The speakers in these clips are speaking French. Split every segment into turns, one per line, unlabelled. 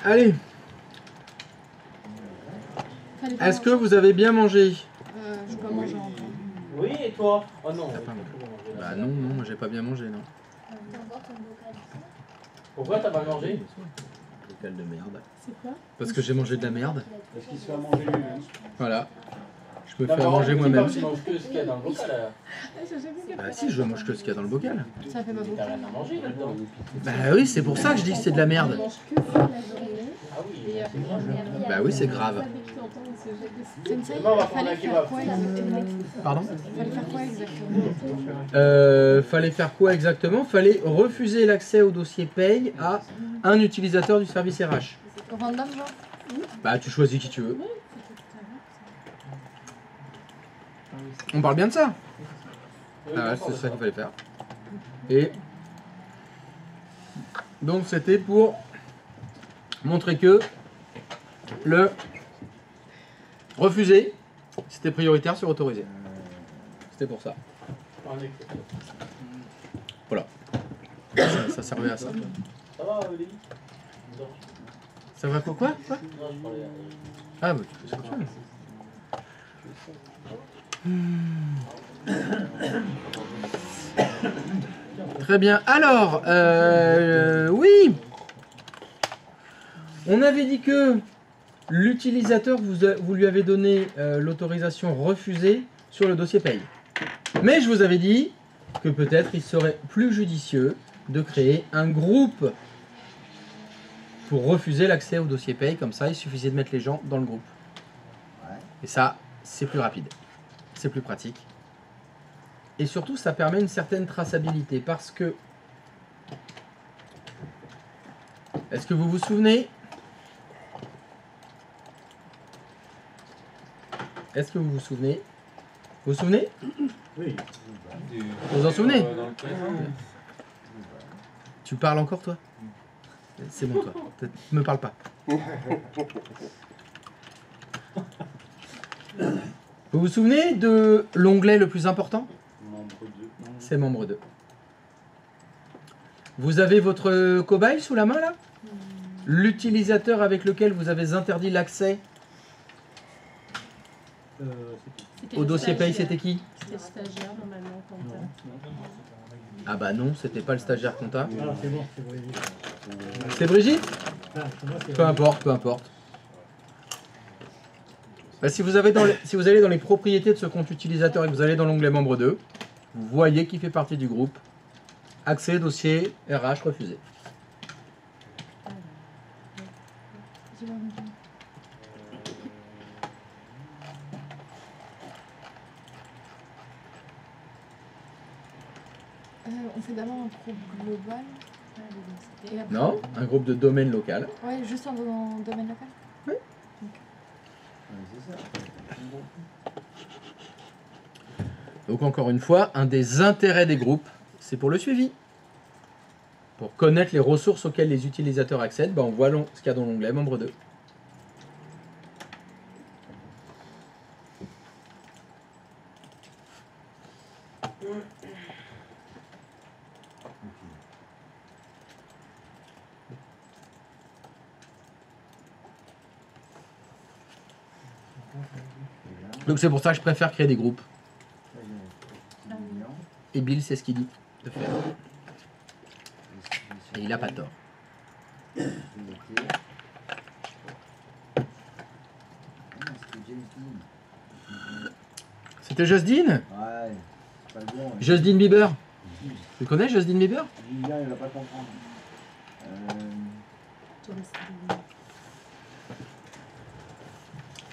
Allez. Est-ce que vous avez bien mangé?
Je peux manger encore.
Oui, et toi? Oh non.
Bah non, moi j'ai pas bien mangé, non.
Pourquoi t'as pas mangé?
Bocal de merde.
C'est quoi?
Parce que j'ai mangé de la merde.
Parce qu'il se fait à manger lui-même.
Voilà. Je me fais à manger moi-même.
Tu manges que ce qu'il y a dans le bocal.
Bah si, je mange que ce qu'il y a dans le bocal.
Ça fait pas beaucoup.
T'as rien à manger là-dedans.
Bah oui, c'est pour ça que je dis que c'est de la merde.
Je mange que ça la journée.
Ah oui.
Bah oui, c'est grave.
Sensei,
Demain, on va prendre
fallait
un
faire
kebab.
quoi exactement?
Pardon?
Fallait faire quoi exactement?
Fallait faire quoi exactement? Fallait refuser l'accès au dossier paye à un utilisateur du service RH.
Random genre?
Bah tu choisis qui tu veux. On parle bien de ça? Ah ouais, c'est ça qu'il fallait faire. Et donc c'était pour montrer que le refuser, c'était prioritaire sur autorisé. C'était pour ça. Voilà. Ça servait à ça.
Ça va, Olivier?
Ça va quoi?
Non, je parlais à...
Ah bah tu fais ce que tu veux. Très bien. Alors, oui. On avait dit que l'utilisateur, vous lui avez donné l'autorisation refusée sur le dossier paye. Mais je vous avais dit que peut-être il serait plus judicieux de créer un groupe pour refuser l'accès au dossier paye. Comme ça, il suffisait de mettre les gens dans le groupe. Et ça, c'est plus rapide. C'est plus pratique. Et surtout, ça permet une certaine traçabilité parce que... Est-ce que vous vous souvenez? Est-ce que vous vous souvenez? Vous vous souvenez?
Oui.
Vous vous en souvenez? Tu parles encore, toi? C'est bon, toi. Me parle pas. Vous vous souvenez de l'onglet le plus important?
Membre 2.
C'est membre 2. Vous avez votre cobaye sous la main, là? L'utilisateur avec lequel vous avez interdit l'accès au dossier paye, c'était qui?
C'était stagiaire normalement.
Ah bah non, c'était pas le stagiaire comptable.
Ah, c'est bon, c'est Brigitte.
C'est Brigitte?
Ah, moi, c'est
Peu importe, peu importe. Bah, si vous allez dans les propriétés de ce compte utilisateur et que vous allez dans l'onglet membre 2, vous voyez qu'il fait partie du groupe. Accès, dossier, RH refusé.
On fait d'abord un groupe global. Et après...
Non, un groupe de domaine local.
Ouais, juste un domaine local.
Oui.
c'est ça.
Donc encore une fois, un des intérêts des groupes, c'est pour le suivi. Pour connaître les ressources auxquelles les utilisateurs accèdent, ben on voit ce qu'il y a dans l'onglet membre 2. Donc c'est pour ça que je préfère créer des groupes. Et Bill, c'est ce qu'il dit de faire. Et il a pas tort. C'était Justin?
Ouais, c'est pas bon.
Justin Bieber. Tu connais Justin Bieber?
Julien, il va pas comprendre.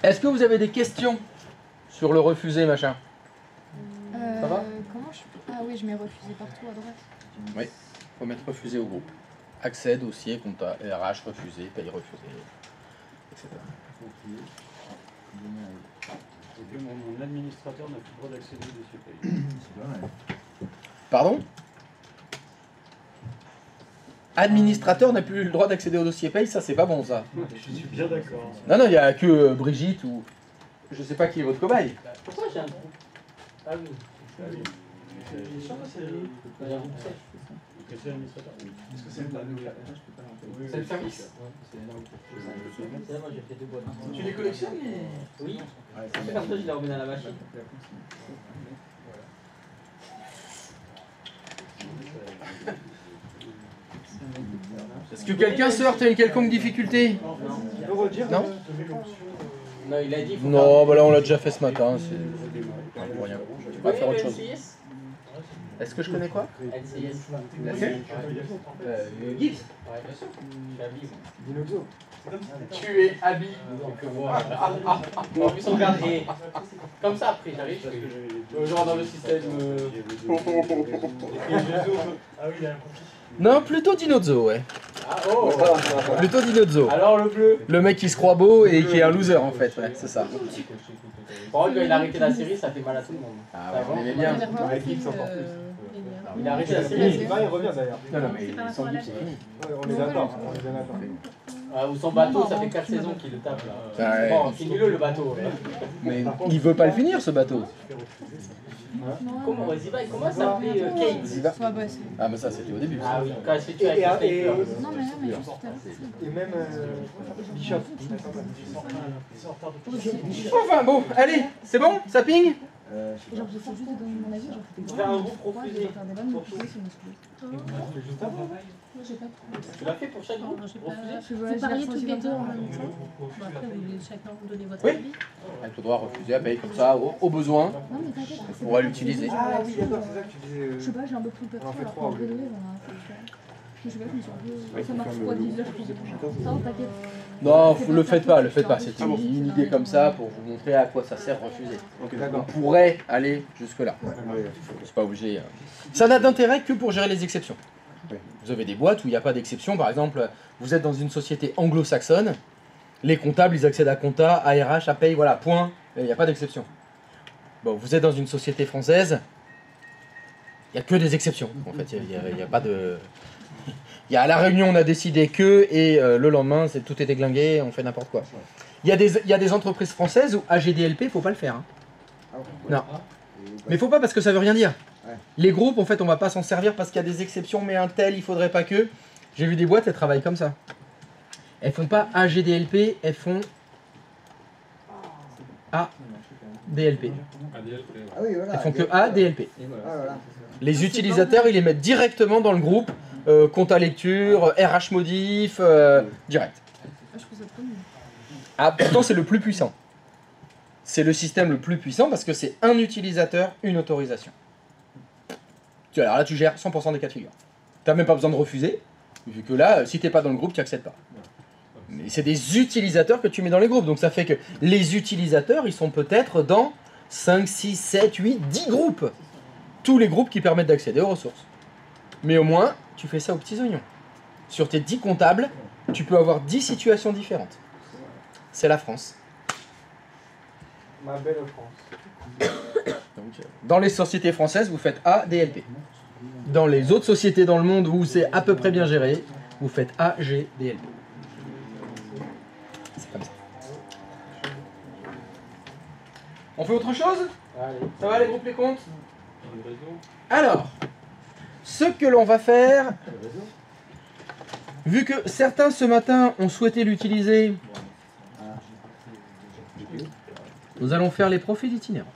Est-ce que vous avez des questions sur le refusé, machin? Ça va?
Comment je... Ah oui, je mets refusé partout à droite.
Oui, faut mettre refusé au groupe. Accès, dossier, compta, RH, refusé, paye refusé, etc.
Ok, mon administrateur n'a plus le droit d'accéder au dossier paye.
C'est pas mal.
Pardon? Administrateur n'a plus le droit d'accéder au dossier paye, ça c'est pas bon ça.
Je suis bien d'accord.
Non, il n'y a que Brigitte ou... Je sais pas qui est votre cobaye.
Pourquoi j'ai un groupe? Ah oui.
Ah oui.
J'ai un groupe sèche.
Que c'est l'administrateur?
Est-ce que c'est le tableau là? Je peux pas l'entendre.
C'est le service.
C'est là où tu fais
Là, moi j'ai fait 2 boîtes.
Tu les collectionnes mais...
Oui,
ça. Ouais,
c'est parce que je les remets dans la machine.
Est-ce que quelqu'un se heurte à une quelconque difficulté? Non.
Non, il a dit. faut
Non,
faire-
bah là on l'a déjà fait ce matin. C'est pour rien.
Tu
On va faire
connais
autre
le
chose.
NCIS?
Est-ce que je connais quoi?
NCIS.
Laquelle? Gibbs.
Ouais, bien sûr. Je suis habillé.
Dinoxo.
Tu es habillé.
En plus, on regarde. Et comme ça, après, j'arrive. Genre dans le système.
Ah oui, il y a un conflit.
Non, plutôt Dinozzo, ouais.
Ah oh.
Plutôt Dinozzo.
Alors le bleu.
Le mec qui se croit beau et qui est un loser en fait, ouais, c'est ça.
Par contre, quand il a arrêté la série, ça fait mal à tout le monde.
Ah ouais, on aimait bien.
Il a arrêté la série.
Il revient d'ailleurs.
Non, non, mais
C'est pas
sans
rapport à
doute
la
c'est fini.
On est d'accord, on est bien d'accord.
Ou son bateau, ça fait 4 saisons qu'il le tape là.
Ouais.
Bon, finis-le le bateau.
Mais il veut pas le finir ce bateau.
Comment comment ça s'appelait Kate?
Ziva.
Soit boss.
Ah, mais ça c'était au début.
Ah oui, quand elle se fait tuer avec le sniper.
Non, mais juste tout à l'heure.
Et même Bishop.
Enfin bon, allez, c'est bon? Ça ping?
Genre, je fais juste donner mon avis, genre, je fais
Faire un groupe
pourquoi je
refusé.
vais faire des vannes, mais pourquoi c'est une excuse. Moi, j'ai pas trop.
Tu l'as fait pour chaque groupe?
Vous pariez toutes les deux en même temps. Bon, après, vous voulez chacun donner votre
Oui.
avis.
Avec le droit refusé à payer comme ça, au besoin.
Non, mais t'inquiète.
On pourra l'utiliser.
Ah oui, d'accord, c'est ça que tu disais.
Je sais pas, j'ai un peu pris le peu de
On en
temps,
fait
alors
trois,
qu'en vrai de vrai, on a fait le faire. Je sais pas, je me suis un peu. Ça marche quoi, 10 heures, je pense. Ça, t'inquiète.
Non, le faites pas, le faites pas. C'est une idée comme ça pour vous montrer à quoi ça sert refuser.
Ok,
On
d'accord.
pourrait aller jusque là. C'est pas obligé. Ça n'a d'intérêt que pour gérer les exceptions. Vous avez des boîtes où il n'y a pas d'exception. Par exemple, vous êtes dans une société anglo-saxonne. Les comptables, ils accèdent à compta, à RH, à paye, voilà, point. Il n'y a pas d'exception. Bon, vous êtes dans une société française. Il n'y a que des exceptions. En fait, il n'y a pas de... Il y a à la réunion, on a décidé que, et le lendemain, tout est déglingué, on fait n'importe quoi. Il y a des entreprises françaises où AGDLP, il ne faut pas le faire. Hein. Non. Mais il faut pas parce que ça veut rien dire.
Ouais.
Les groupes, en fait, on va pas s'en servir parce qu'il y a des exceptions, mais un tel, il faudrait pas que. J'ai vu des boîtes, elles travaillent comme ça. Elles font pas AGDLP, elles font ADLP.
Ah oui, voilà.
Elles font que ADLP.
Ah, voilà.
Les utilisateurs, ils les mettent directement dans le groupe, compte à lecture, RH modif, direct.
Je trouve ça trop nul.
Ah, pourtant, c'est le plus puissant. C'est le système le plus puissant parce que c'est un utilisateur, une autorisation. Alors là, tu gères 100% des cas de figure. Tu n'as même pas besoin de refuser, vu que là, si tu n'es pas dans le groupe, tu n'accèdes pas. Mais c'est des utilisateurs que tu mets dans les groupes. Donc ça fait que les utilisateurs, ils sont peut-être dans 5, 6, 7, 8, 10 groupes. Tous les groupes qui permettent d'accéder aux ressources. Mais au moins, tu fais ça aux petits oignons. Sur tes 10 comptables, tu peux avoir 10 situations différentes. C'est la France.
Ma belle France.
Donc, dans les sociétés françaises, vous faites ADLP. Dans les autres sociétés dans le monde où c'est à peu près bien géré, vous faites AGDLP. C'est comme ça. On fait autre chose?
Allez.
Ça va les groupes, les comptes? Alors, ce que l'on va faire, vu que certains ce matin ont souhaité l'utiliser, nous allons faire les profils itinérants.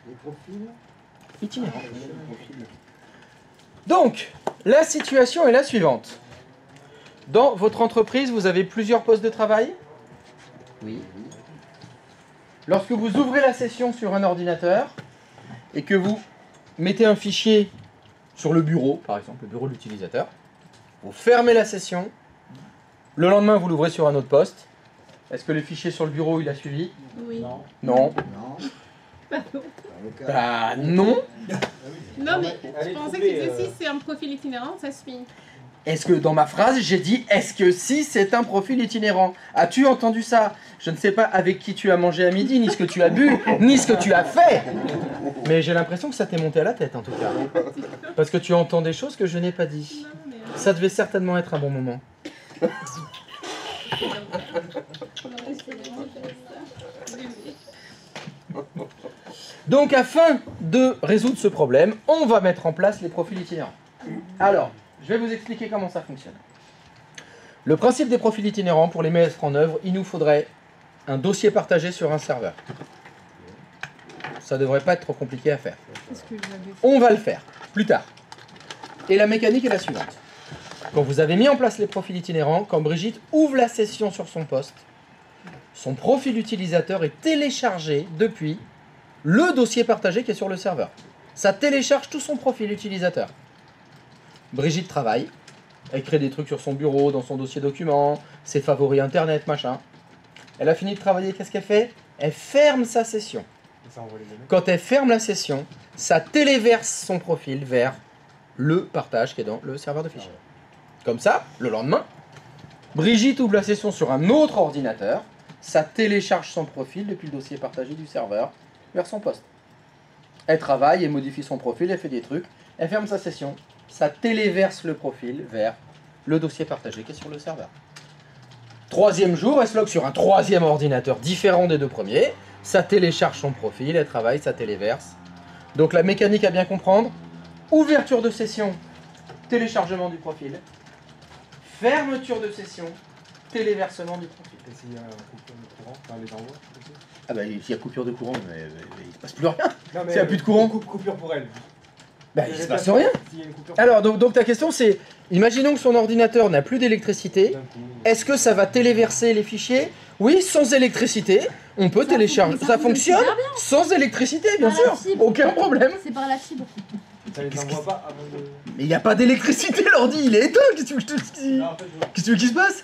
Les profils.
Itinérants. Donc, la situation est la suivante. Dans votre entreprise, vous avez plusieurs postes de travail?
Oui.
Lorsque vous ouvrez la session sur un ordinateur et que vous mettez un fichier sur le bureau, par exemple, le bureau de l'utilisateur, vous fermez la session, le lendemain vous l'ouvrez sur un autre poste. Est-ce que le fichier sur le bureau, il a suivi?
Oui.
Non.
Non.
Non.
Pardon.
Bah non.
Non, mais
Allez,
je pensais
trouvez,
que tu disais si c'est un profil itinérant, ça suffit.
Est-ce que dans ma phrase, j'ai dit est-ce que si c'est un profil itinérant? As-tu entendu ça? Je ne sais pas avec qui tu as mangé à midi, ni ce que tu as bu, ni ce que tu as fait. Mais j'ai l'impression que ça t'est monté à la tête en tout cas. Parce que tu entends des choses que je n'ai pas dit.
Non, mais.
Ça devait certainement être un bon moment. Donc afin de résoudre ce problème, on va mettre en place les profils itinérants. Alors, je vais vous expliquer comment ça fonctionne. Le principe des profils itinérants, pour les mettre en œuvre, il nous faudrait un dossier partagé sur un serveur. Ça devrait pas être trop compliqué à faire.
Qu'est-ce que j'avais fait?
On va le faire plus tard. Et la mécanique est la suivante. Quand vous avez mis en place les profils itinérants, quand Brigitte ouvre la session sur son poste, son profil utilisateur est téléchargé depuis le dossier partagé qui est sur le serveur. Ça télécharge tout son profil utilisateur. Brigitte travaille, elle crée des trucs sur son bureau, dans son dossier documents, ses favoris internet, machin. Elle a fini de travailler, qu'est-ce qu'elle fait? Elle ferme sa session.
Et ça envoie les données.
Quand elle ferme la session, ça téléverse son profil vers le partage qui est dans le serveur de fichiers. Comme ça, le lendemain, Brigitte ouvre la session sur un autre ordinateur, ça télécharge son profil depuis le dossier partagé du serveur vers son poste. Elle travaille, elle modifie son profil, elle fait des trucs, elle ferme sa session, ça téléverse le profil vers le dossier partagé qui est sur le serveur. Troisième jour, elle se log sur un troisième ordinateur différent des deux premiers, ça télécharge son profil, elle travaille, ça téléverse. Donc la mécanique à bien comprendre, ouverture de session, téléchargement du profil, fermeture de session, téléversement du profil.
Et s'il y a un coupure de courant, enfin les envois aussi.
Ah bah s'il y a coupure de courant, mais il ne se passe plus rien.
Non,
S'il y a plus de courant.
Coupure pour elle.
Bah il se passe rien.
S'il y a une coupure
Alors donc ta question c'est, imaginons que son ordinateur n'a plus d'électricité,
d'un coup.
est-ce que ça va téléverser les fichiers? Oui, sans électricité, on peut télécharger. Ça fonctionne
super bien.
sans électricité, bien
Par
sûr.
la fibre.
Aucun problème.
C'est par la fibre.
Ça les
Qu'est-ce
envoie pas avant de.
Mais il n'y a pas d'électricité, l'ordi, il est éteint. Qu'est-ce que tu veux que je te dise?
Là, en fait,
Qu'est-ce que tu veux qu'il se passe?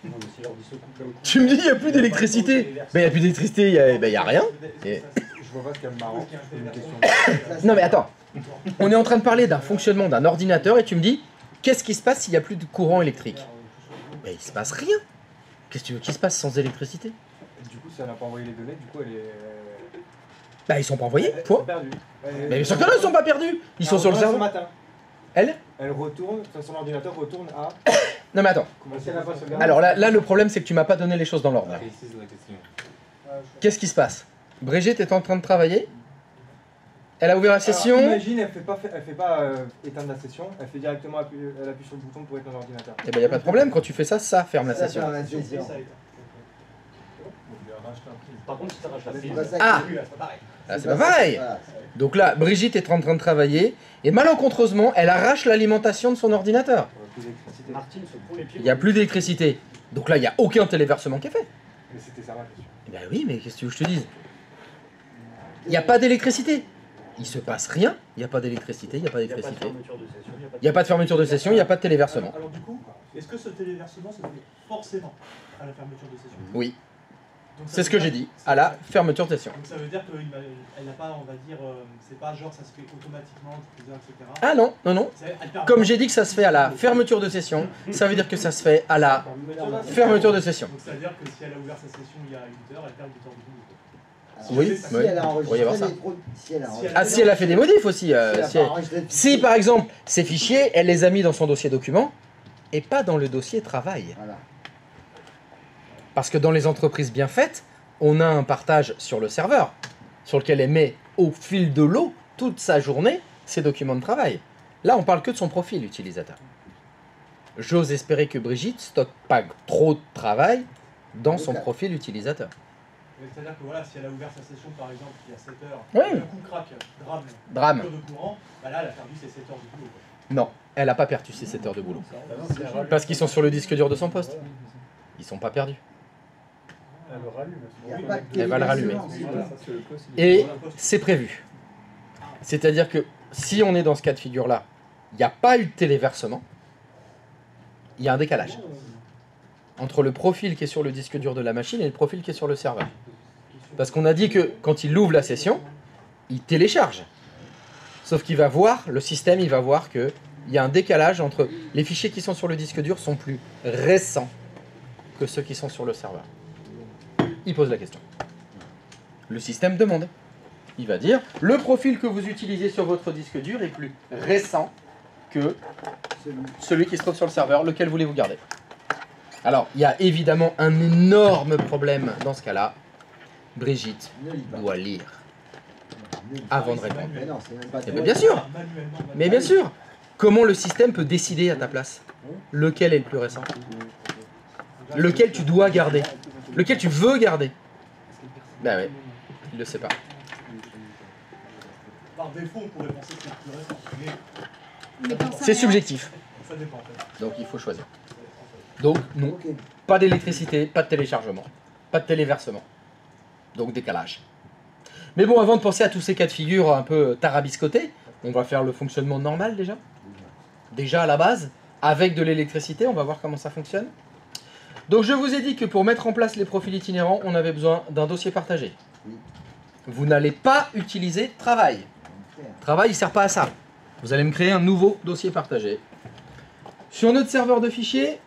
non, mais si l'ordi se coupe comme
Tu me dis il n'y a plus d'électricité. Ben il n'y a plus d'électricité, il n'y a rien. Et-
Je vois pas ce qu'il y a de marrant. C'est une question.
Non mais attends, on est en train de parler d'un fonctionnement d'un ordinateur et tu me dis qu'est-ce qui se passe s'il n'y a plus de courant électrique? Ben il se passe rien. Qu'est-ce que tu veux qu'il se passe sans électricité?
Du coup, si elle n'a pas envoyé les données, du coup, elle est.
Ben ils sont pas envoyés,
Elles
point.
sont perdues.
Mais bien sûr que non, ils sont pas perdus. Ils sont sur le
Ce
serveur.
matin.
Elle?
Elle retourne, enfin, son ordinateur retourne à.
Non mais attends.
Comment si elle n'a pas sauvegardé.
Alors là le problème c'est que tu m'as pas donné les choses dans l'ordre. là.
Précise la question.
Qu'est-ce qui se passe? Brigitte est en train de travailler. Elle a ouvert la
Alors,
session.
imagine, elle fait pas éteindre la session, elle fait directement elle appuie sur le bouton pour éteindre l'ordinateur.
Et ben il n'y a pas de problème, quand tu fais ça, ça ferme la
Ça
session.
ferme la session.
Par contre, si t'arraches la
Mais c'est
fibre,
pas ça
Ah.
qui-
là, c'est pas pareil.
Là c'est pas pareil.
Voilà.
Donc là, Brigitte est en train de travailler et malencontreusement, elle arrache l'alimentation de son ordinateur.
On a plus d'électricité.
Martine se prend les pieds.
Il n'y a plus d'électricité. Donc là, il n'y a aucun téléversement qui est fait.
Mais c'était ça la question.
Eh ben oui, mais qu'est-ce que tu veux que je te dise? Il n'y a pas d'électricité. Il se passe rien. Il n'y a pas d'électricité, il n'y a pas
Il n'y a pas de
d'électricité.
fermeture de session.
Il n'y a pas de fermeture de session, il n'y a pas de téléversement.
Alors du coup, est-ce que ce téléversement se fait forcément à la fermeture de session?
Oui,
Donc, ça
c'est ce
veut
que j'ai
dire-
dit, à la fermeture de session.
Donc ça veut dire qu'elle n'a pas, on va dire, c'est pas genre ça se fait automatiquement toutes les heures, etc.
Ah non, non, non.
Elle permet-
Comme j'ai dit que ça se fait à la fermeture de session, ça veut dire que ça se fait à la fermeture de session.
Donc ça veut dire que si elle a ouvert sa session il y a 8 heures, elle perd 8 heures de boulot.
Alors,
Oui,
si
oui,
elle a
il pourrait y avoir
enregistré
ça.
des pro- si elle a enregistré-
Ah, si elle a fait des modifs aussi.
si elle a
si
pas
elle-
enregistré de
Si
fichier.
par exemple, ces fichiers, elle les a mis dans son dossier document et pas dans le dossier travail.
Voilà.
Parce que dans les entreprises bien faites, on a un partage sur le serveur, sur lequel elle met au fil de l'eau toute sa journée ses documents de travail. Là, on parle que de son profil utilisateur. J'ose espérer que Brigitte stocke pas trop de travail dans son profil utilisateur.
C'est-à-dire que voilà, si elle a ouvert sa session par exemple il y a 7 heures,
Oui.
un coup crack,
Drame.
coupure de courant, bah là elle a perdu ses 7 heures de boulot. quoi.
Non, elle n'a pas perdu ses 7 heures de boulot.
C'est rallume.
Parce qu'ils sont sur le disque dur de son poste. Ils sont pas perdus.
Elle le rallume.
Il y a pas de
Elle va le rallumer.
téléversement.
Et c'est prévu. C'est-à-dire que si on est dans ce cas de figure-là, il n'y a pas eu de téléversement, il y a un décalage entre le profil qui est sur le disque dur de la machine et le profil qui est sur le serveur. Parce qu'on a dit que quand il ouvre la session, il télécharge. Sauf qu'il va voir, le système, il va voir qu'il y a un décalage entre les fichiers qui sont sur le disque dur sont plus récents que ceux qui sont sur le serveur. Il pose la question. Le système demande. Il va dire, le profil que vous utilisez sur votre disque dur est plus récent que celui qui se trouve sur le serveur. Lequel voulez-vous garder? Alors, il y a évidemment un énorme problème dans ce cas-là. Brigitte
Ne lis pas.
doit lire
Ne lis
avant de
pas.
répondre.
Mais non, c'est même pas
Eh ben, bien sûr.
Manuellement.
Mais bien sûr, comment le système peut décider à ta place lequel est le plus récent, lequel tu dois garder, lequel tu veux garder. Ben ouais, il le sait pas.
Par défaut, on pourrait penser que c'est le plus récent. Mais
Mais quand ça
C'est
réa-
subjectif,
ça dépend en fait.
donc il faut choisir. Donc non,
Ok.
pas d'électricité, pas de téléchargement, pas de téléversement. Donc décalage. Mais bon, avant de penser à tous ces cas de figure un peu tarabiscotés, on va faire le fonctionnement normal déjà. Déjà à la base, avec de l'électricité, on va voir comment ça fonctionne. Donc je vous ai dit que pour mettre en place les profils itinérants, on avait besoin d'un dossier partagé.
Oui.
Vous n'allez pas utiliser travail. Travail, il ne sert pas à ça. Vous allez me créer un nouveau dossier partagé. Sur notre serveur de fichiers,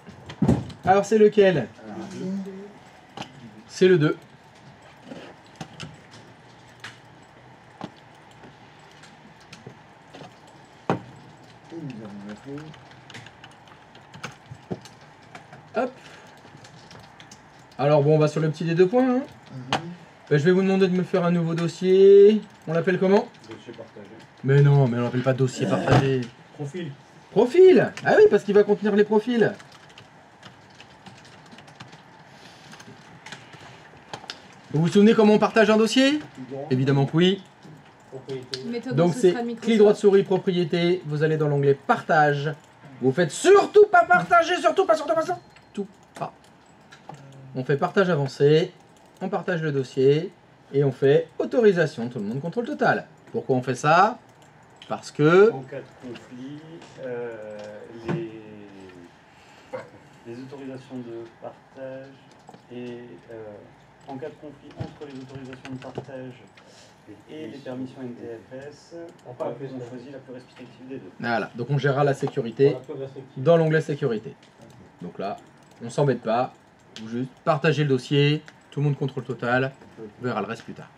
alors c'est lequel?
Alors,
C'est le 2.
et nous avons appris.
Hop. Alors bon, on va sur le petit des deux points. Hein. Je vais vous demander de me faire un nouveau dossier. On l'appelle comment?
Dossier partagé.
Mais non, mais on l'appelle pas dossier partagé.
Profil.
Profil. Ah oui, parce qu'il va contenir les profils. Vous vous souvenez comment on partage un dossier? Évidemment que oui.
Propriété.
Méthode
Donc c'est
ancestrale Microsoft.
clic droit de souris, propriété. Vous allez dans l'onglet partage. Vous faites surtout pas partager, surtout pas. On fait partage avancé. On partage le dossier. Et on fait autorisation. Tout le monde contrôle total. Pourquoi on fait ça? Parce que...
En cas de conflit, les autorisations de partage et en cas de conflit entre les autorisations de partage et les permissions NTFS, on choisit la plus restrictive des deux.
Voilà, donc on gérera la sécurité dans l'onglet sécurité. Donc là, on s'embête pas, vous juste partagez le dossier, tout le monde contrôle total, on verra le reste plus tard.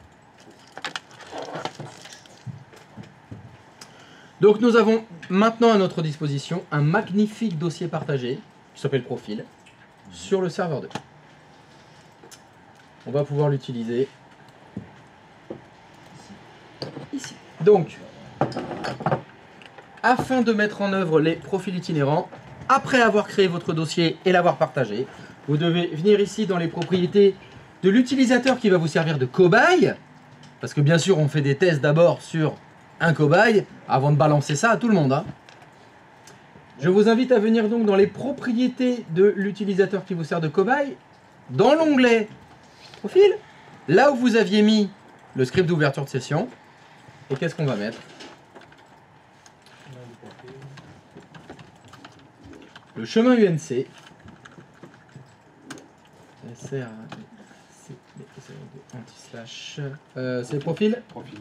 Donc nous avons maintenant à notre disposition un magnifique dossier partagé qui s'appelle Profil sur le serveur 2. On va pouvoir l'utiliser.
Ici.
Donc, afin de mettre en œuvre les profils itinérants, après avoir créé votre dossier et l'avoir partagé, vous devez venir ici dans les propriétés de l'utilisateur qui va vous servir de cobaye, parce que bien sûr on fait des tests d'abord sur un cobaye avant de balancer ça à tout le monde. Hein. Je vous invite à venir donc dans les propriétés de l'utilisateur qui vous sert de cobaye, dans l'onglet profil, là où vous aviez mis le script d'ouverture de session. Et qu'est-ce qu'on va mettre? Le chemin UNC. Anti-slash. C'est profil.
Profil.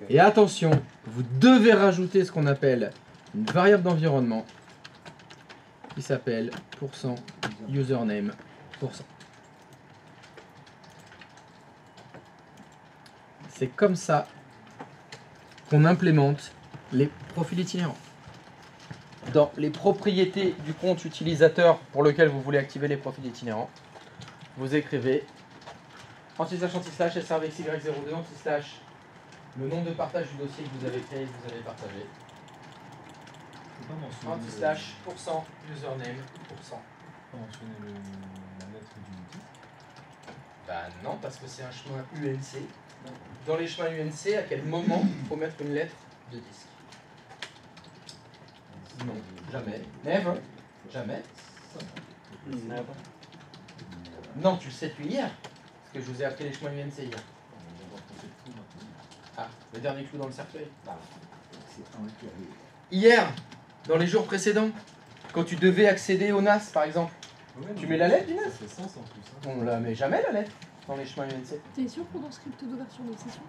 Et attention, vous devez rajouter ce qu'on appelle une variable d'environnement qui s'appelle %username %. C'est comme ça qu'on implémente les profils itinérants. Dans les propriétés du compte utilisateur pour lequel vous voulez activer les profils itinérants, vous écrivez anti-slash srvxy02 anti-slash le nom de partage du dossier que vous avez créé et que vous avez partagé. Anti-slash %username %.
La lettre du titre.
Bah non, parce que c'est un chemin UNC. Dans les chemins UNC, à quel moment il faut mettre une lettre de disque? Non, jamais. Never. Jamais. Non, tu le sais depuis hier. Parce que je vous ai appris les chemins UNC hier. Ah, le dernier clou dans le cercueil. Hier, dans les jours précédents, quand tu devais accéder au NAS par exemple, tu mets la lettre du NAS?
Ça fait sens en plus.
On la met jamais la lettre dans les chemins UNC.
T'es sûr pour ton script d'ouverture de session?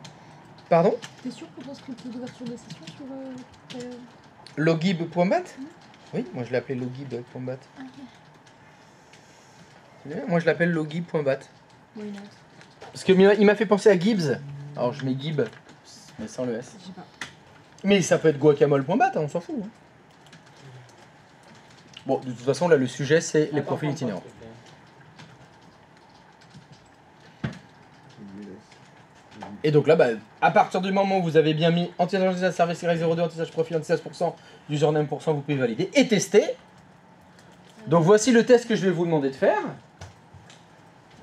Pardon?
T'es sûr pour ton script d'ouverture de session sur
Logib.bat? Oui, moi je l'appelais logib.bat. Moi je l'appelle logib.bat.
Oui, non,
Parce que il m'a fait penser à Gibbs. Alors je mets Gib, mais sans le S.
je sais pas.
Mais ça peut être guacamole.bat, hein, on s'en fout. Hein. Bon, de toute façon, là le sujet c'est les profils itinérants. Et donc là, bah, à partir du moment où vous avez bien mis anti-age service 02, anti-age profil, anti-16%, username %, vous pouvez valider et tester. Donc voici le test que je vais vous demander de faire.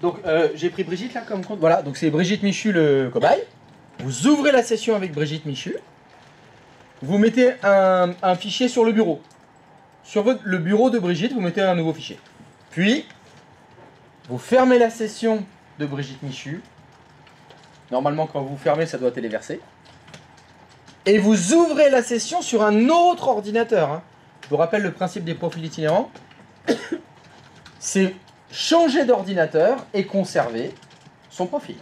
Donc j'ai pris Brigitte là comme compte. Voilà, donc c'est Brigitte Michu le cobaye. Vous ouvrez la session avec Brigitte Michu. Vous mettez un fichier sur le bureau. Sur le bureau de Brigitte, vous mettez un nouveau fichier. Puis, vous fermez la session de Brigitte Michu. Normalement, quand vous fermez, ça doit téléverser. Et vous ouvrez la session sur un autre ordinateur. Hein. Je vous rappelle le principe des profils itinérants. C'est changer d'ordinateur et conserver son profil.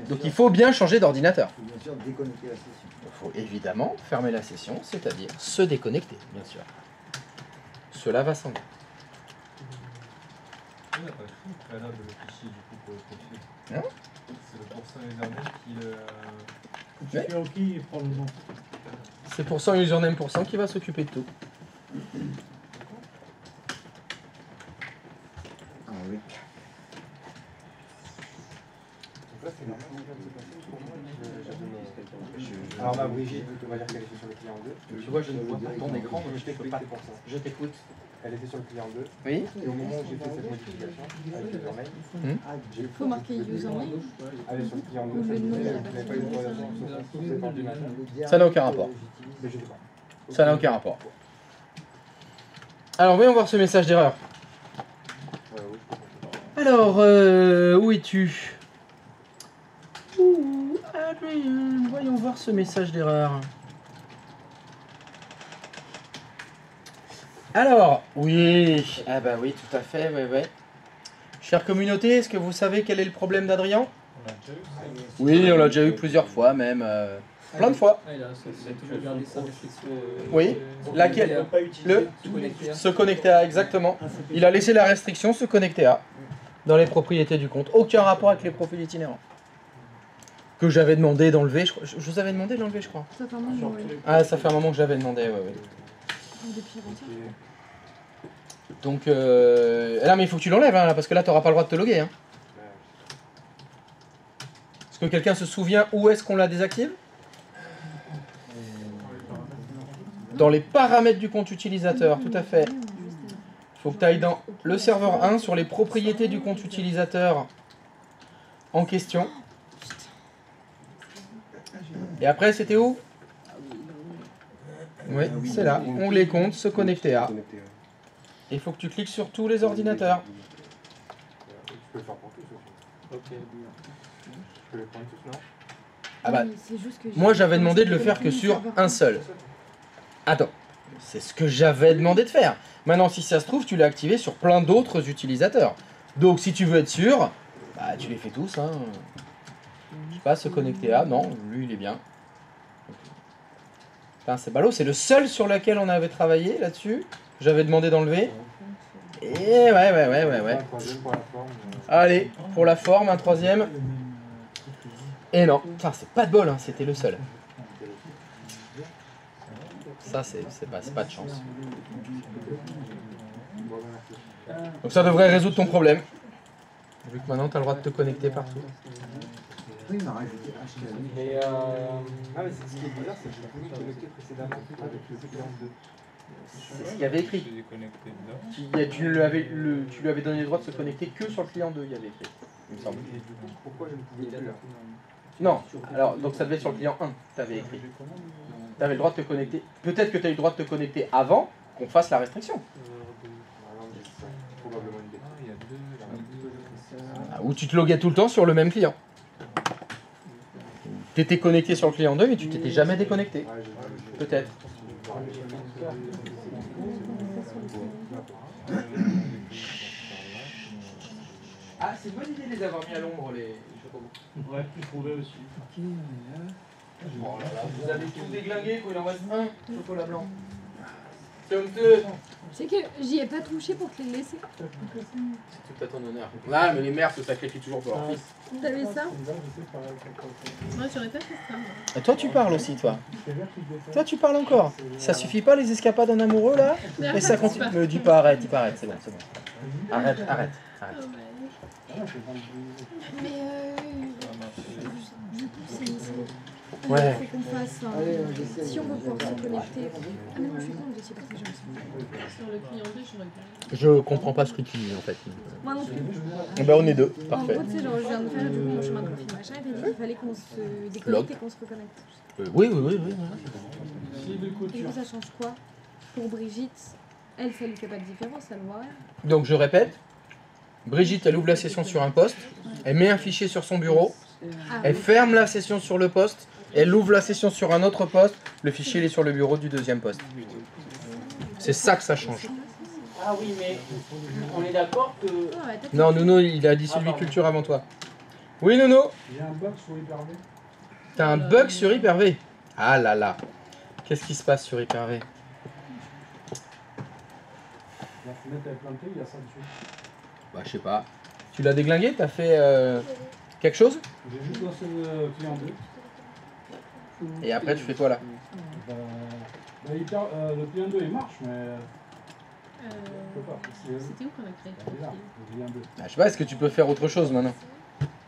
Donc il faut bien changer d'ordinateur.
Il faut bien sûr déconnecter la session.
Il faut évidemment fermer la session, c'est-à-dire se déconnecter, bien sûr. Cela va sans doute.
On n'a pas écrit au préalable le fichier du coup pour le profil.
Non.
C'est le pourcent username qui
Ouais.
Tu fais OK et prends le nom.
C'est % username % qui va s'occuper de tout.
Ah oui.
Donc là, c'est normal ce qui vient de se passer pour moi. Alors ma Brigitte, on va dire qu'elle était sur le client 2.
Tu vois, je ne vois pas ton écran, donc je t'écoute pas.
C'est pour ça.
Je t'écoute.
Elle était sur le client 2.
Oui.
Et au moment où j'ai fait cette modification, avec le domaine, j'ai
Faut marquer username.
elle est sur le client 2. Ça me disait, elle n'avait pas eu d'autorisation sur cet ordinateur.
Ça n'a aucun rapport.
Mais je sais pas.
Ça n'a aucun rapport. Alors, voyons voir ce message d'erreur.
Oui, je peux comprendre.
Alors, où es-tu? Ouh, Adrien, voyons voir ce message d'erreur. Alors, oui, ah bah oui, tout à fait, ouais. Chère communauté, est-ce que vous savez quel est le problème d'Adrien?
On l'a déjà eu.
Oui, on l'a déjà eu plusieurs fois, même plein de fois.
Ah, il a toujours gardé sa réflexion.
Oui, laquelle? Le se connecter à, exactement. Il a laissé la restriction se connecter à dans les propriétés du compte. Aucun rapport avec les profils itinérants. Que j'avais demandé d'enlever, je vous avais demandé de l'enlever, je crois.
Ça fait un moment, ouais.
Ah, ça fait un moment que j'avais demandé, ouais.
Depuis avant-hier.
Donc, là, mais il faut que tu l'enlèves, hein, là, parce que là, tu n'auras pas le droit de te loguer. Hein. Est-ce que quelqu'un se souvient où est-ce qu'on la désactive? Dans les paramètres du compte utilisateur, tout à fait. Il faut que tu ailles dans le serveur 1 sur les propriétés du compte utilisateur en question. Et après, c'était où? Oui, c'est là. On les compte, se connecter à. Et il faut que tu cliques sur tous les ordinateurs.
Tu peux le faire pour tous aussi.
Ok.
Je peux les prendre tous, non?
Ah bah,
Mais c'est juste que j'ai-
moi j'avais demandé de le faire que sur un seul. Attends, c'est ce que j'avais demandé de faire. Maintenant, si ça se trouve, tu l'as activé sur plein d'autres utilisateurs. Donc, si tu veux être sûr, bah, tu les fais tous. Hein. Je sais pas, se connecter à. Non, lui, il est bien. Enfin, c'est ballot, c'est le seul sur lequel on avait travaillé là-dessus. J'avais demandé d'enlever. Et ouais.
Un troisième pour la forme.
Allez, pour la forme, un troisième. Et non, putain, c'est pas de bol, hein, c'était le seul. Ça, c'est pas de chance. Donc ça devrait résoudre ton problème. Vu que maintenant, tu as le droit de te connecter partout.
Oui, il m'a rajouté HTML.
Mais
Ah, mais ce qui est bizarre, c'est que je l'ai connecté précédemment avec le client 2.
C'est ce qu'il y avait écrit.
Je l'ai connecté dedans.
Tu lui avais donné le droit de se connecter que sur le client 2, il y avait écrit, il me semble.
Et du coup, pourquoi je ne pouvais plus là?
Non, alors, donc ça devait être sur le client 1, tu avais écrit. Tu avais le droit de te connecter. Peut-être que tu as eu le droit de te connecter avant qu'on fasse la restriction.
Ah non, mais c'est probablement une bêtise.
Ah, il y a deux.
Ah, ou tu te loguais tout le temps sur le même client. Tu étais connecté sur le client 2, mais tu t'étais jamais déconnecté.
Ouais, j'ai-
Peut-être. Ah, c'est une bonne idée de les avoir mis à l'ombre, les chocobos.
Ouais, je trouvais aussi.
Oh là là, vous avez tout déglingué, quoi, il en reste un chocolat blanc. C'est honteux.
C'est que j'y ai pas touché pour te les laisser.
C'est tout à ton honneur. Ah, mais les mères se sacrifient toujours pour leur fils.
T'avais ça? Moi j'aurais pas fait ça.
Et toi, tu parles aussi, toi. Toi, tu parles encore. Ça suffit pas, les escapades en amoureux, là? Et ça continue. Me dis pas, arrête, c'est bon, c'est bon. Arrête.
Mais
Ouais.
faut qu'on fasse un... Si on veut pouvoir se connecter... Ah mais non, je suis con, le dossier partagé aussi.
Sur le client 2, je regarde.
Je comprends pas ce que tu dis en fait.
Moi non plus.
Eh ben on est deux,
En
parfait.
gros, tu sais, genre, je viens de faire du coup mon chemin de profil machin, et il dit qu'il fallait qu'on se déconnecte et qu'on se reconnecte.
Oui.
Et du coup, ça change quoi? Pour Brigitte, elle, ça lui fait pas de différence, elle voit rien.
Donc je répète, Brigitte elle ouvre la session sur un poste, elle met un fichier sur son bureau,
Ah,
elle ferme la session sur le poste, elle ouvre la session sur un autre poste, le fichier il est sur le bureau du deuxième poste. C'est ça que ça change.
Ah oui, mais on est d'accord que...
Ah ouais, peut-être
Non, Nouno il a dit Sylviculture avant toi. Oui Nouno,
J'ai un bug sur Hyper-V.
t'as un bug sur Hyper-V. Ah là là, qu'est-ce qui se passe sur Hyper-V?
La fenêtre est plantée, il y a ça dessus.
Bah je sais pas. Tu l'as déglingué? T'as fait quelque chose?
J'ai juste lancé le client 2.
Et après tu fais quoi là?
Le client 2 il marche, mais je peux pas.
C'était où qu'on a créé
Il est là, le client 2.
Ah, je sais pas, est-ce que tu peux faire autre chose maintenant?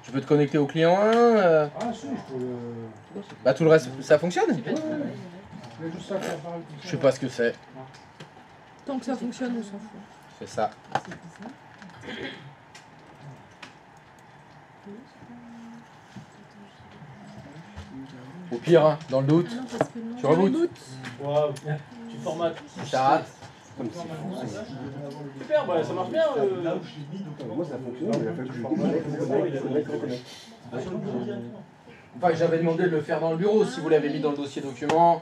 Tu peux te connecter au client 1
Ah si, je peux le...
Bah tout le reste, ça fonctionne?
Il y a juste ça qui apparaît.
Je sais pas ce que c'est.
Tant que ça fonctionne, on s'en fout.
C'est ça. Au pire, hein, dans le doute,
Ah non, parce que non.
tu rebootes.
Wow. Tu formates.
Si ça rate.
Super, bah ça marche bien.
Moi ça fonctionne, mais il a fallu que je reconnecte.
Enfin, j'avais demandé de le faire dans le bureau, si vous l'avez mis dans le dossier document,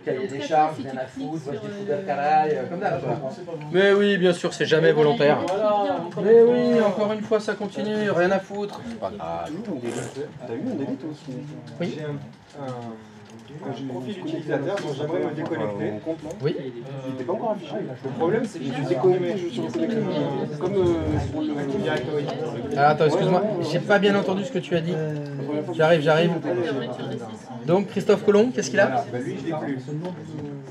cahier des charges, rien à foutre, moi je dis d'Alcalaï, comme d'hab. Mais oui, bien sûr, c'est jamais volontaire.
Voilà.
Mais oui, encore une fois, ça continue, rien à foutre. C'est pas grave.
T'as vu un débit aussi?
Oui.
J'ai un profil utilisateur dont j'aimerais me déconnecter.
Oui.
Il n'était pas encore affiché. Le problème c'est que je suis déconnecté sur le connexion comme sur le Active Directory.
Ah, attends, excuse-moi, j'ai pas bien entendu ce que tu as dit. J'arrive. Donc, Christophe Colomb, qu'est-ce qu'il a?
Bah lui je l'ai plus.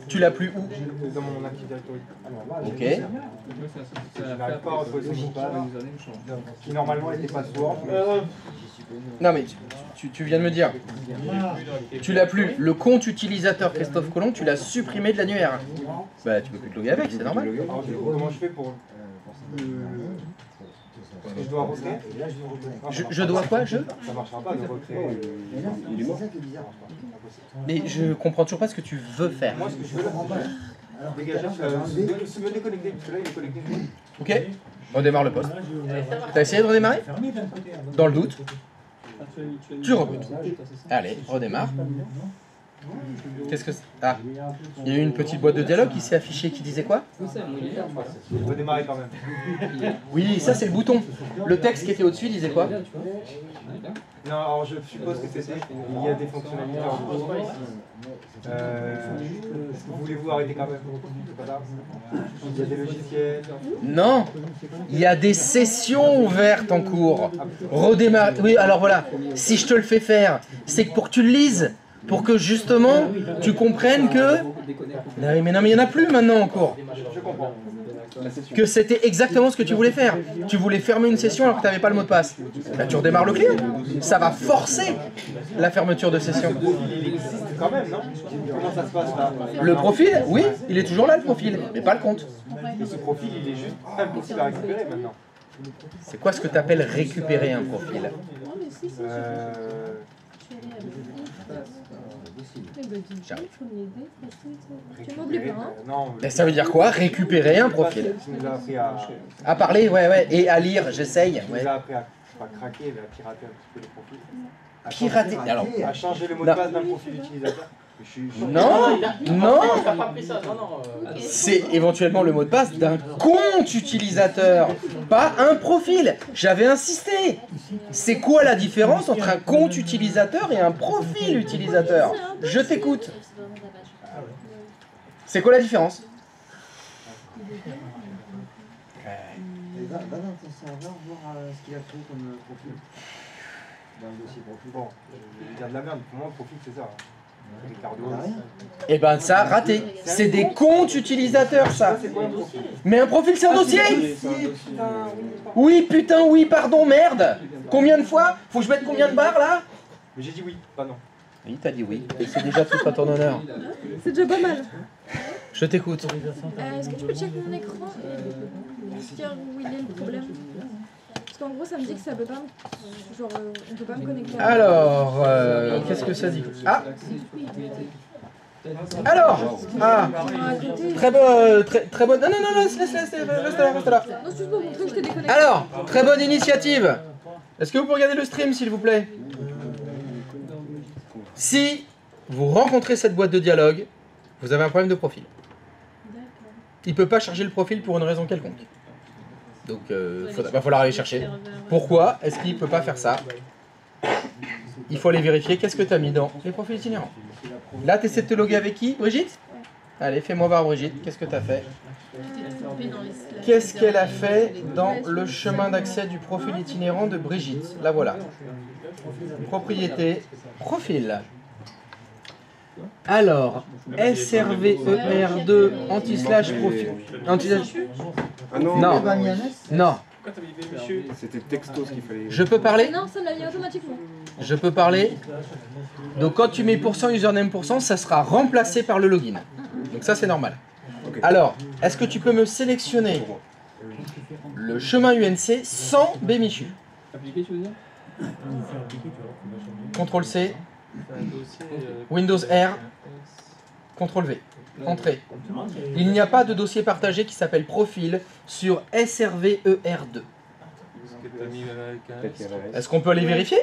Tu l'as plus où?
Dans mon Active Directory.
Ok.
Je n'arrive pas à retrouver son mot de passe, qui normalement était password.
Non mais tu viens de me dire, tu l'as plus. Le compte utilisateur Christophe Colomb, tu l'as supprimé de l'annuaire. Bah tu peux plus te loguer avec, c'est normal.
Alors du coup, comment je fais pour... Parce que je dois recréer.
Je dois quoi?
Ça marchera pas de recréer. Il est mort.
Mais je comprends toujours pas ce que tu veux faire.
Moi ce que je veux dégager, se me déconnecter, parce que là il est connecté.
Ok? Redémarre le poste. T'as essayé de redémarrer? Dans le doute, tu rebootes. Allez, redémarre. Qu'est-ce que c'est? Ah, il y a eu une petite boîte de dialogue qui s'est affichée qui disait quoi?
Redémarrer quand même.
Oui, ça c'est le bouton. Le texte qui était au-dessus disait quoi?
Non, alors je suppose que c'était. Il y a des fonctionnalités en cours. Voulez-vous arrêter quand même? C'est pas grave. Il y a des logiciels.
Non, il y a des sessions ouvertes en cours. Redémarrer. Oui, alors voilà, si je te le fais faire, c'est que pour que tu le lises, pour que justement tu comprennes que... Mais non, mais il n'y en a plus maintenant en cours.
Je comprends.
Que c'était exactement ce que tu voulais faire. Tu voulais fermer une session alors que tu n'avais pas le mot de passe. Là, tu redémarres le client. Ça va forcer la fermeture de session.
Il existe quand même, non? Comment ça se passe là?
Le profil, oui, il est toujours là le profil, mais pas le compte.
Et ce profil, il est juste impossible à récupérer maintenant.
C'est quoi ce que tu appelles récupérer un profil?
Tu m'oublies pas, hein?
Non,
Et ça veut dire quoi? Récupérer un profil.
tu nous as appris à...
À parler, ouais, et à lire, j'essaye.
Tu
Ouais.
nous as appris à pas craquer, mais à pirater un petit peu les profils.
Pirater. Alors,
À changer le mot de passe d'un profil utilisateur.
non, non,
T'as pas pris ça, non.
c'est éventuellement le mot de passe d'un compte utilisateur, pas un profil. J'avais insisté. C'est quoi la différence entre un compte utilisateur et un profil utilisateur? Je t'écoute. C'est quoi la différence?
Va dans ton serveur voir ce qu'il a fait comme profil. Dans le dossier profil.
Bon, je vais dire de la merde. Pour moi, le profil, c'est ça. Ricardo.
Eh ben ça, raté. C'est des comptes utilisateurs, ça. Mais un profil, c'est un dossier. Oui, putain, oui, pardon, merde. Combien de fois? Faut que je mette combien de barres, là?
Mais j'ai dit oui, pas non.
Oui, t'as dit oui. Et c'est déjà tout à ton honneur.
C'est déjà pas mal.
Je t'écoute.
Est-ce que tu peux checker mon écran et dire où il est le problème? Parce qu'en gros, ça me dit que ça peut pas me... Genre, on peut pas me connecter.
Alors, qu'est-ce que ça dit? Ah! Alors! Ah! Très bonne... Non, non, non, reste là.
Non, c'est juste pour montrer que je t'ai déconnecté.
Alors, très bonne initiative. Est-ce que vous pouvez regarder le stream, s'il vous plaît? Si vous rencontrez cette boîte de dialogue, vous avez un problème de profil. Il ne peut pas charger le profil pour une raison quelconque. Donc, va falloir aller chercher. Pourquoi est-ce qu'il ne peut pas faire ça? Il faut aller vérifier qu'est-ce que tu as mis dans les profils itinérants. Là, tu essaies de te loguer avec qui? Brigitte? Allez, fais-moi voir Brigitte. Qu'est-ce que tu as fait? Qu'est-ce qu'elle a fait dans le chemin d'accès du profil itinérant de Brigitte? La voilà. Propriété, profil. Alors, SRVER2 anti-slash profil.
Ah non,
Non. Non.
c'était texto ce qu'il fallait.
Je peux parler?
Non, ça me l'a mis automatiquement.
Je peux parler. Donc quand tu mets %, username %, ça sera remplacé par le login. Donc ça c'est normal.
Okay.
Alors, est-ce que tu peux me sélectionner le chemin UNC sans Bémichu? CTRL C, Windows R, CTRL V. Entrée. Il n'y a pas de dossier partagé qui s'appelle profil sur SRVER2. Est-ce qu'on peut aller vérifier?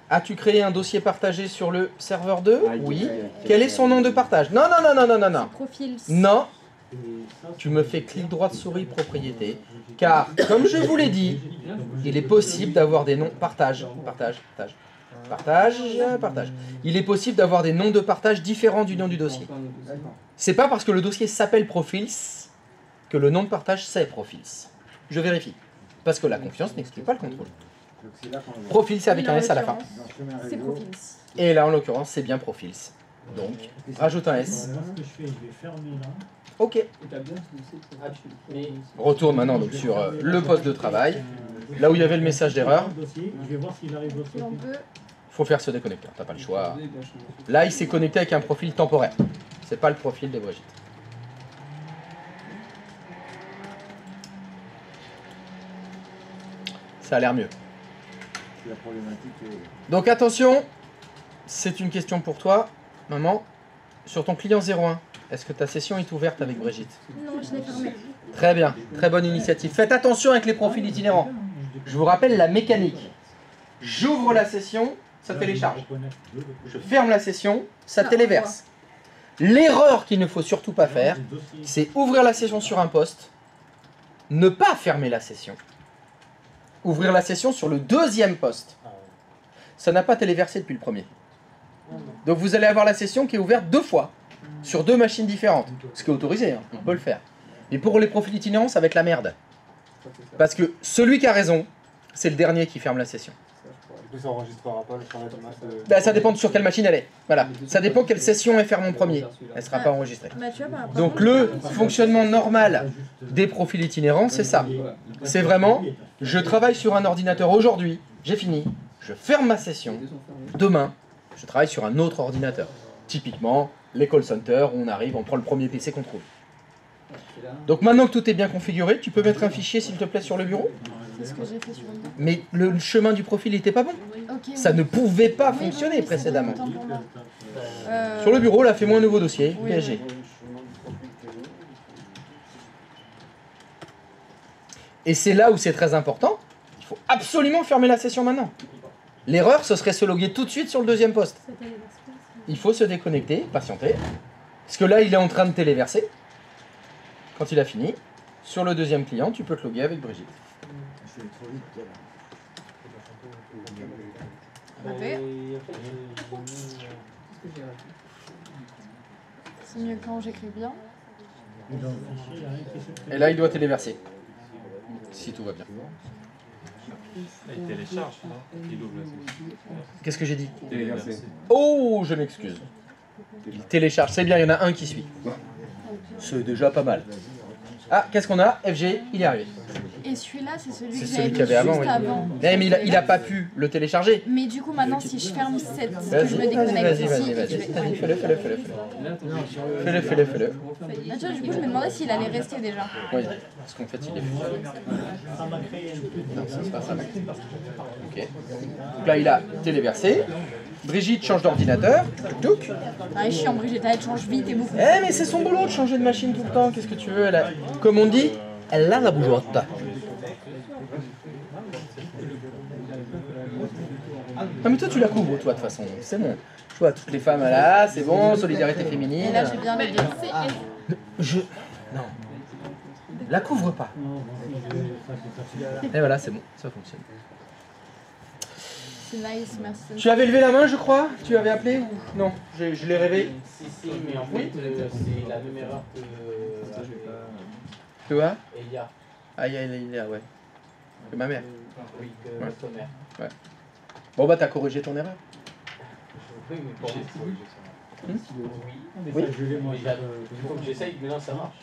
As-tu créé un dossier partagé sur le serveur 2? Oui. Quel est son nom de partage? Non, non, non, non, non, non, non. Non. Tu me fais clic droit de souris propriété. Car, comme je vous l'ai dit, il est possible d'avoir des noms partage. Il est possible d'avoir des noms de partage différents du nom du dossier. C'est pas parce que le dossier s'appelle Profils que le nom de partage c'est Profils. Je vérifie. Parce que la confiance n'exclut pas le contrôle. Profils c'est avec un S à la fin.
C'est Profils.
Et là en l'occurrence c'est bien Profils. Donc rajoute un S. Ok. Retourne maintenant donc, sur le poste de travail. Là où il y avait le message d'erreur. Faut faire ce déconnecteur, t'as pas le choix. Là il s'est connecté avec un profil temporaire. C'est pas le profil de Brigitte. Ça a l'air mieux. Donc attention, c'est une question pour toi, maman. Sur ton client 01, est-ce que ta session est ouverte avec Brigitte?
Non, je l'ai fermée.
Très bien, très bonne initiative. Faites attention avec les profils itinérants. Je vous rappelle la mécanique. J'ouvre la session, ça télécharge. Je ferme la session, ça téléverse. L'erreur qu'il ne faut surtout pas faire, c'est ouvrir la session sur un poste, ne pas fermer la session. Ouvrir la session sur le deuxième poste. Ça n'a pas téléversé depuis le premier. Donc vous allez avoir la session qui est ouverte 2 fois, sur 2 machines différentes. Ce qui est autorisé, hein, on peut le faire. Mais pour les profils itinérants, ça va être la merde. Parce que celui qui a raison, c'est le dernier qui ferme la session.
Du coup, ça enregistrera pas le travail de masse.
Ben, ça dépend de sur quelle machine elle est. Voilà. Ça dépend quelle session est fermée en premier. Elle ne sera pas enregistrée. Donc le fonctionnement normal des profils itinérants, c'est ça. C'est vraiment, je travaille sur un ordinateur aujourd'hui, j'ai fini, je ferme ma session. Demain, je travaille sur un autre ordinateur. Typiquement, les call centers, où on arrive, on prend le premier PC qu'on trouve. Donc maintenant que tout est bien configuré, tu peux mettre un fichier s'il te plaît sur le bureau.
C'est ce que j'ai fait sur le bureau.
Mais le chemin du profil n'était pas bon.
Okay,
ça ne pouvait pas fonctionner précédemment. Sur le bureau, là, fais-moi un nouveau dossier, PSG. Et c'est là où c'est très important. Il faut absolument fermer la session maintenant. L'erreur, ce serait se loguer tout de suite sur le deuxième poste. Il faut se déconnecter, patienter. Parce que là, il est en train de téléverser. Quand il a fini, sur le deuxième client, tu peux te loguer avec Brigitte.
C'est mieux quand j'écris bien.
Et là, il doit téléverser. Si tout va bien.
Il télécharge, non? Il ouvre la session.
Qu'est-ce que j'ai dit?
Téléverser.
Oh, je m'excuse. Il télécharge, c'est bien, il y en a un qui suit. C'est déjà pas mal. Ah, qu'est-ce qu'on a? FG, il est arrivé.
Et celui-là, c'est celui
C'est
que
celui
j'avais
qu'il y
mis
avait
juste
avant, oui.
avant.
Mais il a pas pu le télécharger.
Mais du coup, maintenant, si je ferme cette, que
Vas-y,
je me
vas-y,
déconnecte
vas-y,
ici,
vas-y,
et que je
vas-y.
vais...
Fais-le. Fais-le.
Ah, tu vois, du coup, je me demandais s'il allait rester déjà.
Oui, parce qu'en fait, il est fusé. Non, ça c'est pas ça. Ok. Donc là, il a téléversé. Brigitte change d'ordinateur. Touc.
Ah, chiant, Brigitte, elle change vite et beaucoup.
Eh, mais c'est son boulot de changer de machine tout le temps. Qu'est-ce que tu veux? Elle a... Comme on dit, elle a la bougeotte. Ah, mais toi, tu la couvres, toi, de toute façon. C'est bon. Je vois toutes les femmes là, c'est bon, solidarité féminine.
Et là, j'ai bien les deux.
Je... Non. La couvre pas. Et voilà, c'est bon, ça fonctionne.
C'est nice, merci.
Tu avais levé la main, je crois? Tu avais appelé ou... Non, je l'ai rêvé.
Si, mais en fait, c'est la même erreur que...
Tu vois?
Elia.
Ah, il y a, ouais. Que ma mère.
Oui, que
Ouais.
votre mère.
Ouais. Bon, bah, t'as corrigé ton erreur.
Oui, mais pour moi,
Hmm?
oui.
Oui.
Mais il faut que j'essaye, mais non, ça marche.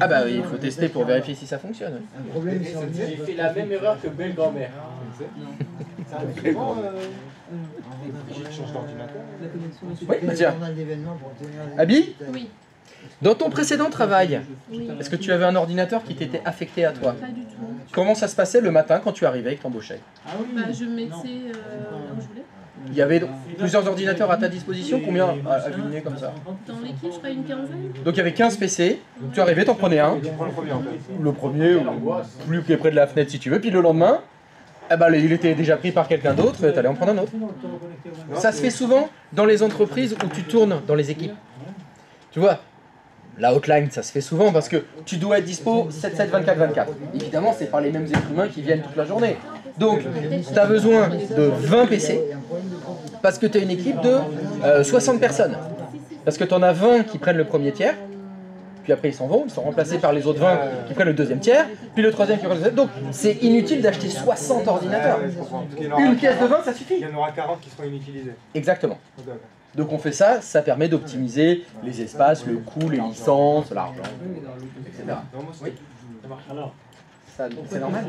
Ah, bah oui, il faut tester pour vérifier si ça fonctionne.
Un problème sur le
J'ai fait la même erreur que belle-grand-mère.
Ça arrive souvent,
Brigitte change d'ordinateur.
Oui, bah tiens. Abby,
Oui,
dans ton précédent travail,
oui.
est-ce que tu avais un ordinateur qui t'était affecté à toi?
Pas du tout.
Comment ça se passait le matin quand tu arrivais et que t'embauchais?
Bah, je mettais là où je voulais.
Il y avait donc plusieurs ordinateurs à ta disposition, combien alignés comme ça?
Dans l'équipe, je crois une quinzaine.
Donc il y avait 15 PC, tu arrivais, t'en prenais un,
Tu prends le premier en fait.
le premier, ou plus qui est près de la fenêtre si tu veux, puis le lendemain, eh ben, il était déjà pris par quelqu'un d'autre, t'allais en prendre un autre. Ça se fait souvent dans les entreprises où tu tournes dans les équipes. Tu vois, la hotline, ça se fait souvent parce que tu dois être dispo 7-7, 24-24. Évidemment, c'est pas les mêmes êtres humains qui viennent toute la journée. Donc, tu as besoin de 20 PC parce que tu as une équipe de 60 personnes. Parce que tu en as 20 qui prennent le premier tiers, puis après ils s'en vont, ils sont remplacés par les autres 20 qui prennent le deuxième tiers, puis le troisième qui prend le deuxième. Donc, c'est inutile d'acheter 60 ordinateurs.
Ouais, je comprends. Parce qu'il y en aura
Une pièce de
40
20, ça suffit.
Il y en aura 40 qui seront inutilisés.
Exactement.
Ok, ok.
Donc on fait ça, ça permet d'optimiser les espaces, le coût, les licences, l'argent, etc.
Non, moi, c'est-
Oui.
Alors,
C'est normal.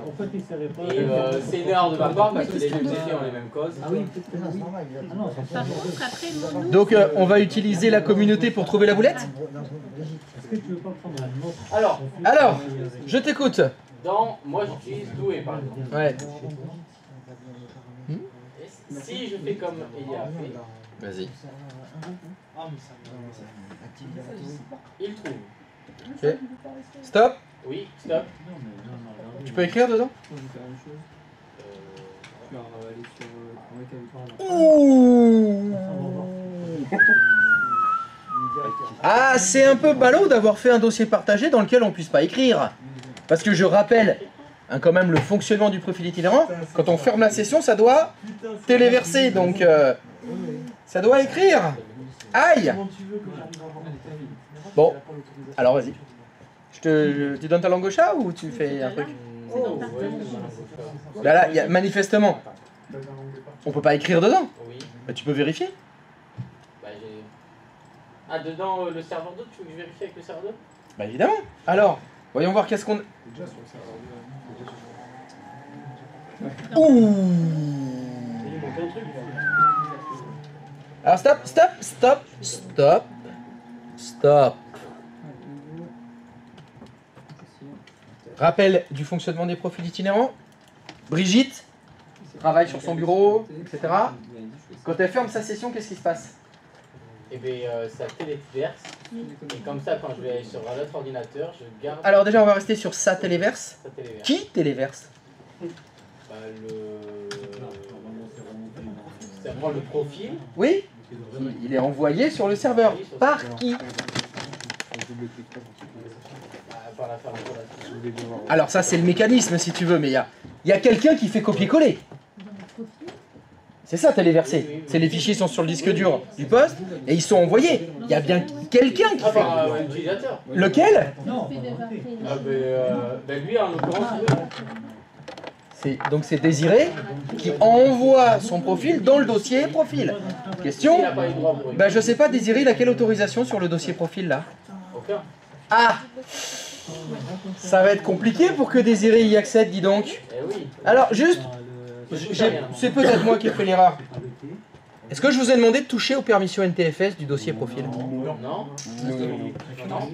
pourquoi tu ne serais pas...
Et c'est une erreur de ma part parce que les deux effets ont les mêmes causes.
Ah oui, c'est normal.
Par contre, après, mon nom,
Donc on va utiliser la communauté pour trouver la boulette.
Est-ce que tu veux pas prendre un autre...
Alors,
Alors, je t'écoute.
moi j'utilise Doué par exemple.
Ouais.
Et si je fais comme Elia a fait,
Vas-y.
Ah, mais ça
il trouve.
Ok. Stop.
Oui, stop.
Tu peux écrire dedans? Ouh. Ah, c'est un peu ballot d'avoir fait un dossier partagé dans lequel on puisse pas écrire. Parce que je rappelle quand même le fonctionnement du profil itinérant. Quand on ferme la session, ça doit téléverser. Donc, ça doit écrire. Aïe. Bon, alors vas-y. Tu donnes ta langue au chat ou tu fais un truc? Bah là, manifestement, on peut pas écrire dedans.
Oui.
Bah, tu peux vérifier.
Bah, j'ai... Ah, dedans le serveur 2, tu veux que je vérifie avec le serveur 2?
Bah évidemment. Alors, voyons voir qu'est-ce qu'on... Ouh. Alors stop. Rappel du fonctionnement des profils itinérants. Brigitte travaille sur son bureau, etc. Quand elle ferme sa session, qu'est-ce qui se passe?
Et bien, ça téléverse. Et comme ça, quand je vais aller sur un autre ordinateur, je garde
Alors déjà, on va rester sur ça téléverse.
ça téléverse.
Qui téléverse?
Bah, ça prend le profil.
Oui, il est envoyé sur le serveur. Par qui?
Par la fermeture là-dessus.
Alors ça, c'est le mécanisme, si tu veux, mais il y a quelqu'un qui fait copier-coller. C'est ça, téléversé. C'est les fichiers sont sur le disque dur du poste et ils sont envoyés. Il y a bien quelqu'un qui
Ah,
fait.
par l'utilisateur.
Lequel?
Ah, ben lui, en l'occurrence, oui.
Donc c'est Désiré qui envoie son profil dans le dossier profil. Question?
Il n'a pas eu droit pour
Ben je sais pas, Désiré, il a quelle autorisation sur le dossier profil là?
Aucun.
Ah! Ça va être compliqué pour que Désiré y accède, dis donc.
Eh oui.
Alors, juste, c'est peut-être moi qui ai fait l'erreur. Est-ce que je vous ai demandé de toucher aux permissions NTFS du dossier profil?
Non. Non.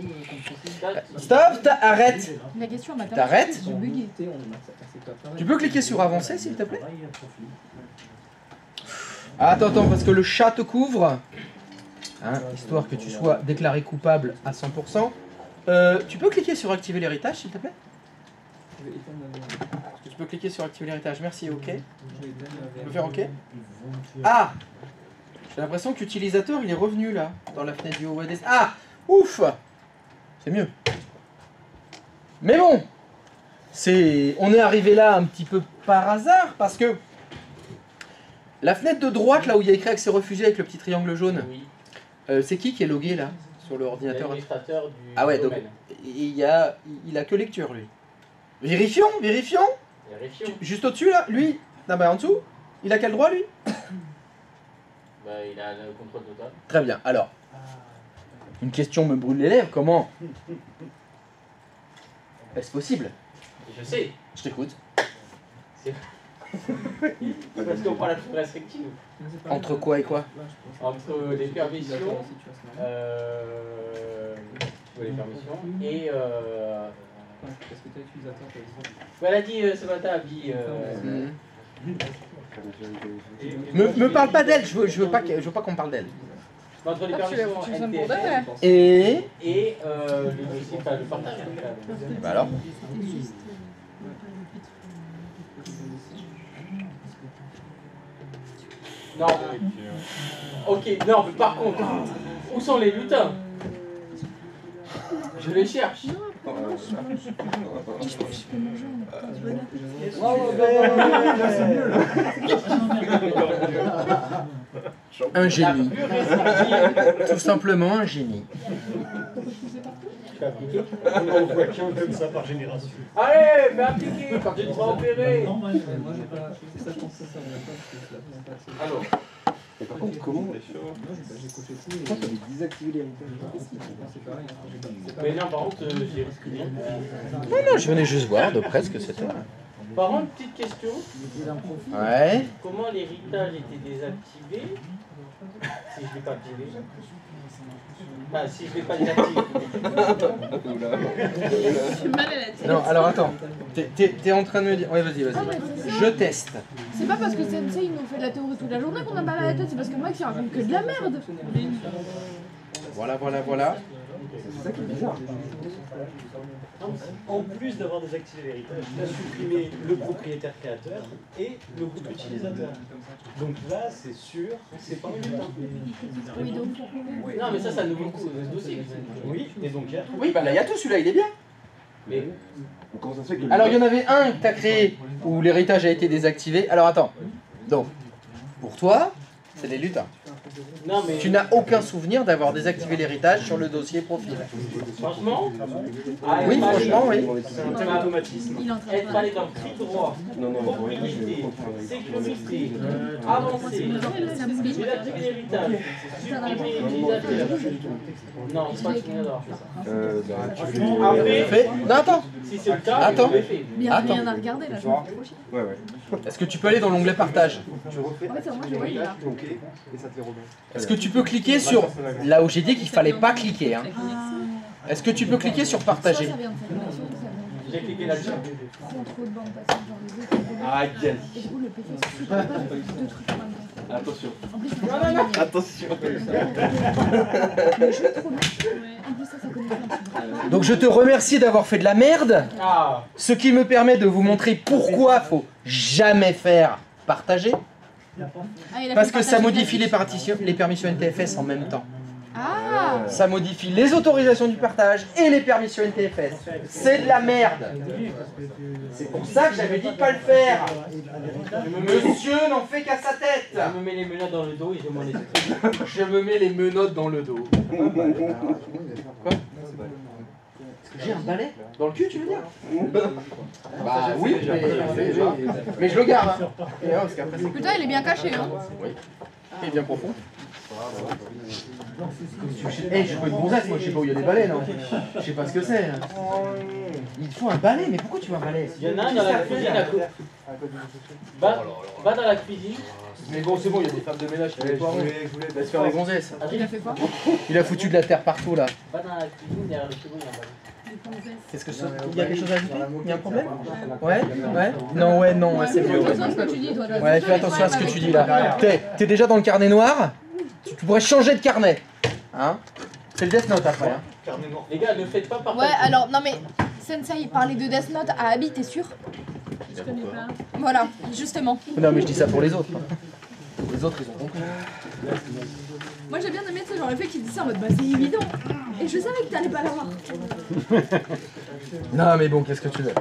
Stop, arrête.
La question à ma
T'arrêtes.
j'ai bugué.
Tu peux cliquer sur avancer, s'il te plaît? Attends, parce que le chat te couvre. Hein, histoire que tu sois déclaré coupable à 100%. Tu peux cliquer sur activer l'héritage, s'il te plaît? Tu peux cliquer sur activer l'héritage. Merci, ok. Tu peux faire ok? Ah! J'ai l'impression que l'utilisateur il est revenu là, dans la fenêtre du OADS. Ah! Ouf! C'est mieux. Mais bon! On est arrivé là un petit peu par hasard parce que la fenêtre de droite, là où il y a écrit accès refusé avec le petit triangle jaune,
Oui.
c'est qui est logué là sur l'ordinateur?
L'administrateur du
Ah ouais, donc
domaine.
il a que lecture lui. Vérifions.
Vérifions.
Juste au-dessus là, lui. Non, bah en dessous, il a quel droit lui?
Bah, il a le contrôle total.
Très bien, alors. Une question me brûle les lèvres, comment est-ce possible?
Je sais.
Je t'écoute.
C'est parce qu'on prend la plus restrictive.
Entre quoi et quoi?
Entre les permissions, les permissions et voilà dit ce matin à Bi.
Me parle pas d'elle, je veux pas qu'on parle d'elle.
Entre les permissions NTFS
Et
le dossier, enfin le partage.
Bah alors.
Non. Ok, non, mais par contre, où sont les lutins? Je les cherche.
Un génie. Tout simplement un génie.
On voit qu'un comme ça par génération.
Allez, fais appliquer quand tu te seras opéré. Alors.
Et par contre, comment t'as désactivé l'héritage?
Mais non, par contre, j'ai.
Non, je venais juste voir de près ce que c'était.
Par contre, petite question.
Ouais.
Comment l'héritage était désactivé si je l'ai pas activé? Enfin, si je l'ai pas désactivé.
J'ai mal à la tête.
Non, alors attends. T'es en train de me dire. Ouais, vas-y. Je teste.
C'est pas parce que Sensei ils nous fait de la théorie toute la journée qu'on a mal à la tête, c'est parce que Max il raconte que de la merde.
Voilà.
C'est ça qui est bizarre.
En plus d'avoir désactivé l'héritage, tu as supprimé le propriétaire créateur et le groupe utilisateur. Donc là, c'est sûr, c'est pas un lutin.
Oui, donc.
Non, mais ça, c'est un nouveau dossier.
Oui, et donc il y a tout.
Oui, bah là, il y a tout, celui-là, il est bien.
Mais
Comment ça se fait que
Alors, il y en avait un que t'as créé où l'héritage a été désactivé. Alors, attends. Donc, pour toi, c'est des lutins.
non, mais
Tu n'as aucun souvenir d'avoir désactivé l'héritage sur le dossier profil.
franchement,
Oui, franchement, oui.
C'est un tel automatisme.
Il est en train de
être allé dans le tri droit,
Non,
propriété, sécurité, avancée, désactiver l'héritage, supprimer l'utilisateur. Non, c'est pas le souvenir d'avoir fait ça.
Fais- Non, attends.
Si c'est le cas,
Attends.
je l'ai fait.
Il y a
Attends.
rien à regarder là, je m'en fous.
Ouais.
Est-ce que tu peux aller dans l'onglet partage?
Tu refais.
En fait, c'est moi je vois il est là.
Ok. Et ça te les remet.
Est-ce que tu peux cliquer sur là où j'ai dit qu'il fallait pas cliquer hein.
Ah,
Est-ce que tu peux cliquer sur partager?
ça vient de cette version, ça vient de
J'ai cliqué là-dessus.
trop de bandes passées, genre les autres.
Aïe.
Et du coup, le PC se fout pas deux trucs en même temps.
Attention.
En plus, c'est
Attention.
le jeu trop long. En plus, ça connaît un
Donc je te remercie d'avoir fait de la merde,
Ah.
ce qui me permet de vous montrer pourquoi faut jamais faire partager, parce que ça modifie les permissions NTFS en même temps.
Ah,
Ça modifie les autorisations du partage et les permissions NTFS. C'est de la merde. C'est pour ça que j'avais dit de pas le faire. Monsieur n'en fait qu'à sa tête.
Je me mets les menottes dans le dos et je m'en ai.
Je me mets les menottes dans le dos. Quoi? Est-ce que j'ai un balai dans le cul, tu veux dire? Bah oui, mais je le garde. Hein. Et, parce qu'après, c'est
putain, il est bien caché, hein.
oui. Il est bien profond. Eh, je suis pas une gonzesse, moi je sais pas où il y a des balais, non. Je sais pas ce que c'est. Hein. Il faut un balai, mais pourquoi tu veux un balai?
Il y en a un dans la cuisine à côté. Va dans la cuisine.
Mais bon, c'est bon, il y a des femmes de ménage qui les poireaux. Laisse faire les gonzesses.
Il a fait quoi?
Il a foutu de la terre partout là.
Va dans la cuisine, derrière le frigo, il y a un balai.
Qu'est-ce que c'est? Il y a quelque chose à ajouter? Il y a un problème? Ouais? Ouais? Non, ouais, non, ouais, c'est mieux.
Fais attention à ce que tu dis, toi.
Ouais, fais attention à ce que tu dis là. T'es déjà dans le carnet noir? Tu pourrais changer de carnet. Hein? C'est le Death Note après. Hein?
Les gars, ne faites pas partager.
Ouais, alors, non mais, Sensei parlait de Death Note à Abby, t'es sûr?
Je connais pas.
Voilà, justement.
Non, mais je dis ça pour les autres. Les autres, ils ont compris.
Moi j'ai bien aimé, tu sais, genre le fait qu'il dise ça en mode bah c'est évident. Et je savais que t'allais pas l'avoir.
Non, mais bon, qu'est-ce que tu veux?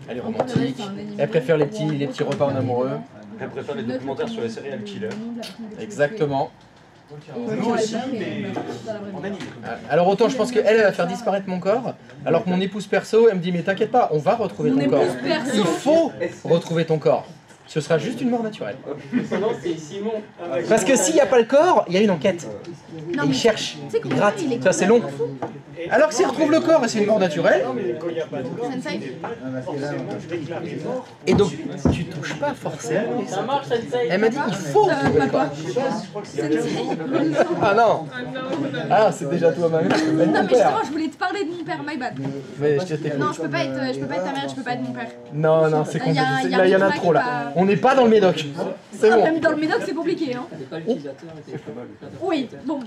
Elle est romantique. Elle préfère les petits repas en amoureux.
Elle préfère les documentaires sur les serial killers.
Exactement.
Nous aussi, mais en anime.
Alors autant je pense qu'elle va faire disparaître mon corps, alors que mon épouse perso, elle me dit mais t'inquiète pas, on va retrouver ton corps. Il faut retrouver ton corps. Ce sera juste une mort naturelle.
Son nom, c'est Simon.
Parce que s'il n'y a pas le corps, il y a une enquête.
Non,
Et
mais
il cherche,
tu sais
il gratte,
il est
ça c'est long. Alors que s'il retrouve le corps et c'est une mort naturelle,
Sensei,
et donc tu touches pas forcément.
Ça marche, Sensei.
Elle m'a dit il faut retrouver le corps.
Sensei.
Ah non. Ah c'est déjà toi ma mère, je peux pas être
Non
mon
mais
père.
justement, je voulais te parler de mon père, my bad.
Mais je t'écoute.
Non, je peux pas être ta mère, je peux pas être mon père.
Non, non, c'est compliqué.
Il y a
Là, il y en a
un
trop là.
pas-
On n'est pas dans le Médoc. C'est
Ah,
bon.
même dans le Médoc, c'est compliqué, hein. Oui, bon,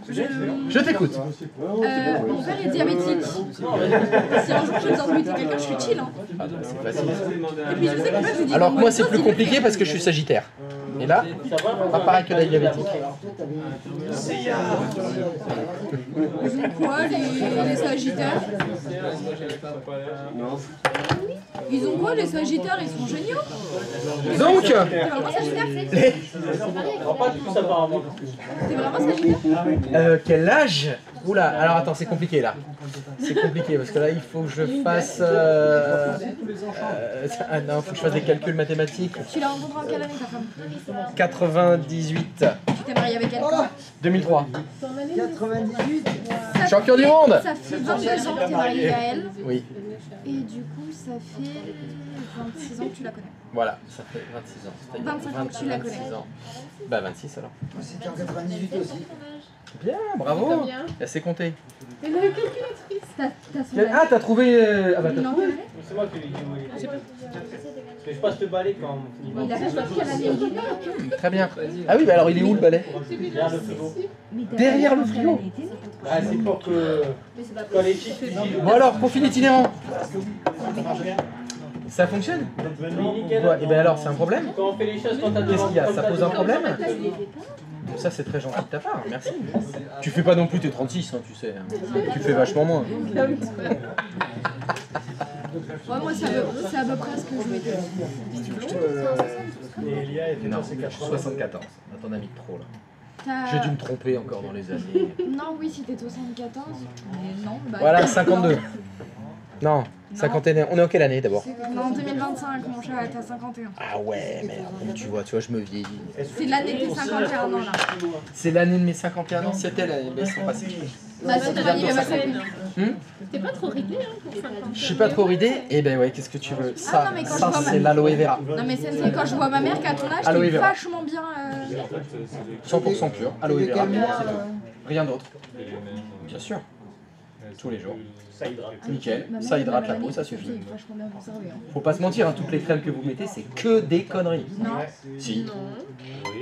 Je t'écoute.
mon père est diabétique. Si un jour j'ai besoin de lui, quelqu'un, je suis chill, hein.
C'est facile.
Et puis je sais que moi, je lui dis.
Alors que
bon,
moi c'est
chose,
plus
il le
compliqué
fait.
parce que je suis sagittaire. Et là, pas pareil que la diabétique.
Ils ont quoi les Sagittaires? Ils ont quoi les Sagittaires? Ils sont géniaux.
Donc,
T'es vraiment Sagittaire?
les-
On va pas tous apparemment.
T'es vraiment Sagittaire?
quel âge? Oula, alors attends, c'est compliqué là. C'est compliqué parce que là il faut que je fasse. Ah non, faut que je fasse des calculs mathématiques.
Tu l'as rencontré en quelle année ta femme?
98.
Tu t'es marié avec elle quand?
2003.
98.
Champion du monde.
Ça fait 22 ans que t'es marié à elle.
Oui,
Et du coup, ça fait 26 ans que tu la connais.
voilà, ça fait 26 ans. C'est-à-dire
25 ans que tu la connais.
26 ans. Bah 26 alors.
C'était en 98 aussi.
Bien, bravo.
Combien?
Elle s'est comptée.
Et la calculatrice.
T'as son âge.
Ah, t'as trouvé. Ah bah t'as
Non,
trouvé.
C'est moi qui lui ai dit où il était. Parce que je passe le balai quand il
il a fait quelle année il est né?
Très bien. Ah oui, bah alors il est où le balai?
derrière le frigo.
Derrière le frigo.
Ah, c'est pour que quand les filles te disent.
Bon alors, profil itinérant. Ça fonctionne?
Nickel.
Ouais, et ben alors, c'est un problème?
Quand on fait les choses, quand t'as
Qu'est-ce qu'il y a? Ça pose un problème?
Bah,
Ça c'est très gentil de ta part, merci. Tu fais pas non plus tes 36, hein, tu sais. Tu fais vachement moins.
Ouais, moi, c'est à peu près ce que je m'étais dit.
Et Elia était
Non,
dans ses 80.
74. Ah, t'en as mis trop là.
T'as-
J'ai dû me tromper encore dans les années.
Non, oui, c'était 74. Mais non, bah.
Voilà, 52. Non, 51. On est en quelle année d'abord?
Non, 2025, mon chat, t'as 51.
Ah ouais, merde, tu vois, je me vieillis.
C'est l'année de tes 51 ans, là.
C'est l'année de mes 51 ans, c'était l'année, mais sans passer.
Bah, c'est ton anniversaire.
T'es pas trop ridé hein, pour 50 ans.
Je suis pas trop ridé. Eh ben ouais, qu'est-ce que tu veux?
Ah
Ça,
non, mais quand
ça
je vois
c'est l'aloe vera.
Non, mais c'est quand je vois ma mère qui a ton âge,
Aloe
t'es
vera.
vachement bien.
100% pur, aloe vera,
quel mois,
c'est tout. Rien d'autre. Bien sûr. Tous les jours.
Ça hydrate.
Nickel,
Ma mère,
ça hydrate
elle
la
m'a
peau,
dit
ça
que
suffit.
c'était vachement bien conservé, hein.
Faut pas se mentir, hein, toutes les crèmes que vous mettez, c'est que des conneries.
Non.
Si.
Non.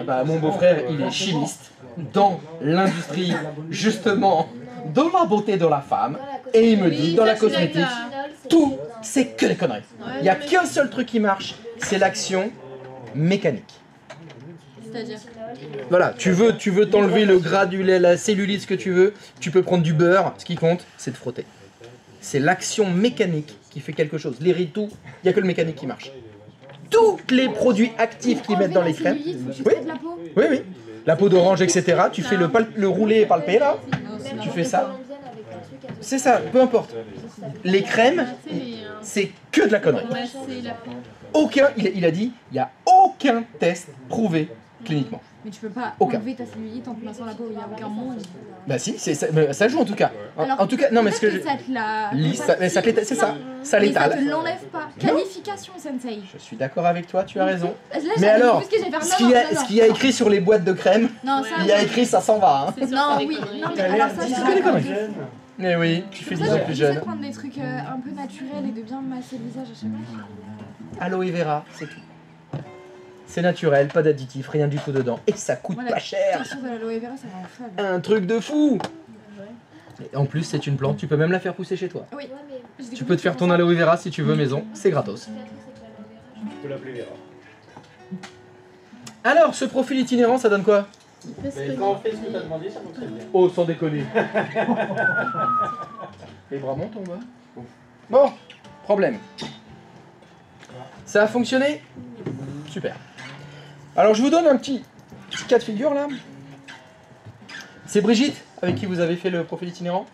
Ah bah, mon beau-frère, il est chimiste dans l'industrie, justement, de la beauté de la femme. Et il me dit,
Oui,
dans
ça,
la
je suis
cosmétique,
d'accord.
tout, c'est que des conneries. Il n'y a qu'un seul truc qui marche, c'est l'action mécanique.
C'est-à-dire.
Voilà, tu veux t'enlever le gras du lait, la cellulite, ce que tu veux, tu peux prendre du beurre, ce qui compte, c'est de frotter. C'est l'action mécanique qui fait quelque chose. Les riz, tout, il n'y a que le mécanique qui marche. Tous les produits actifs qu'ils mettent dans les crèmes.
Oui.
Oui,
De la peau.
oui, oui. La peau d'orange, etc. Tu fais le roulé et palpé là, tu fais ça. C'est ça, peu importe. Les crèmes, c'est que de la connerie.
Ouais, c'est la peau.
Aucun, il a dit, il n'y a aucun test prouvé cliniquement.
Mais tu peux pas
Aucun.
enlever ta cellulite en plaçant la peau, il y a aucun monde.
Bah si, ça joue en tout cas.
Alors,
En tout cas, non mais ce que
peut-être ça te la...
c'est ça, ça
Mais ça
l'étale.
te l'enlève pas. Qualification, Sensei.
Je suis d'accord avec toi, tu as raison.
Là,
Mais
j'avais
alors,
vu ce que j'allais faire.
ce qu'il y a écrit sur les boîtes de crème,
Non, ça,
il y a écrit ça s'en va. Hein.
C'est sûr,
Non,
c'est des
oui,
conneries.
non, mais
T'as
alors
l'air
ça,
dis
c'est
que des
pas
conneries.
jeune.
Mais oui, tu fais 10 ans
Ça,
plus
j'essaie
jeune.
de prendre des trucs un peu naturels et de bien masser le visage à chaque fois.
Aloe vera, c'est tout. C'est naturel, pas d'additifs, rien du tout dedans. Et ça coûte
Voilà.
pas cher.
Texture de l'aloe vera, ça rend folle.
Un truc de fou. Et en plus, c'est une plante, tu peux même la faire pousser chez toi.
Oui.
Tu peux te faire ton aloe vera si tu veux maison, c'est gratos.
Tu peux l'appeler Vera.
Alors, ce profil itinérant, ça donne quoi?
Parce
Mais
que-
quand on fait ce que t'as demandé, ça fonctionne bien.
Oh, sans déconner. Les bras montent en bas. Bon, problème. Ça a fonctionné? Super. Alors, je vous donne un petit cas de figure là. C'est Brigitte avec qui vous avez fait le profil itinérant.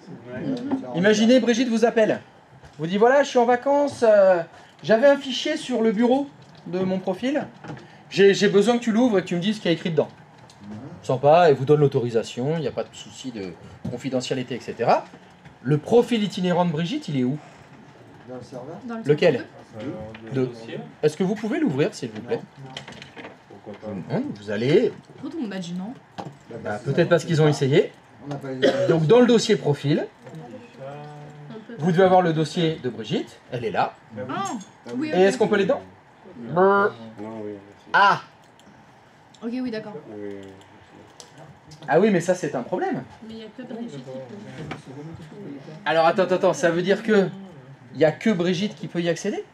Imaginez, Brigitte vous appelle. Vous dit voilà, je suis en vacances. J'avais un fichier sur le bureau de mon profil. J'ai besoin que tu l'ouvres et que tu me dises ce qu'il y a écrit dedans. Sympa, elle vous donne l'autorisation, il n'y a pas de souci de confidentialité, etc. Le profil itinérant de Brigitte, il est où?
Dans le serveur.
Dans le
Lequel?
Le
De-
dossier.
Est-ce que vous pouvez l'ouvrir, s'il vous plaît?
Pourquoi pas?
Vous allez...
Pourquoi tout le monde m'a dit non?
Bah, peut-être parce qu'ils ont essayé.
On n'a pas
Donc dans le dossier profil,
On peut
vous devez avoir le dossier de Brigitte, elle est là.
Ah oui,
Et est-ce qu'on peut les dents? Brrr.
Non, oui.
Ah!
Ok, oui, d'accord.
Oui.
Ah oui, mais ça c'est un problème.
Mais il n'y a que Brigitte qui peut.
Alors attends, ça veut dire que il n'y a que Brigitte qui peut y accéder?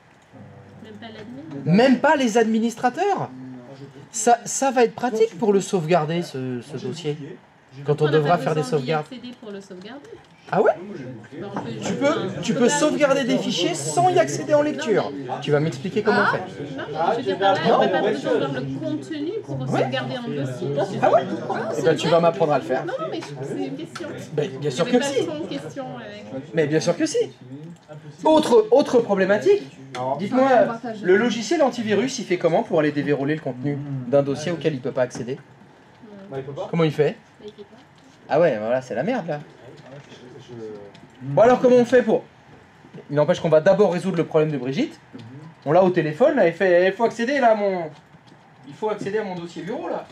Même pas l'admin.
Même pas les administrateurs? Ça va être pratique pour le sauvegarder, ce dossier. Quand on
n'a
devra
pas
faire des
besoin d'y
sauvegardes.
accéder pour le sauvegarder.
Ah ouais?
Bah, on peut
Tu
juste-
peux, tu
on
peux
pas-
sauvegarder des fichiers sans y accéder en lecture. Tu vas m'expliquer comment on fait.
Non, mais je veux dire par là, on n'a pas besoin d'avoir le contenu pour
Ouais.
sauvegarder un dossier.
Ah ouais? Eh ben, tu vas m'apprendre à le faire.
Non, mais c'est une question.
Ben, bien sûr
Il y
que
avait
si.
pas de question avec.
Mais bien sûr que si. Autre problématique. Dites-moi, le logiciel antivirus, il fait comment pour aller déverrouiller le contenu d'un dossier auquel il peut pas accéder?
Bah, il peut pas.
Comment il fait?
Mais il fait pas.
Ah ouais, voilà, c'est la merde là. Bon alors comment on fait pour... Il n'empêche qu'on va d'abord résoudre le problème de Brigitte. On l'a au téléphone, là, elle fait, il faut accéder là à mon... Il faut accéder à mon dossier bureau là.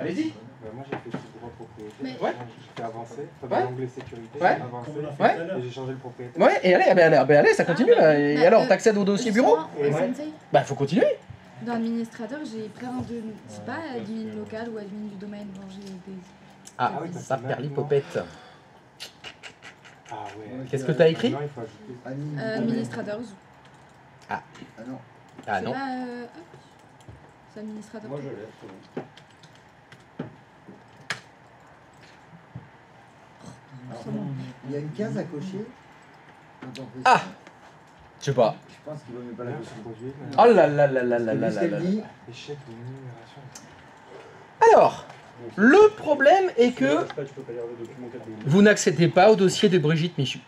Allez-y.
Bah, moi j'ai fait tout droit propriété.
Mais-
Ouais.
J'ai fait avancer,
Ouais.
dans l'onglet sécurité,
Ouais.
avancer,
Ouais.
et j'ai changé le propriétaire.
Ouais, et allez, allez, ça continue là. Et
Bah,
alors, t'accèdes au dossier bureau?
Justement,
Ouais.
Sensei,
Bah faut continuer.
dans l'administrateur, j'ai plein de... C'est pas admin local ou admin du domaine, genre j'ai des...
Ah,
oui,
ça perlipopette.
Ah ouais.
Qu'est-ce que t'as écrit?
Non, il faut ajouter.
Administrateurs.
Ah.
Ah non.
Ah
C'est
non.
pas, hop. C'est administrateur.
Moi je l'ai, c'est bon.
Il y a une case à cocher. Quand on fait
Ah.
ça.
Je sais pas.
Je pense qu'il vaut mieux pas la cocher.
Produit,
Oh là là là là là
Parce que
là
vu ce
là
qu'elle
là.
dit,
échec de numération.
Alors, le problème est que
Tu peux pas lire le document 4 minutes.
vous n'accédez pas au dossier de Brigitte Michu.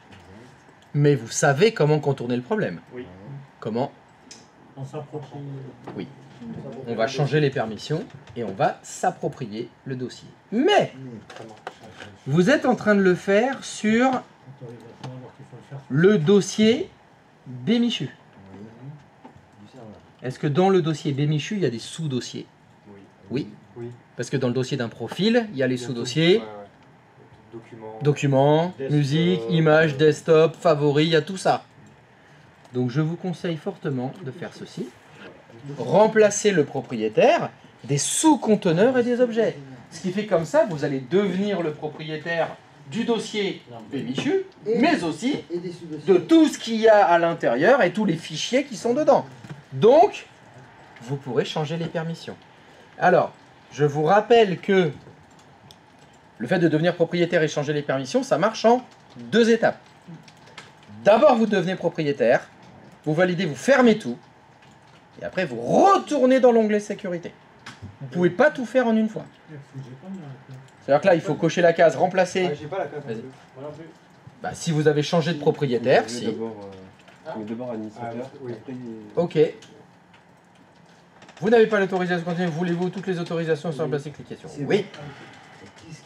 Mais vous savez comment contourner le problème.
Oui.
Comment?
On s'approprie.
Oui. On va changer les permissions et on va s'approprier le dossier. Mais vous êtes en train de le faire sur le dossier Bémichu.
du serveur.
Est-ce que dans le dossier Bémichu, il y a des sous-dossiers?
Oui.
Oui.
Oui.
Parce que dans le dossier d'un profil, il y a les sous-dossiers,
Ouais, ouais. Documents.
documents,
Desktop.
musique, images, desktop, favoris, il y a tout ça. Donc je vous conseille fortement de faire ceci. Remplacer le propriétaire des sous-conteneurs et des objets. Ce qui fait comme ça, vous allez devenir le propriétaire du dossier Bémichu, mais aussi
Et des sous-dossiers.
de tout ce qu'il y a à l'intérieur et tous les fichiers qui sont dedans. Donc, vous pourrez changer les permissions. Alors, je vous rappelle que le fait de devenir propriétaire et changer les permissions, ça marche en 2 étapes. D'abord, vous devenez propriétaire, vous validez, vous fermez tout, et après, vous retournez dans l'onglet sécurité. Vous ne pouvez pas tout faire en une fois. C'est-à-dire que là, il faut cocher la case remplacer.
Ah, j'ai pas la case.
Vas-y.
non plus.
Moi non plus.
Bah, si vous avez changé de propriétaire, si.
D'abord
Ah,
administrateur.
oui.
Après,
Ok. Vous n'avez pas l'autorisation continue, voulez-vous toutes les autorisations sont remplacées, cliquez sur oui.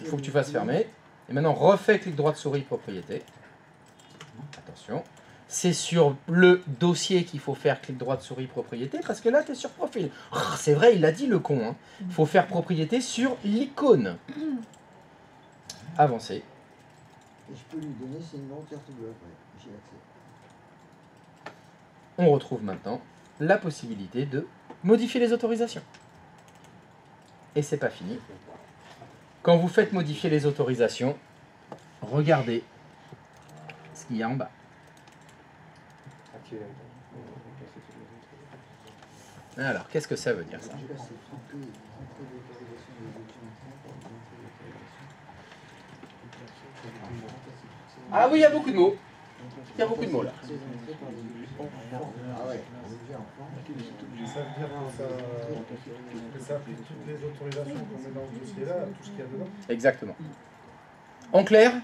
Il faut que tu fasses fermer. Et maintenant, refais clic droit de souris propriété. Attention. C'est sur le dossier qu'il faut faire clic droit de souris propriété parce que là, tu es sur profil. Oh, c'est vrai, il l'a dit le con. Hein. Il faut faire propriété sur l'icône. Avancer.
Et je peux lui donner ses noms carte bleue après. J'ai accès.
On retrouve maintenant la possibilité de modifier les autorisations. Et c'est pas fini. Quand vous faites modifier les autorisations, regardez ce qu'il y a en bas. Alors, qu'est-ce que ça veut dire ça? Ah oui, il y a beaucoup de mots. Il y a beaucoup de mots là.
Ah ouais.
Ça veut dire que ça applique toutes les autorisations qu'on met dans ce dossier-là, tout ce qu'il y a dedans.
Exactement. En clair,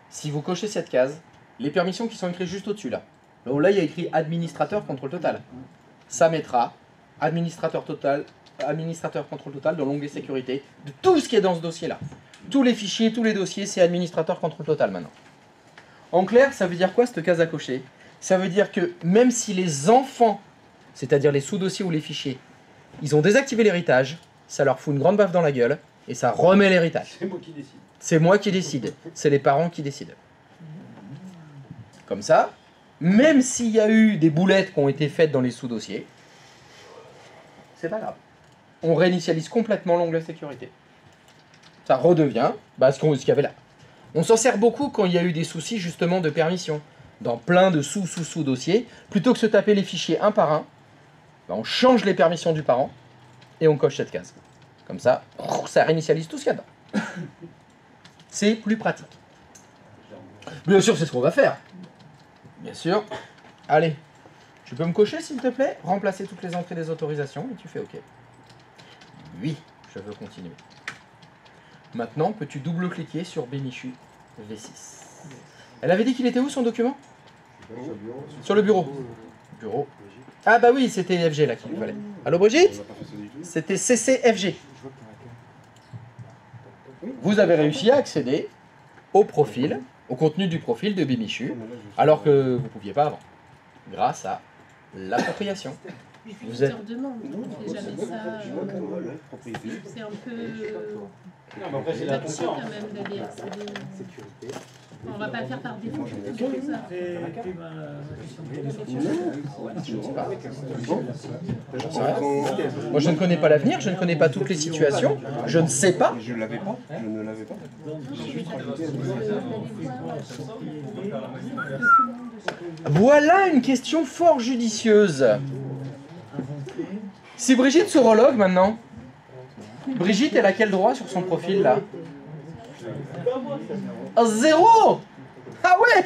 si vous cochez cette case, les permissions qui sont écrites juste au-dessus là. Là, il y a écrit administrateur contrôle total. Ça mettra administrateur total, administrateur contrôle total dans l'onglet sécurité de tout ce qui est dans ce dossier-là. Tous les fichiers, tous les dossiers, c'est administrateur contrôle total maintenant. En clair, ça veut dire quoi cette case à cocher? Ça veut dire que même si les enfants, c'est-à-dire les sous-dossiers ou les fichiers, ils ont désactivé l'héritage, ça leur fout une grande baffe dans la gueule et ça remet l'héritage.
C'est moi qui décide.
C'est moi qui décide. C'est les parents qui décident. Comme ça, même s'il y a eu des boulettes qui ont été faites dans les sous-dossiers, c'est pas grave. On réinitialise complètement l'onglet sécurité. Ça redevient ce qu'il y avait là. On s'en sert beaucoup quand il y a eu des soucis justement de permission. Dans plein de sous-dossiers, plutôt que se taper les fichiers un par un, on change les permissions du parent et on coche cette case. Comme ça, ça réinitialise tout ce qu'il y a dedans. C'est plus pratique. Bien sûr, c'est ce qu'on va faire. Bien sûr. Allez, tu peux me cocher s'il te plaît? Remplacer toutes les entrées des autorisations et tu fais OK. Oui, je veux continuer. Maintenant, peux-tu double-cliquer sur Bénichu V6? Elle avait dit qu'il était où son document? Sur le bureau. Bureau. Ah bah oui, c'était FG là qu'il fallait. Allô Brigitte? C'était CCFG. Vous avez réussi à accéder au profil, au contenu du profil de Bénichu, alors que vous ne pouviez pas avant, grâce à l'appropriation. Vous êtes...
demande, on fait jamais ça. C'est un peu...
Non, mais après, c'est la
touchy quand même d'aller accéder. On va pas le faire par défaut, c'est comme ça.
Moi je ne connais pas l'avenir, je ne connais pas toutes les situations, je ne sais pas.
Je ne l'avais pas, je ne l'avais pas.
Voilà une question fort judicieuse. Si Brigitte se relogue maintenant, Brigitte, elle a quel droit sur son profil là? 0. Ah ouais.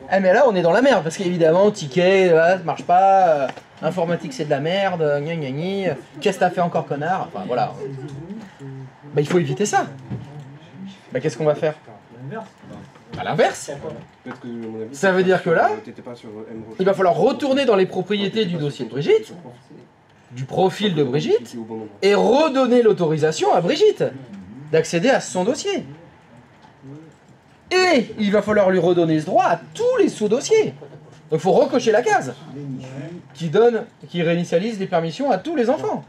Ah mais là on est dans la merde parce qu'évidemment ticket, ça marche pas, informatique c'est de la merde, gna gna gna, qu'est-ce que t'as fait encore connard? Enfin voilà. Bah il faut éviter ça. Bah qu'est-ce qu'on va faire? À l'inverse. Ça veut dire que là, il va falloir retourner dans les propriétés du dossier de Brigitte, du profil de Brigitte, et redonner l'autorisation à Brigitte d'accéder à son dossier. Et il va falloir lui redonner ce droit à tous les sous-dossiers. Donc il faut recocher la case qui réinitialise les permissions à tous les enfants.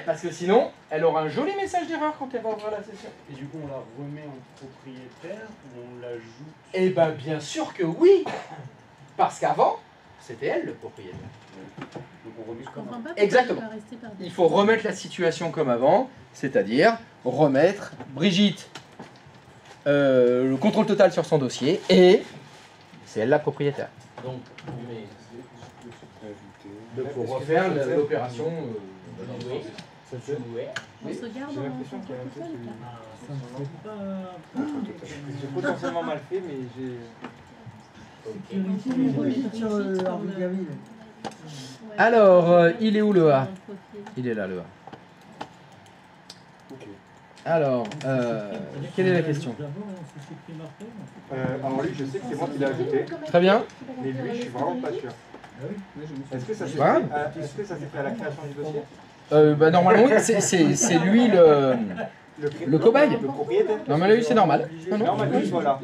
Parce que sinon, elle aura un joli message d'erreur quand elle va ouvrir la session.
Et du coup, on la remet en propriétaire ou on l'ajoute?
Eh ben bien sûr que oui. Parce qu'avant, c'était elle le propriétaire.
Donc on remet comme
Comprends pas pourquoi
Exactement.
il va rester par
Il
défaut.
faut remettre la situation comme avant, c'est-à-dire remettre Brigitte le contrôle total sur son dossier et c'est elle la propriétaire.
Donc, mais...
Pour refaire l'opération.
On se garde dans son portefeuille.
J'ai potentiellement mal fait, mais j'ai...
Alors, il est où le A? Il est là le A. Alors, quelle est la question?
Alors lui, je sais que c'est moi qui l'ai ajouté,
Très bien.
mais lui, je suis vraiment pas sûr. Est-ce que ça s'est
Voilà.
fait à la création du dossier?
Bah, normalement, oui, c'est lui le cobaye.
Le propriétaire?
Non, mais là, oui, c'est normal. Non, non.
Non, maintenant il soit là.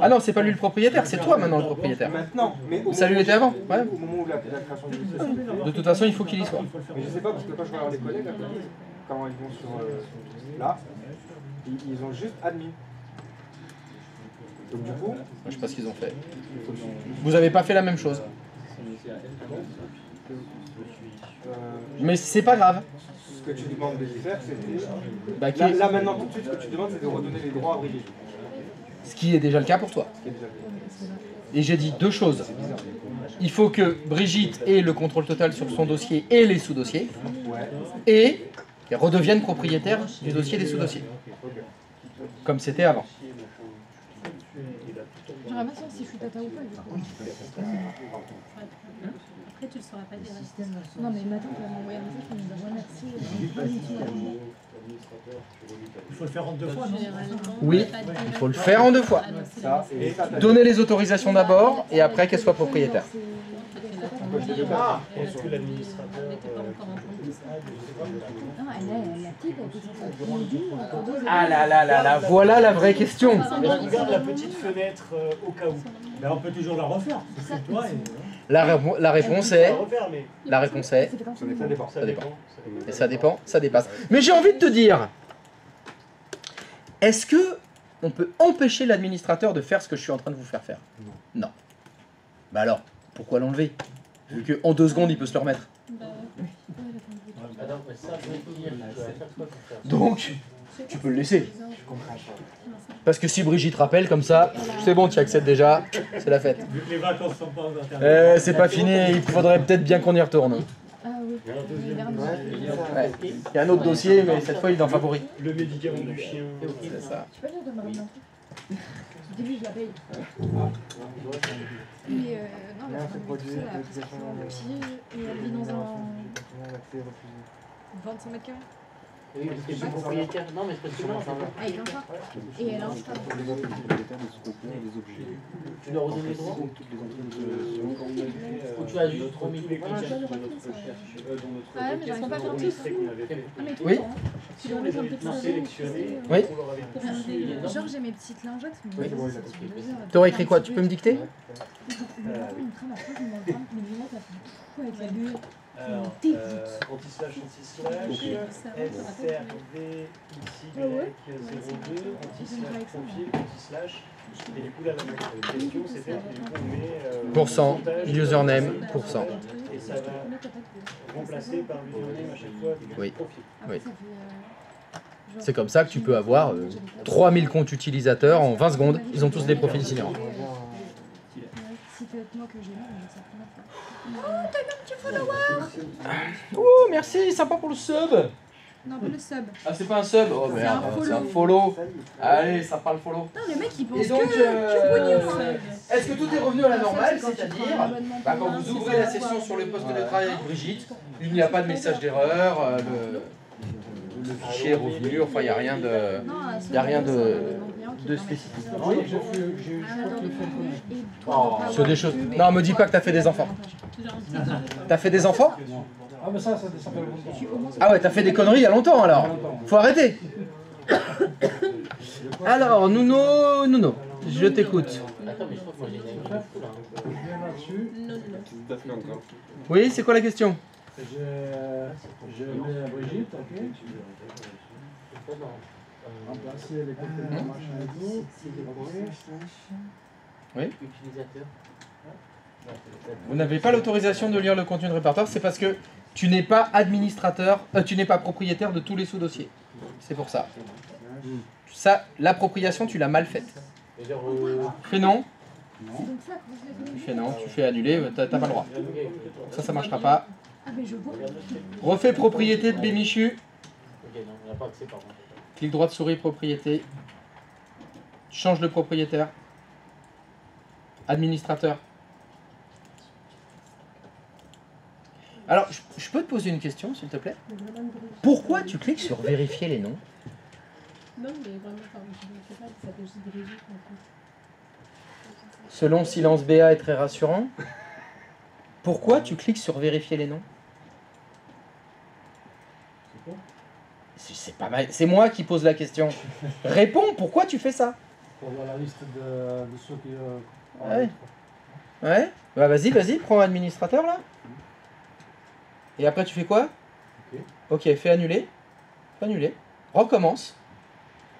Ah non, c'est pas lui le propriétaire, c'est toi maintenant le propriétaire.
Maintenant, mais au
Ça lui
moment
était avant, ouais.
Au moment où la création du dossier.
De toute façon, il faut qu'il y soit.
Mais je sais pas, parce que quand je regarde les collègues à côté, quand ils vont sur là, ils ont juste admin. Donc du coup,
Je sais pas ce qu'ils ont fait. Vous avez pas fait la même chose. Mais c'est pas grave.
ce que tu demandes de faire, c'était...
Bah,
Là maintenant tout de suite, ce que tu demandes, c'est de redonner les droits à Brigitte.
Ce qui est déjà le cas pour toi.
Ce qui est déjà le cas.
Et j'ai dit deux choses. Il faut que Brigitte ait le contrôle total sur son dossier et les sous-dossiers.
Ouais.
Et qu'elle redevienne propriétaire du dossier et des sous-dossiers. Comme c'était avant.
J'aimerais bien savoir si je suis tata ou pas. Du coup.
Après, tu le sauras pas direct.
Non, mais ma tante elle m'a envoyé un message pour me dire merci.
Il faut le faire en deux fois, non?
Oui, il faut le faire en deux fois. Donner les autorisations d'abord et après qu'elle soit propriétaire.
Est-ce que l'administrateur...
Non, la petite, elle était censée
Ah là là là là, voilà la vraie question.
Regarde la petite fenêtre au cas où. Ben, on peut toujours la refaire. C'est toi et...
La réponse est...
mais...
La réponse est...
Ça dépend.
Ça dépend. Et ça dépend, ça dépasse. Mais j'ai envie de te dire, est-ce que on peut empêcher l'administrateur de faire ce que je suis en train de vous faire faire? Non. Bah alors, pourquoi l'enlever? Vu qu'en 2 secondes, il peut se le remettre.
Attends, mais ça, je vais te dire, tu vas faire quoi pour faire ça?
Donc, tu peux le laisser. Parce que si Brigitte rappelle comme ça, c'est bon, tu y accèdes déjà, c'est la fête.
Vu que les vacances sont pas encore terminées.
C'est pas fini, il faudrait peut-être bien qu'on y retourne.
Ah oui,
Ouais. Il y a un autre dossier, mais cette fois il est en favori.
Le médicament du chien.
C'est ça.
tu peux dire de me ramener un truc? Au début, je la paye. Mais non, la femme est tout seule, elle a pris le pied et elle vit dans un 25 mètres carrés.
Oui, parce que je suis propriétaire. Non, mais c'est parce que non,
Ah, il est encore. Et elle a un stade.
tu dois redonner les droits. Ou tu as juste 3000
Ah ouais, mais j'arrive pas à faire tous. Ah, mais tout
Oui.
le temps. Tu dois mettre un petit savon.
Oui.
Genre, j'ai mes petites lingettes.
Oui. T'aurais écrit quoi? Tu peux me dicter?
Avec la bulle.
Alors, anti-slash, SRV, XY, 02, anti-slash, profil, anti-slash. Et du coup, là, la question, c'était, du coup, on met...
Pourcent, username, pourcent.
Et ça va remplacer par l'username à chaque fois des
Oui.
profils.
Oui. C'est comme ça que tu peux avoir 3000 comptes utilisateurs en 20 secondes. Ils ont tous des profils différents.
Si peut être moi que j'ai mis, ça peut Oh, t'as eu un petit follower!
Oh, merci, sympa pour le sub.
Non, pas le sub.
Ah, c'est pas un sub? Oh merde, c'est un follow. Allez, ça parle follow.
Non, le mec il pense
Et donc,
que
est-ce que tout est revenu à la normale? C'est-à-dire, quand vous ouvrez la session sur le poste de travail avec Brigitte, il n'y a pas de message d'erreur, le fichier est revenu, enfin, il n'y a rien de spécifique. Oui, j'ai eu c'est des choses. Non, me dis pas que t'as fait des enfants. T'as fait des enfants?
Ah, mais ça fait longtemps.
Ah ouais, t'as fait des conneries il y a longtemps alors. Faut arrêter. Alors, Nuno, je t'écoute.
Attends, mais je crois que moi j'ai une info là.
Oui, c'est quoi la question?
Je mets à Brigitte, ok. Remplacer les compléments, machin et tout.
Oui.
Utilisateur.
Vous n'avez pas l'autorisation de lire le contenu de répertoire, c'est parce que tu n'es pas administrateur, tu n'es pas propriétaire de tous les sous-dossiers. C'est pour ça. Ça, l'appropriation, tu l'as mal faite. Fais non. Tu fais non, tu fais annuler, t'as pas le droit. Ça marchera pas.
Ah, mais je vois.
Refais propriété de Bémichu.
Ok, non, on n'a pas accès par contre.
Clic droit de souris, propriété. Change de propriétaire. Administrateur. Alors, je peux te poser une question, s'il te plaît? Pourquoi tu cliques sur vérifier les noms?
Non, mais vraiment, je ne sais pas, ça s'appelle juste Brigitte.
Selon silence BA est très rassurant. Pourquoi tu cliques sur vérifier les noms? C'est pas mal. C'est moi qui pose la question. Réponds, pourquoi tu fais ça?
Pour voir la liste de ceux qui...
Ouais. Ouais. Bah vas-y, prends administrateur là. Et après tu fais quoi? Ok, fais annuler. Fais annuler. Recommence.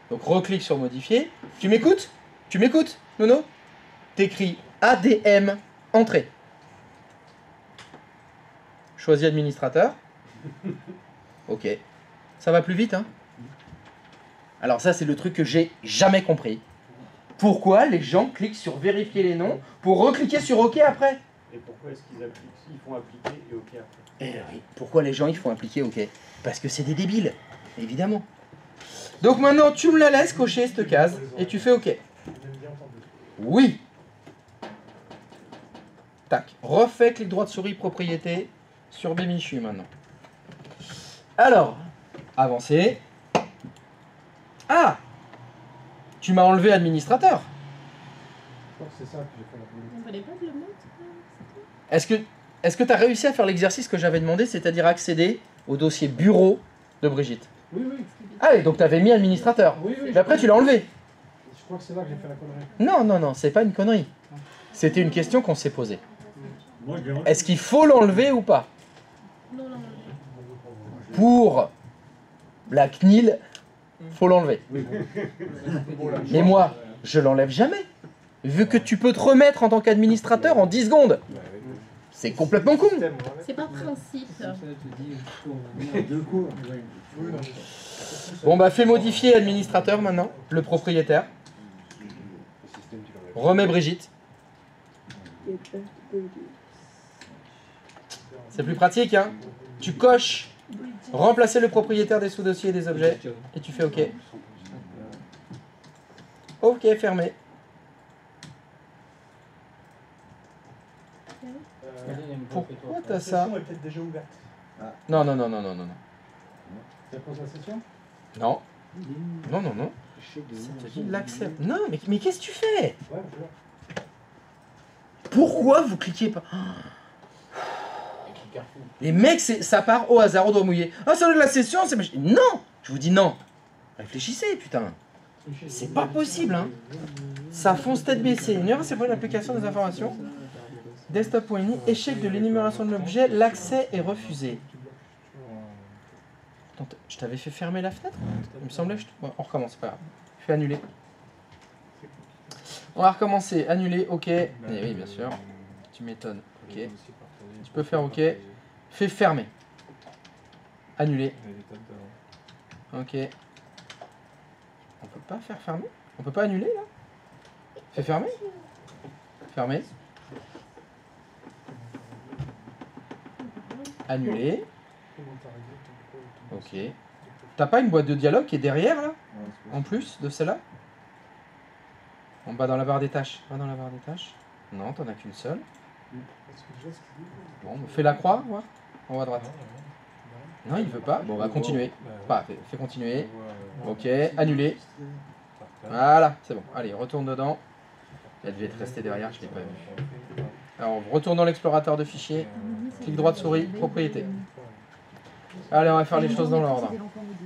Donc reclique sur modifier. Tu m'écoutes? Tu m'écoutes, Nono? T'écris ADM, entrée. Choisis administrateur. Ok. Ça va plus vite, hein? Alors ça, c'est le truc que j'ai jamais compris. Pourquoi les gens cliquent sur vérifier les noms pour recliquer sur OK après?
Et pourquoi est-ce qu'ils font appliquer et OK après?
Eh oui, pourquoi les gens ils font appliquer OK? Parce que c'est des débiles, évidemment. Donc maintenant, tu me la laisses cocher cette case et tu fais OK. Oui. Tac. Refais clic droit de souris propriété sur Bémichu maintenant. Alors, avancer. Ah! Tu m'as enlevé administrateur.
Je crois que c'est ça que j'ai fait la première.
On valait pas de le montre.
Est-ce que tu as réussi à faire l'exercice que j'avais demandé, c'est-à-dire accéder au dossier bureau de Brigitte?
Oui, oui.
Ah, et donc tu avais mis administrateur.
Oui, oui.
Mais après, tu l'as enlevé.
Je crois que c'est là que j'ai fait la connerie.
Non, c'est pas une connerie. C'était une question qu'on s'est posée. Est-ce qu'il faut l'enlever ou pas?
Non, non, non.
Pour la CNIL, faut l'enlever. Mais moi, je l'enlève jamais. Vu que tu peux te remettre en tant qu'administrateur en 10 secondes. C'est complètement con.
C'est par principe.
Bon bah fais modifier administrateur maintenant, le propriétaire. Remets Brigitte. C'est plus pratique, hein. Tu coches remplacer le propriétaire des sous-dossiers et des objets et tu fais OK. OK, fermé. Pourquoi t'as ça?
La session est peut-être déjà ouverte.
Non.
Ça pose la session?
Non. Non. Ça te dit l'accès. Non, mais qu'est-ce que tu fais?
Ouais, je vois.
Pourquoi vous cliquez pas? Les mecs, ça part au hasard, au doigt mouillé. Ah, ça doit être la session, c'est... Non! Je vous dis non. Réfléchissez, putain. C'est pas possible, hein. Ça fonce tête baissée. Une erreur, c'est pour l'application des informations. Desktop.ini, échec de l'énumération de l'objet, l'accès est refusé. Attends, je t'avais fait fermer la fenêtre? Il me semblait que bon, on recommence, c'est pas grave. Je fais annuler. On va recommencer. Annuler, OK. Eh oui, bien sûr. Tu m'étonnes. OK. Tu peux faire OK. Fais fermer. Annuler. OK. On peut pas faire fermer? On peut pas annuler, là? Fais fermer. Fermer. Annuler. OK. T'as pas une boîte de dialogue qui est derrière, là? En plus de celle-là? En bas dans la barre des tâches. Va dans la barre des tâches. Non, t'en as qu'une seule. Bon, fais la croix, voir. En haut à droite. Non, il veut pas. Bon, on va continuer. Pas, fais continuer. OK, annuler. Voilà, c'est bon. Allez, retourne dedans. Elle devait être restée derrière, je l'ai pas vu. Alors, on retourne dans l'explorateur de fichiers. Clic droit de souris, propriété. Allez, on va faire les choses dans l'ordre.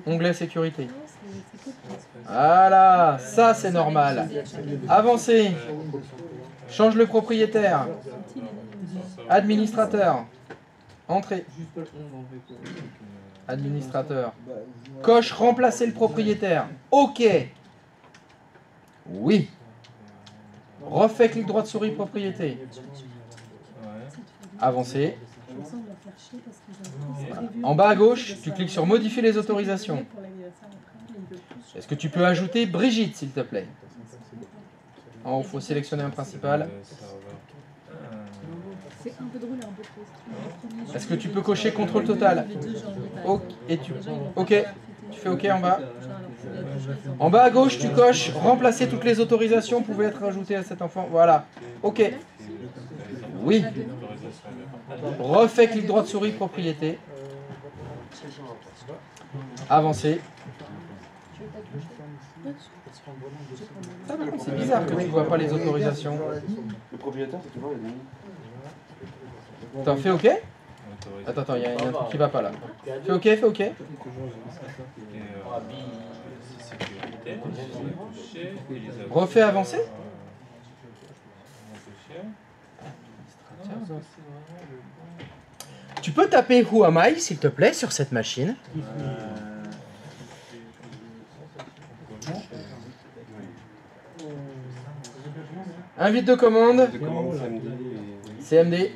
Onglet sécurité. Voilà, ça c'est normal. Avancez. Change le propriétaire. Administrateur. Entrée. Administrateur. Coche remplacer le propriétaire. OK. Oui. Refais clic droit de souris propriété. Avancez. Voilà. En bas à gauche, tu cliques sur modifier les autorisations. Est-ce que tu peux ajouter Brigitte, s'il te plaît? En haut, il faut sélectionner un principal. Est-ce que tu peux cocher contrôle total? OK. Tu fais OK en bas. En bas à gauche, tu coches remplacer toutes les autorisations pouvaient être ajoutées à cet enfant. Voilà. OK. Oui. Refais clic droit de souris propriété. Avancez. C'est bizarre que tu ne vois pas les autorisations.
Le propriétaire, c'est toujours les données.
Attends, fais OK. Attends, il y a un truc qui va pas là. Fais OK, fais OK. Refais avancer. Tu peux taper Who am I, s'il te plaît, sur cette machine. Invite de commande. CMD.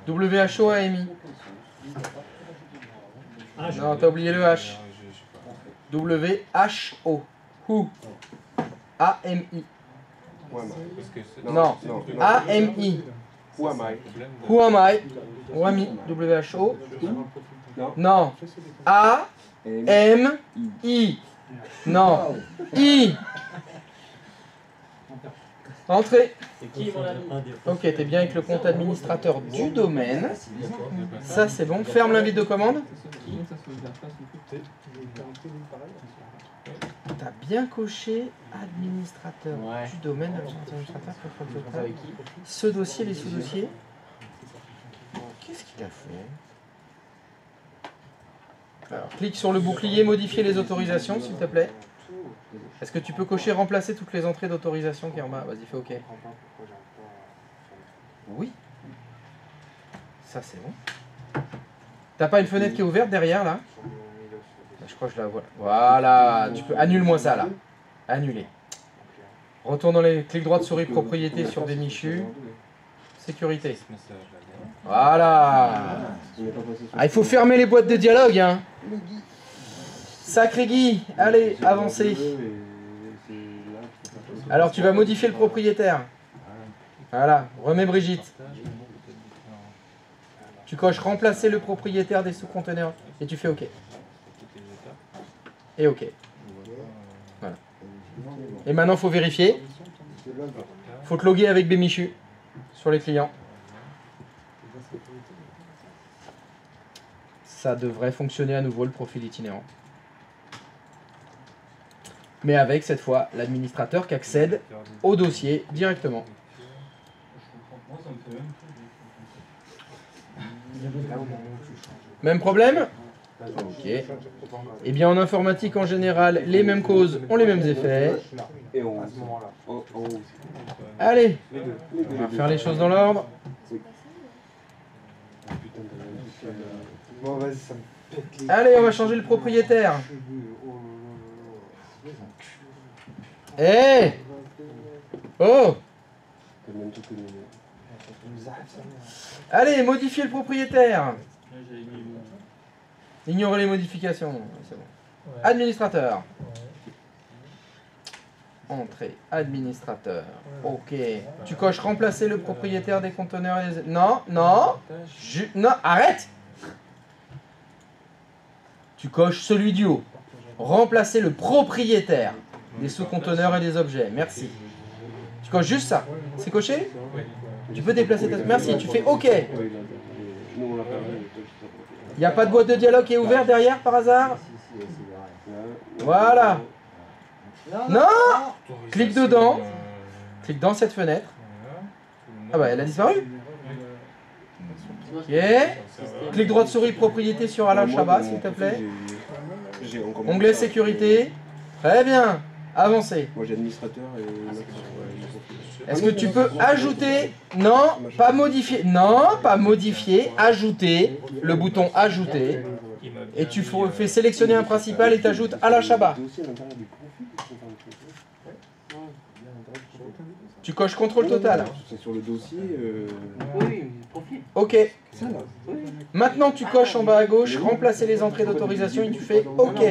WHO AMI. Non, t'as oublié le H. WHO. Who. AMI. Non. AMI.
Who am I?
Who am I? Who am I? WHO. Non. A. M. I. Non. I. Entrée.
C'est qui mon ami?
Ok, t'es bien avec le compte administrateur du domaine. Ça c'est bon. Ferme l'invite de commande. T'as bien coché administrateur du domaine, administrateur, contrôle total. Ce dossier, les sous-dossiers. Qu'est-ce qu'il a fait? Alors, clique sur le bouclier, modifier les autorisations, s'il te plaît. Est-ce que tu peux cocher remplacer toutes les entrées d'autorisation qui est en bas? Vas-y, fais OK. Oui. Ça, c'est bon. T'as pas une fenêtre qui est ouverte derrière, là? Je crois que je la vois. Voilà. Tu peux... Annule-moi ça, là. Annuler. Retourne dans les clics droit de souris propriété sur Bémichu. Sécurité. Voilà. Ah, il faut fermer les boîtes de dialogue, hein. Sacré Guy. Allez, avancez. Alors, tu vas modifier le propriétaire. Voilà. Remets Brigitte. Tu coches remplacer le propriétaire des sous-conteneurs et tu fais OK. Et OK. Voilà. Et maintenant, il faut vérifier. Il faut te loguer avec Bémichu sur les clients. Ça devrait fonctionner à nouveau, le profil itinérant. Mais avec, cette fois, l'administrateur qui accède au dossier directement. Même problème? Ok. Eh bien, en informatique, en général, les mêmes causes ont les mêmes effets. Allez, on va faire les choses dans l'ordre. Allez, on va changer le propriétaire. Eh! Oh! Allez, modifier le propriétaire. Ignorez les modifications. C'est bon. Administrateur. Entrée. Administrateur. Ok. Tu coches remplacer le propriétaire des conteneurs. Et des... Non, non. Non, arrête. Tu coches celui du haut. Remplacer le propriétaire des sous-conteneurs et des objets. Merci. Tu coches juste ça. C'est coché? Tu peux déplacer ta... Merci, tu fais OK. Il n'y a pas de boîte de dialogue qui est ouverte derrière par hasard? Voilà. Non! Clique dedans. Clique dans cette fenêtre. Ah bah elle a disparu. Ok. Clique droit de souris propriété sur Alain Chabat s'il te plaît. Onglet sécurité. Très bien. Avancez.
Moi j'ai administrateur et...
Est-ce que tu peux ajouter? Non, pas modifier. Non, pas modifier. Ajouter. Le bouton ajouter. Et tu fais sélectionner un principal et t'ajoutes Alain Chabat. Tu coches contrôle total.
C'est sur le dossier.
OK. Maintenant tu coches en bas à gauche, remplacer les entrées d'autorisation et tu fais OK.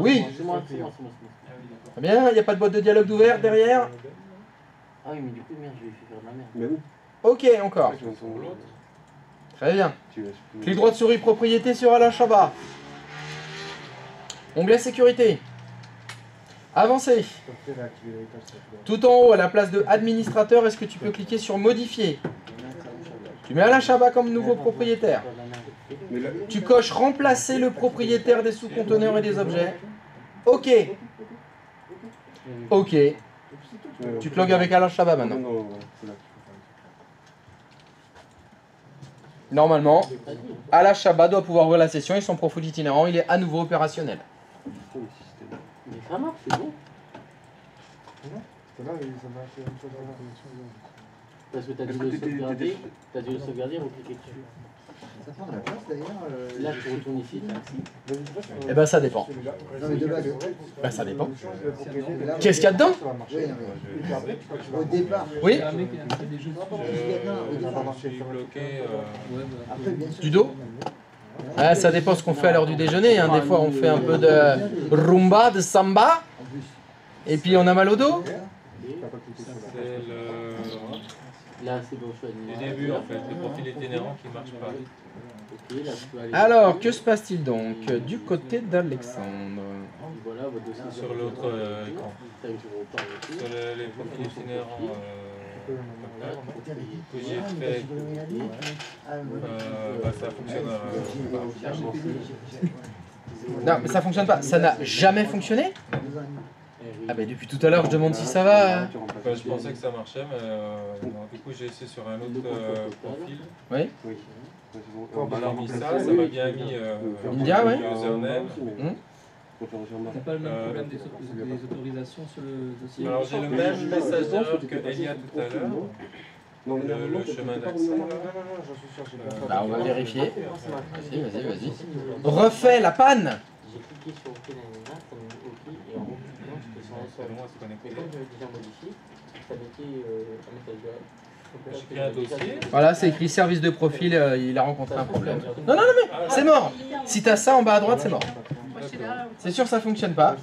Oui. Très bien, il n'y a pas de boîte de dialogue ouverte derrière.
Ah oui, mais du coup, merde, je vais faire de la merde.
OK, encore. Très bien. Clic droit de souris propriété sur Alain Chabat. Onglet sécurité. Avancez. Tout en haut, à la place de administrateur, est-ce que tu peux cliquer sur modifier? Tu mets Alain Chabat comme nouveau propriétaire. Tu coches remplacer le propriétaire des sous-conteneurs et des objets. OK. OK. Tu te logs avec Alain Chabat maintenant. Normalement, Ala Shaba doit pouvoir ouvrir la session et son profil itinérant, il est à nouveau opérationnel.
Mais ça marche, c'est bon. Parce que t'as dû le sauvegarder, vous cliquez dessus.
Ça prend de la place d'ailleurs.
Là, tu retournes ici,
Eh ben ça dépend.
Non mais de base.
Ben ça dépend. Qu'est-ce qu'il y a dedans?
Oui, non, mais au départ.
Oui.
Je suis bloqué.
Après, bien sûr.
Du dos? Ah, ça dépend ce qu'on fait à l'heure du déjeuner. Hein. Des fois, on fait un peu de rumba, de samba. Et puis, on a mal au dos.
C'est
Là, c'est bon, choix
le début en fait, le profil itinérant qui marche pas.
Ok, là, tu peux aller.
Alors, que se passe-t-il donc du côté d'Alexandre?
Voilà, votre dossier
Sur l'autre écran. Sur les profils itinérants que j'ai fait, ça fonctionne.
Non, mais ça fonctionne pas. Ça n'a jamais fonctionné? Ah bah depuis tout à l'heure, je demande si ça va.
Enfin, je pensais que ça marchait, mais non, du coup j'ai essayé sur un autre profil.
Oui.
Quand on a mis ça m'a bien mis
India, ouais.
username.
T'as pas le même problème des autorisations sur le dossier?
Alors j'ai le même message d'erreur que Elia tout à l'heure. Le chemin d'accès.
Bah on va vérifier. Vas-y, vas-y, vas-y. Refais la panne.
J'ai cliqué sur OK, nanana, ça m'a mis OK, et en repliant, j'étais sur un sol. Et comme j'avais déjà modifié, ça mettait un message de...
J'ai créé un dossier.
Voilà, c'est écrit service de profil, il a rencontré un problème. Non, non, non, mais c'est mort. Si t'as ça en bas à droite, c'est mort. C'est sûr, ça fonctionne pas.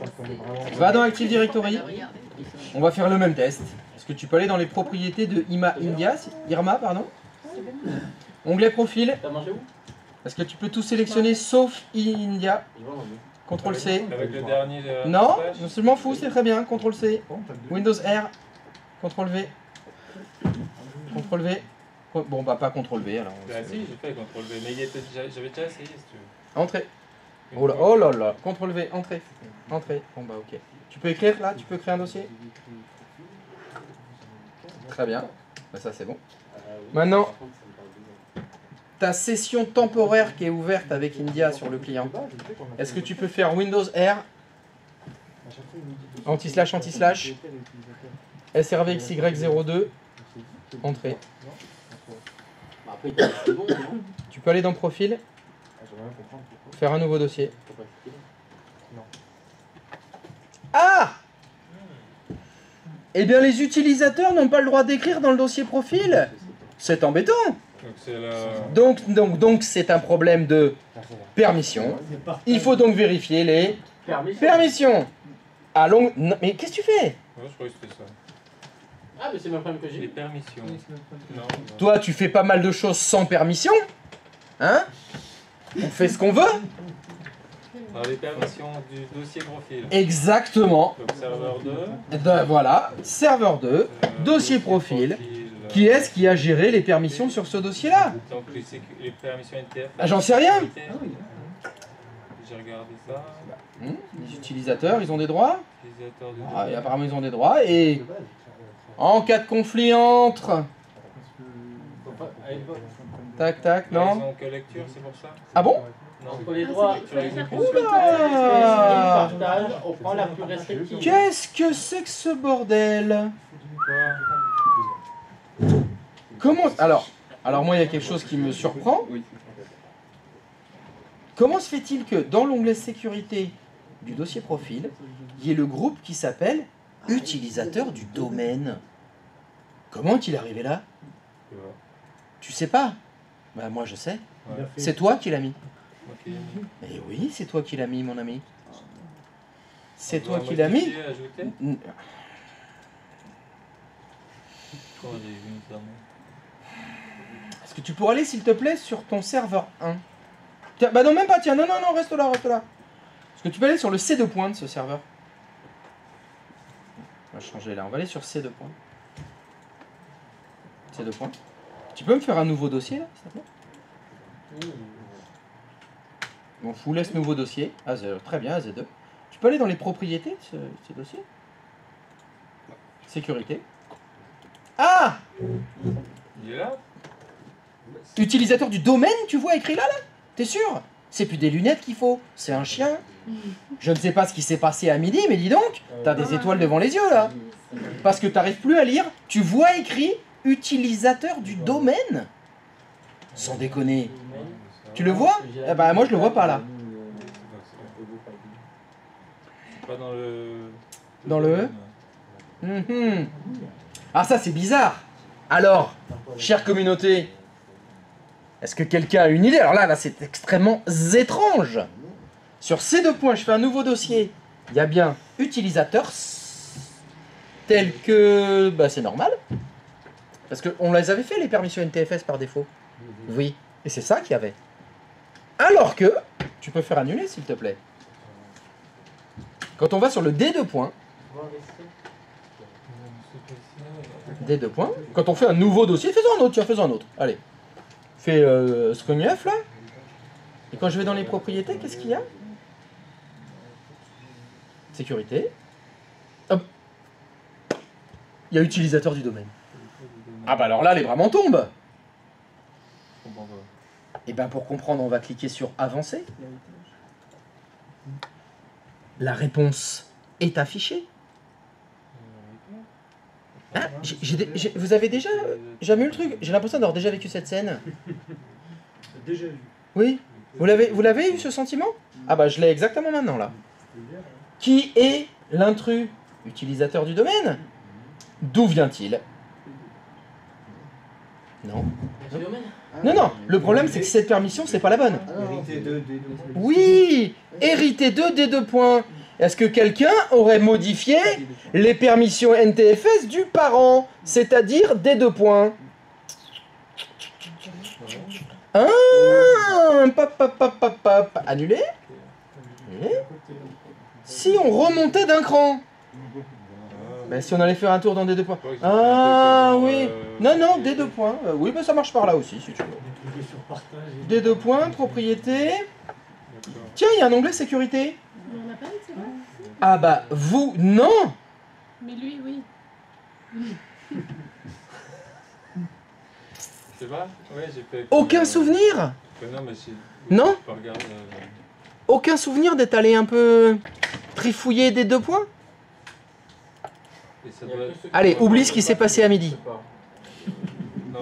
Va dans Active Directory. On va faire le même test. Est-ce que tu peux aller dans les propriétés de Irma, pardon. Onglet profil.
T'as mangé où?
Est-ce que tu peux tout sélectionner sauf India? CTRL C.
Avec le dernier.
Non, je m'en fous, c'est très bien. CTRL C. Windows R. CTRL V. CTRL V. Bon, bah pas CTRL V alors.
Bah si, j'ai fait CTRL V, mais j'avais déjà essayé si tu veux.
Entrée. Oh là là. CTRL V, entrée. Entrée. Bon bah ok. Tu peux écrire là? Tu peux créer un dossier? Très bien. Bah, ça c'est bon. Maintenant, ta session temporaire qui est ouverte avec India sur le client, est-ce que tu peux faire Windows R, anti-slash, anti-slash, SRVXY02, entrée. Tu peux aller dans Profil, faire un nouveau dossier. Ah! Eh bien les utilisateurs n'ont pas le droit d'écrire dans le dossier Profil. C'est embêtant. Donc c'est un problème de permission. Il faut donc vérifier les permissions. Allons. Non, mais qu'est-ce que tu fais?
Je croyais que c'était ça.
Ah, mais c'est le même problème que j'ai.
Les permissions. Non.
Toi, tu fais pas mal de choses sans permission. Hein? On fait ce qu'on veut.
Alors, les permissions du dossier profil.
Exactement.
Donc serveur 2.
Voilà, serveur 2, dossier profil. Qui est-ce qui a géré les permissions sur ce dossier-là?
Donc les permissions NTF.
Ah, j'en sais rien.
J'ai regardé ça.
Les utilisateurs, ils ont des droits?
Utilisateur de
Ah, et apparemment, ils ont des droits. Et en cas de conflit entre... Tac, tac,
Ils
non?
ont que lecture, c'est pour ça?
Ah bon?
Entre les droits sur l'exécution,
Oula!
partage, on prend la plus restrictive.
Qu'est-ce que c'est que ce bordel? Comment... Alors moi, il y a quelque chose qui me surprend. Comment se fait-il que dans l'onglet sécurité du dossier profil, il y ait le groupe qui s'appelle utilisateur du domaine? Comment est-il arrivé là? Tu sais pas? Bah moi je sais. C'est toi qui l'as mis. Eh oui, c'est toi qui l'as mis, mon ami. C'est toi qui l'as mis. Est-ce que tu pourrais aller, s'il te plaît, sur ton serveur 1? Tiens, bah non, même pas, tiens, non, reste là, reste là. Est-ce que tu peux aller sur le C2 point de ce serveur? On va changer là, on va aller sur C2 point. C2 point. Tu peux me faire un nouveau dossier là, s'il te plaît? Bon, je vous laisse nouveau dossier. Ah, très bien, AZ2. Tu peux aller dans les propriétés, ce dossier? Sécurité. Ah!
Il est là?
Utilisateur du domaine, tu vois écrit là, là? T'es sûr? C'est plus des lunettes qu'il faut, c'est un chien. Je ne sais pas ce qui s'est passé à midi, mais dis donc, t'as des étoiles devant les yeux là. Parce que t'arrives plus à lire, tu vois écrit utilisateur du domaine. Sans déconner. Tu le vois? Eh ben moi je le vois pas là.
Pas dans le...
Dans le... Ah ça c'est bizarre. Alors, chère communauté, est-ce que quelqu'un a une idée? Alors là c'est extrêmement étrange. Sur ces deux points, je fais un nouveau dossier. Il y a bien utilisateur tel que... Bah c'est normal. Parce qu'on les avait fait les permissions NTFS par défaut. Oui. Et c'est ça qu'il y avait. Alors que... Tu peux faire annuler s'il te plaît. Quand on va sur le D2 points... D2 points. Quand on fait un nouveau dossier, fais-en un autre, tiens, fais-en un autre. Allez. Fais ce qu'on y a, là. Et quand je vais dans les propriétés, qu'est-ce qu'il y a? Sécurité. Hop. Il y a utilisateur du domaine. Ah bah alors là, les bras m'en tombent. Et ben pour comprendre, on va cliquer sur Avancer. La réponse est affichée. Ah, vous avez déjà jamais eu le truc? J'ai l'impression d'avoir déjà vécu cette scène.
Déjà vu.
Oui. Vous l'avez eu ce sentiment? Ah bah je l'ai exactement maintenant là. Qui est l'intrus? Utilisateur du domaine? D'où vient-il? Non. Non, non, le problème c'est que cette permission c'est pas la bonne. Oui, hérité des deux points. Est-ce que quelqu'un aurait modifié les permissions NTFS du parent, c'est-à-dire des deux points? Ah, annulé. Si on remontait d'un cran. Ben, si on allait faire un tour dans des deux points. Ah oui. Non, non, des deux points. Oui, ben, ça marche par là aussi, si tu veux. Des deux points, propriété. Tiens, il y a un onglet sécurité.
On n'a pas dit, c'est vrai.
Ah bah, vous, non.
Mais lui, oui.
C'est vrai? Ouais, j'ai fait...
Aucun souvenir?
Non, mais si...
Non? Aucun souvenir d'être allé un peu trifouiller des deux points? Allez, oublie ce qui s'est passé à midi.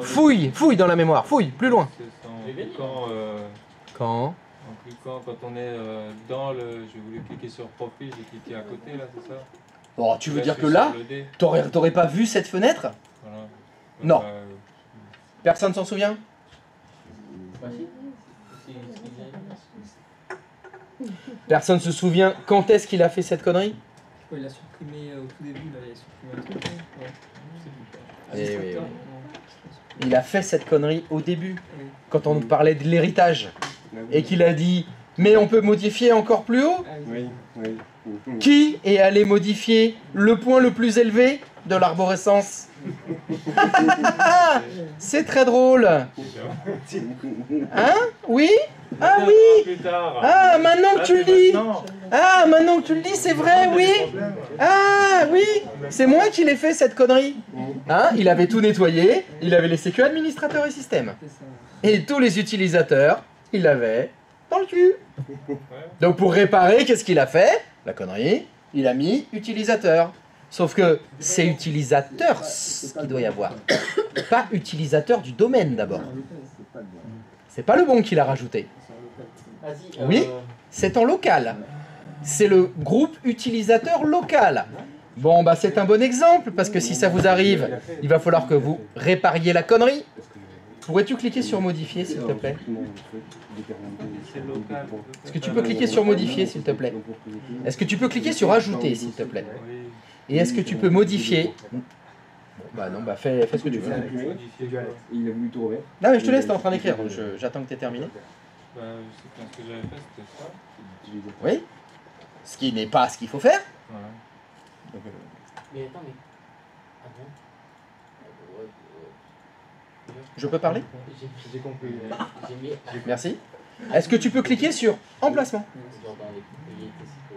Fouille, fouille dans la mémoire, fouille, plus loin. Quand
En cliquant, quand on est dans le... J'ai voulu cliquer sur profil, j'ai cliqué à côté, là, c'est ça?
Bon, tu veux dire que là, t'aurais pas vu cette fenêtre?
Voilà.
Non. Personne s'en souvient? Personne se souvient quand est-ce qu'il a fait cette connerie?
Il a supprimé au tout début, là, il a supprimé un truc.
Oui. Il a fait cette connerie au début, quand on nous parlait de l'héritage, et qu'il a dit « Mais on peut modifier encore plus haut ?» Qui est allé modifier le point le plus élevé de l'arborescence? C'est très drôle. Hein? Oui? Ah oui! Ah, maintenant que tu le dis! Ah, maintenant que tu le dis, c'est vrai, oui! Ah, oui! C'est moi qui l'ai fait, cette connerie! Hein? Il avait tout nettoyé, il avait laissé que administrateur et système. Et tous les utilisateurs, il l'avait dans le cul. Donc pour réparer, qu'est-ce qu'il a fait? La connerie, il a mis utilisateur. Sauf que c'est utilisateur qu'il doit y avoir. Pas utilisateur du domaine d'abord. C'est pas le bon qu'il a rajouté. Oui, c'est en local. C'est le groupe utilisateur local. Bon, bah c'est un bon exemple, parce que si ça vous arrive, il va falloir que vous répariez la connerie. Pourrais-tu cliquer sur modifier, s'il te plaît? Est-ce que tu peux cliquer sur modifier, s'il te plaît? Est-ce que tu peux cliquer sur ajouter, s'il te plaît? Et est-ce que tu peux modifier? Bah non, bah fais ce que tu veux.
Il a voulu tout remettre.
Non mais je te laisse, t'es en train d'écrire, j'attends que t'aies terminé.
Bah, ce que j'avais fait, c'était ça.
Oui. Ce qui n'est pas ce qu'il faut faire.
Voilà.
Mais attends, mais...
Je peux parler?
J'ai compris.
Merci. Est-ce que tu peux cliquer sur emplacement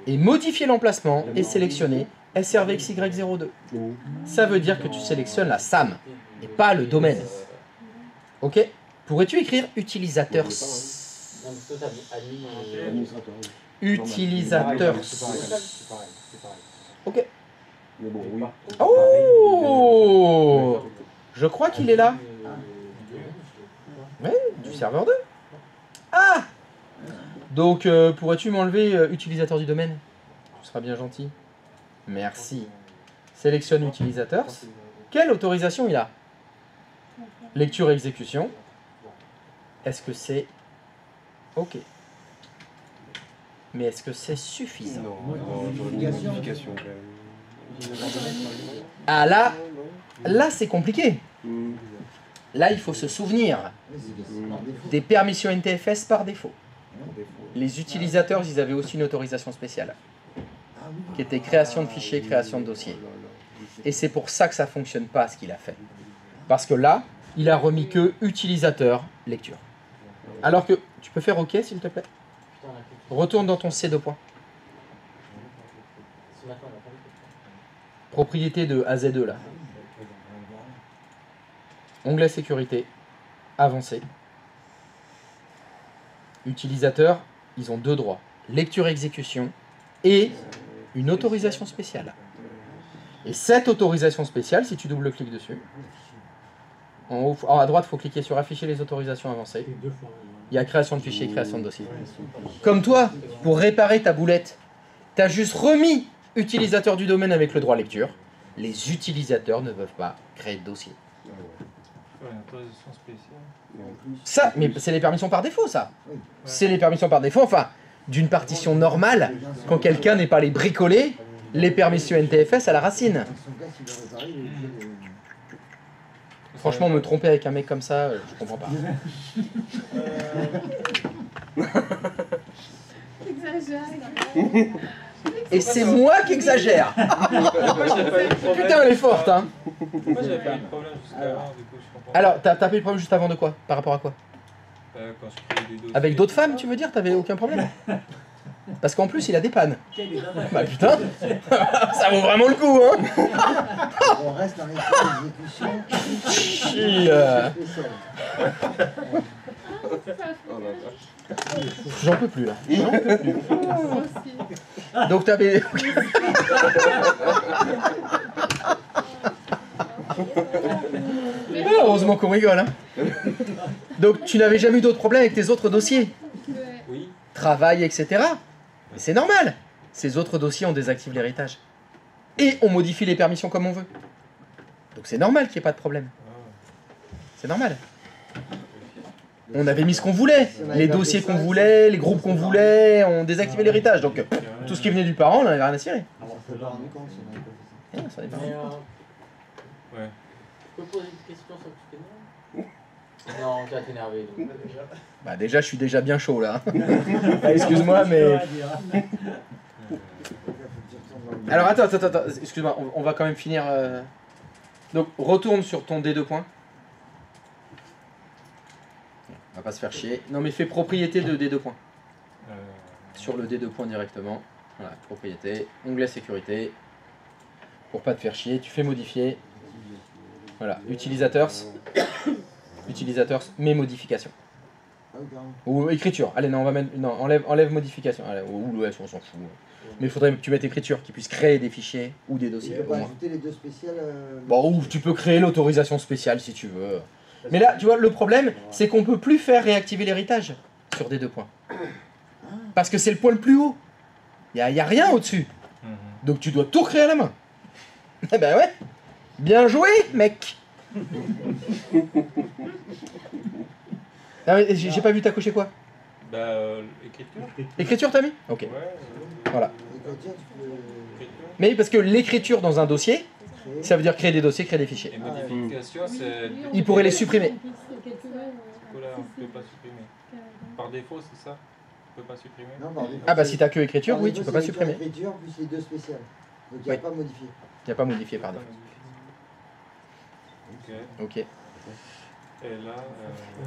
et modifier l'emplacement et sélectionner SRVXY02. Ça veut dire que tu sélectionnes la SAM et pas le domaine. Ok? Pourrais-tu écrire utilisateurs?
Non, mais toi, t'as admin,
Administrateur.
Utilisateurs.
C'est pareil.
Ok.
Mais bon, oui.
Oh! Je crois qu'il est là. Oui, du serveur 2. Ah! Donc, pourrais-tu m'enlever utilisateur du domaine? Tu seras bien gentil. Merci. Sélectionne utilisateur. Quelle autorisation il a? Lecture et exécution. Est-ce que c'est OK? Mais est-ce que c'est suffisant?
Non, modification.
Ah là c'est compliqué. Là, il faut se souvenir des permissions NTFS par défaut. Les utilisateurs, ils avaient aussi une autorisation spéciale, qui était création de fichiers, création de dossiers. Et c'est pour ça que ça ne fonctionne pas, ce qu'il a fait. Parce que là, il a remis que utilisateur lecture. Alors que, tu peux faire OK, s'il te plaît? Retourne dans ton C2 points. Propriété de AZ2, là. Onglet sécurité, avancé. Utilisateurs, ils ont 2 droits. Lecture exécution et une autorisation spéciale. Et cette autorisation spéciale, si tu double-cliques dessus, en haut, à droite, il faut cliquer sur afficher les autorisations avancées. Il y a création de fichier, création de dossier. Comme toi, pour réparer ta boulette, tu as juste remis utilisateur du domaine avec le droit lecture. Les utilisateurs ne peuvent pas créer de dossier. Ça, mais c'est les permissions par défaut, ça. C'est les permissions par défaut, enfin, d'une partition normale, quand quelqu'un n'est pas les bricoler, les permissions NTFS à la racine. Franchement, me tromper avec un mec comme ça, je comprends pas. Et c'est moi qui exagère. Putain, elle est forte, hein.
Moi, j'avais pas eu de problème jusqu'avant, du coup, je comprends.
Alors, t'as pas eu de problème juste avant de quoi? Par rapport à quoi?
Quand je créais des dossiers.
Avec d'autres femmes, tu veux dire? T'avais aucun problème? Parce qu'en plus, il a des pannes. Bah putain, ça vaut vraiment le coup, hein.
On reste dans l'exécution.
J'en peux plus là. J'en peux plus. Donc t'avais. Heureusement qu'on rigole, hein. Donc tu n'avais jamais eu d'autres problèmes avec tes autres dossiers?
Oui.
Travail, etc. Mais c'est normal. Ces autres dossiers, on désactive l'héritage. Et on modifie les permissions comme on veut. Donc c'est normal qu'il n'y ait pas de problème. C'est normal. On avait mis ce qu'on voulait. Les dossiers qu'on voulait, les groupes qu'on voulait, on désactivait l'héritage. Donc tout ce qui venait du parent, on n'en avait rien à cirer.
On s'en pas rendu compte,
Ça n'est pas
Ouais. Je peux poser une question sans que tu t'énerves? Non, tu vas t'énerver.
Bah déjà, je suis déjà bien chaud là. Ah, excuse-moi, mais... Alors attends, excuse-moi, on va quand même finir... Donc retourne sur ton D2 points. On va pas se faire chier. Non mais fais propriété de D2 points. Sur le D2 points directement. Voilà, propriété, onglet sécurité. Pour pas te faire chier, tu fais modifier. Voilà, utilisateurs, mes modifications. Ou écriture. Allez, non, on va mettre. Non, enlève modification. Allez, ou ouais, on s'en fout. Mais il faudrait que tu mettes écriture qui puisse créer des fichiers ou des dossiers.
Tu peux pas ajouter les deux spéciales.
Bon, ou tu peux créer l'autorisation spéciale si tu veux. Mais là, tu vois, le problème, c'est qu'on peut plus faire réactiver l'héritage sur des 2 points. Parce que c'est le point le plus haut. Il n'y a rien au-dessus. Donc tu dois tout créer à la main. Eh ben ouais. Bien joué, mec. Ah, mais j'ai pas vu t'as coché quoi?
Bah, écriture.
Écriture t'as mis? Ok.
Ouais.
Voilà. Mais parce que l'écriture dans un dossier, ça veut dire créer des dossiers, créer des fichiers.
Et modification, c'est...
Il pourrait les supprimer.
Voilà, on ne peut pas supprimer. Par défaut, c'est ça? On ne peut pas supprimer?
Ah bah si t'as que écriture, oui, tu peux pas supprimer.
Écriture plus les deux spéciales. Donc il n'y a pas modifié.
Il n'y a pas modifié par défaut. Ok.
Et là,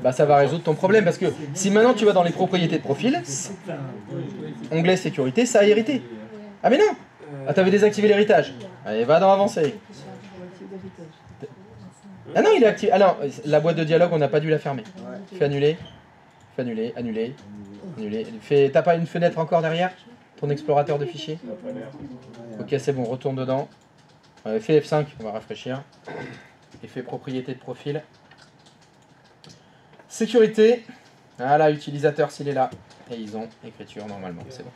bah ça va résoudre ton problème parce que si maintenant tu vas dans les propriétés de profil, onglet sécurité, ça a hérité. Ah mais non. Ah t'avais désactivé l'héritage. Allez, va dans avancer. Ah non, il est actif. Ah non, la boîte de dialogue, on n'a pas dû la fermer.
Ouais.
Fais annuler. Fais annuler, annuler, annuler. T'as pas une fenêtre encore derrière ton explorateur de fichiers? Ok, c'est bon, retourne dedans. Fais F5, on va rafraîchir. Et fais propriété de profil. Sécurité. Voilà, utilisateur s'il est là. Et ils ont écriture normalement, c'est bon.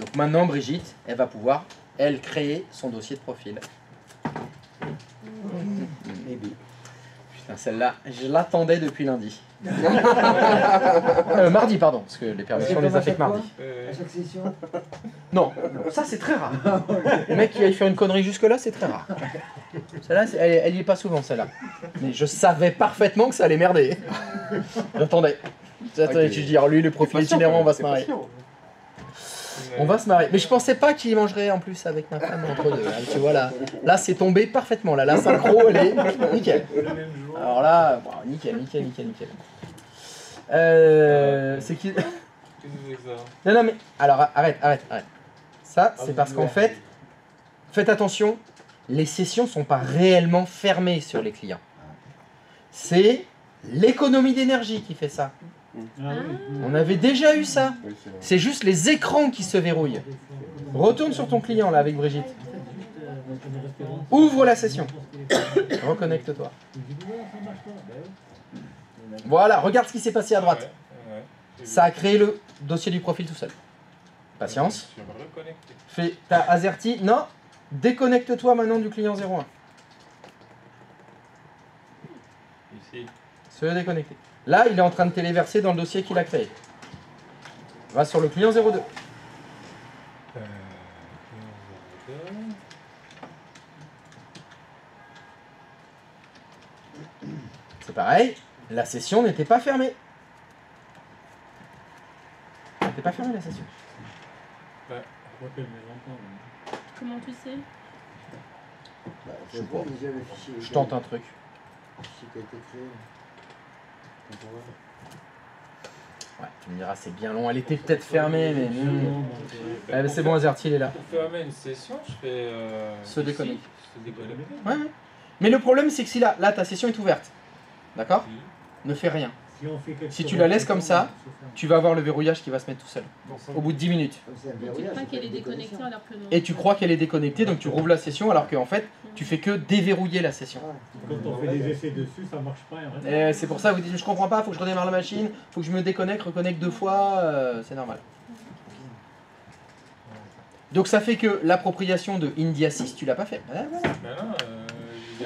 Donc maintenant, Brigitte, elle va pouvoir, elle, créer son dossier de profil. Putain, celle-là, je l'attendais depuis lundi. Mardi, pardon, parce que les permissions, on les a fait que mardi.
À chaque session.
Non, ça c'est très rare. Le mec qui aille faire une connerie jusque-là, c'est très rare. Celle-là, elle y est pas souvent, celle-là. Mais je savais parfaitement que ça allait merder. J'attendais. J'attendais, tu dis, alors lui, le profil itinérant, on va se marrer. On va se marrer. Mais je pensais pas qu'il mangerait en plus avec ma femme entre deux. Tu vois, là c'est tombé parfaitement. Là, la synchro, elle est nickel. Alors là, wow, nickel. C'est qui... Non, mais... Alors, arrête. Ça, c'est parce qu'en fait, faites attention, les sessions sont pas réellement fermées sur les clients. C'est l'économie d'énergie qui fait ça. On avait déjà eu ça. C'est juste les écrans qui se verrouillent. Retourne sur ton client là avec Brigitte. Ouvre la session. Reconnecte-toi. Voilà, regarde ce qui s'est passé à droite. Ça a créé le dossier du profil tout seul. Patience. Fais ta AZERTY. Non, déconnecte-toi maintenant du client 01.
Ici.
Se déconnecter. Là, il est en train de téléverser dans le dossier qu'il a créé. Va sur le client 02. C'est pareil, la session n'était pas fermée. Elle n'était pas fermée la session.
Comment tu sais?
Je sais pas. Je tente un truc. Ouais, tu me diras, c'est bien long. Elle était peut-être fermée, mais... c'est bon, AZERTY, il est là.
Pour fermer une session, je fais...
Se déconnecter.
Se déconnecter.
Ouais. Mais le problème, c'est que si là, ta session est ouverte, d'accord? Ne fais rien. Si tu la laisses comme ça, tu vas avoir le verrouillage qui va se mettre tout seul. Au bout de 10 minutes.
Tu crois qu'elle est déconnectée alors que non?
Et tu crois qu'elle est déconnectée, donc tu rouvres la session, alors qu'en fait, tu fais que déverrouiller la session.
Quand on fait des essais dessus, ça marche pas.
Et c'est pour ça que vous dites, je comprends pas, faut que je redémarre la machine, faut que je me déconnecte, reconnecte 2 fois, c'est normal. Donc ça fait que l'appropriation de India 6, tu l'as pas fait. Ah, voilà.
Ben non, j'ai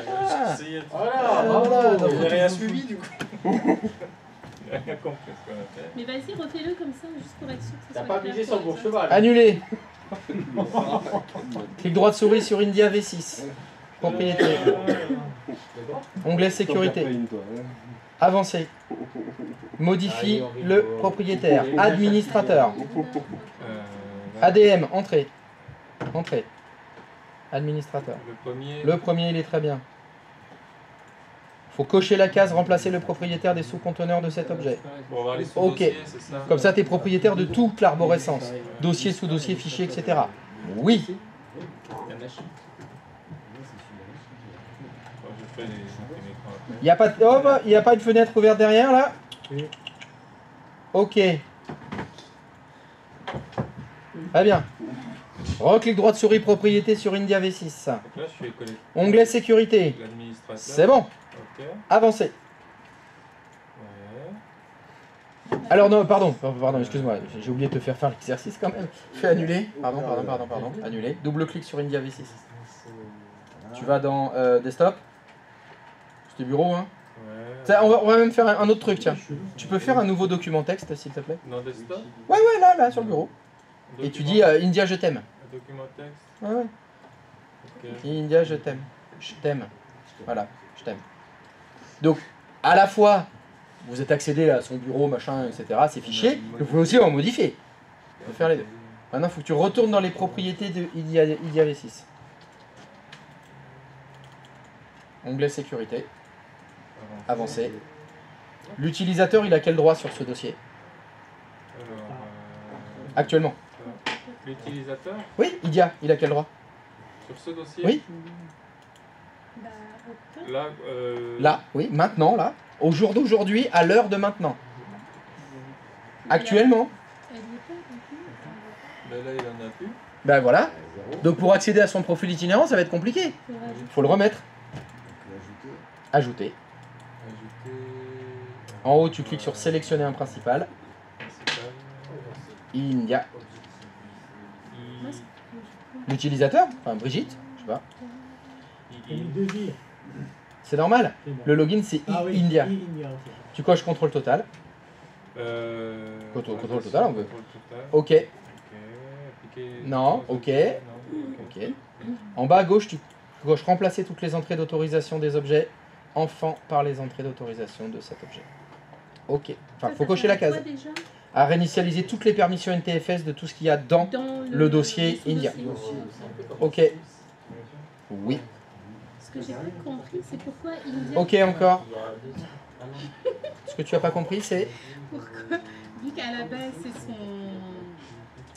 essayé.
Voilà, donc
j'ai rien suivi du coup.
J'ai rien compris ce qu'on a fait.
Mais vas-y, refais-le comme ça, juste pour être sûr que ça
T'as
soit
pas
clair
misé
pour
sur le
les
bon
autres.
cheval.
Annulé. Clic droit de souris sur India V6. Propriété. Onglet sécurité. Avancé. Modifie le propriétaire. Administrateur. ADM, entrée. Entrée. Administrateur. Le premier, il est très bien. Faut cocher la case, remplacer le propriétaire des sous-conteneurs de cet objet.
Pour avoir les
Ok.
sous-dossiers, c'est ça?
Comme ça, tu es propriétaire de toute l'arborescence. Dossier, sous-dossier, fichier, etc. Oui.
Je fais les écrans après.
Il n'y a pas de... oh, y a pas une fenêtre ouverte derrière, là? Ok. Très bien. Reclic droit de souris, propriété sur India V6.
Donc là, je suis connecté.
Onglet sécurité.
L'administrateur.
C'est bon.
Ok.
Avancé.
Ouais.
Alors non, pardon, excuse-moi, j'ai oublié de te faire l'exercice quand même. Fais annuler. Pardon. Annuler. Double clic sur India V6. Tu vas dans desktop. C'était bureau, hein.
Ouais.
Ça, on va même faire un autre truc, tiens. Tu peux faire un nouveau document texte, s'il te plaît?
Dans desktop?
Ouais, là, sur le bureau. Et tu dis India, je t'aime.
Un document texte?
Ouais.
Ok.
India, je t'aime. Je t'aime. Voilà, je t'aime. Donc, à la fois, vous êtes accédé à son bureau, machin, etc., ses fichiers, vous pouvez aussi en modifier. On peut faire les deux. Maintenant, il faut que tu retournes dans les propriétés de India V6. Onglet sécurité. Avancé. L'utilisateur, il a quel droit sur ce dossier?
Alors,
Actuellement.
l'utilisateur,
Oui, India, il a quel droit?
sur ce dossier?
Oui.
Là,
Là, oui, maintenant, là. Au jour d'aujourd'hui, à l'heure de maintenant. Actuellement.
là, il en a plus.
Ben voilà. Donc pour accéder à son profil itinérant, ça va être compliqué. Il faut le remettre. Ajouter. En haut, tu cliques sur sélectionner un principal. India. L'utilisateur, enfin Brigitte, je sais pas. C'est normal. Le login c'est India. Tu coches contrôle total. Contrôle total, on veut. Ok. Non, ok. Ok. En bas à gauche, tu coches remplacer toutes les entrées d'autorisation des objets enfants par les entrées d'autorisation de cet objet. Ok. Enfin, faut cocher la case. À réinitialiser toutes les permissions NTFS de tout ce qu'il y a dans le dossier India. Ok. Oui.
Ce que j'ai pas compris, c'est pourquoi India...
Ok, encore. Ce que tu as pas compris, c'est...
Pourquoi, vu qu'à la base, c'est son...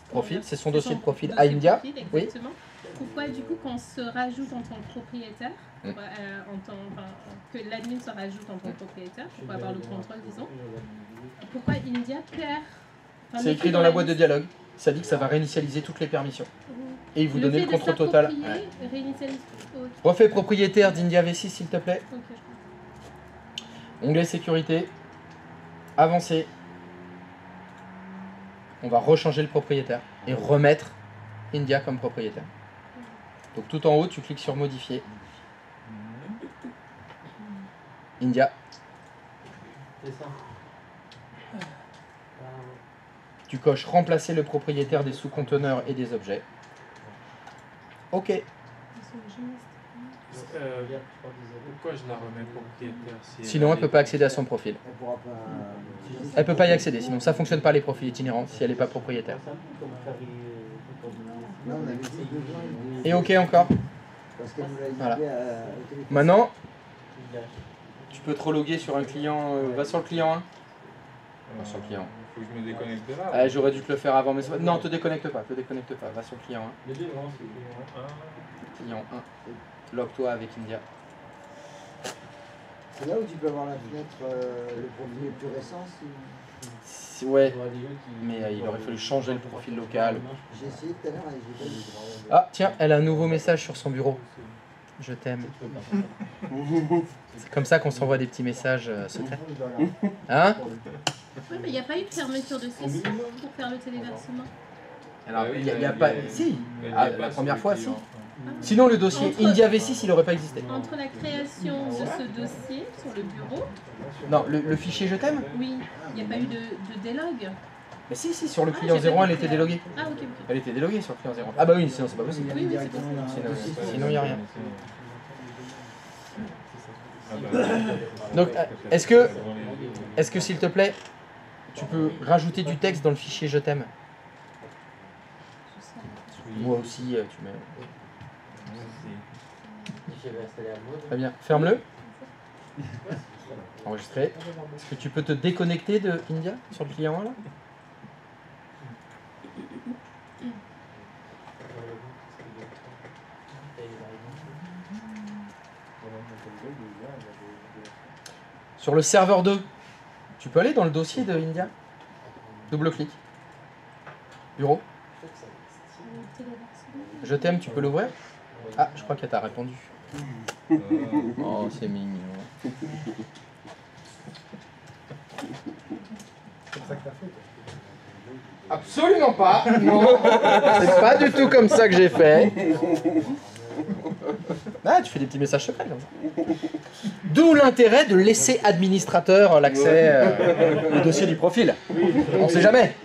Profil, c'est son dossier de profil à India. Oui.
Pourquoi, du coup, quand on se rajoute en tant que propriétaire, que l'admin se rajoute en tant que propriétaire, pour avoir le contrôle, disons, pourquoi India perd...
C'est écrit dans la boîte de dialogue. Ça dit que ça va réinitialiser toutes les permissions. Et il vous donne le contrôle total. Refais propriétaire d'India V6, s'il te plaît. Onglet sécurité. Avancer. On va rechanger le propriétaire et remettre India comme propriétaire. Donc tout en haut, tu cliques sur modifier. India. Tu coches remplacer le propriétaire des sous-conteneurs et des objets. Ok.
Pourquoi je la remets propriétaire
Sinon, elle ne peut pas accéder à son profil. Elle ne peut pas y accéder, sinon ça ne fonctionne pas les profils itinérants si elle n'est pas propriétaire. Et ok encore. Voilà. Maintenant, tu peux te reloguer sur un client. Va sur le client 1. Va sur le client 1.
Faut que je me déconnecte de là.
J'aurais dû te le faire avant, mais non, te déconnecte pas, va sur le client 1. Client 1. Log-toi avec India.
C'est là où tu peux avoir la fenêtre, le profil le plus récent
Ouais, mais il aurait fallu changer le profil local.
J'ai essayé tout à l'heure et j'ai pas eu.
Ah, tiens, elle a un nouveau message sur son bureau. Je t'aime. C'est comme ça qu'on s'envoie des petits messages secrets. Hein?
Oui, mais il n'y a pas eu de fermeture de session pour faire le téléversement.
Alors, il n'y a pas... Si, la première fois, si. Sinon, le dossier India V6, il n'aurait pas existé.
Entre la création de ce dossier sur le bureau...
Non, le fichier je t'aime?
Oui, il n'y a pas eu de délog.
Mais si, sur le client 01, elle était déloguée.
Ah, ok.
Elle était déloguée sur le client 01. Ah bah oui, sinon c'est pas possible.
Oui, c'est possible.
Sinon, il n'y a rien. Donc, est-ce que s'il te plaît, tu peux rajouter du texte dans le fichier je t'aime? Moi aussi, tu mets... Très bien, ferme-le. Enregistré. Est-ce que tu peux te déconnecter de India sur le client 1 là? Sur le serveur 2, tu peux aller dans le dossier de India? Double-clic. Bureau. Je t'aime, tu peux l'ouvrir? Ah, je crois qu'elle t'a répondu. Oh, c'est mignon.
C'est ça que t'as fait,
Absolument pas. Non, c'est pas du tout comme ça que j'ai fait. Ah, tu fais des petits messages secrets comme ça. D'où l'intérêt de laisser administrateur l'accès au dossier du profil. On sait jamais.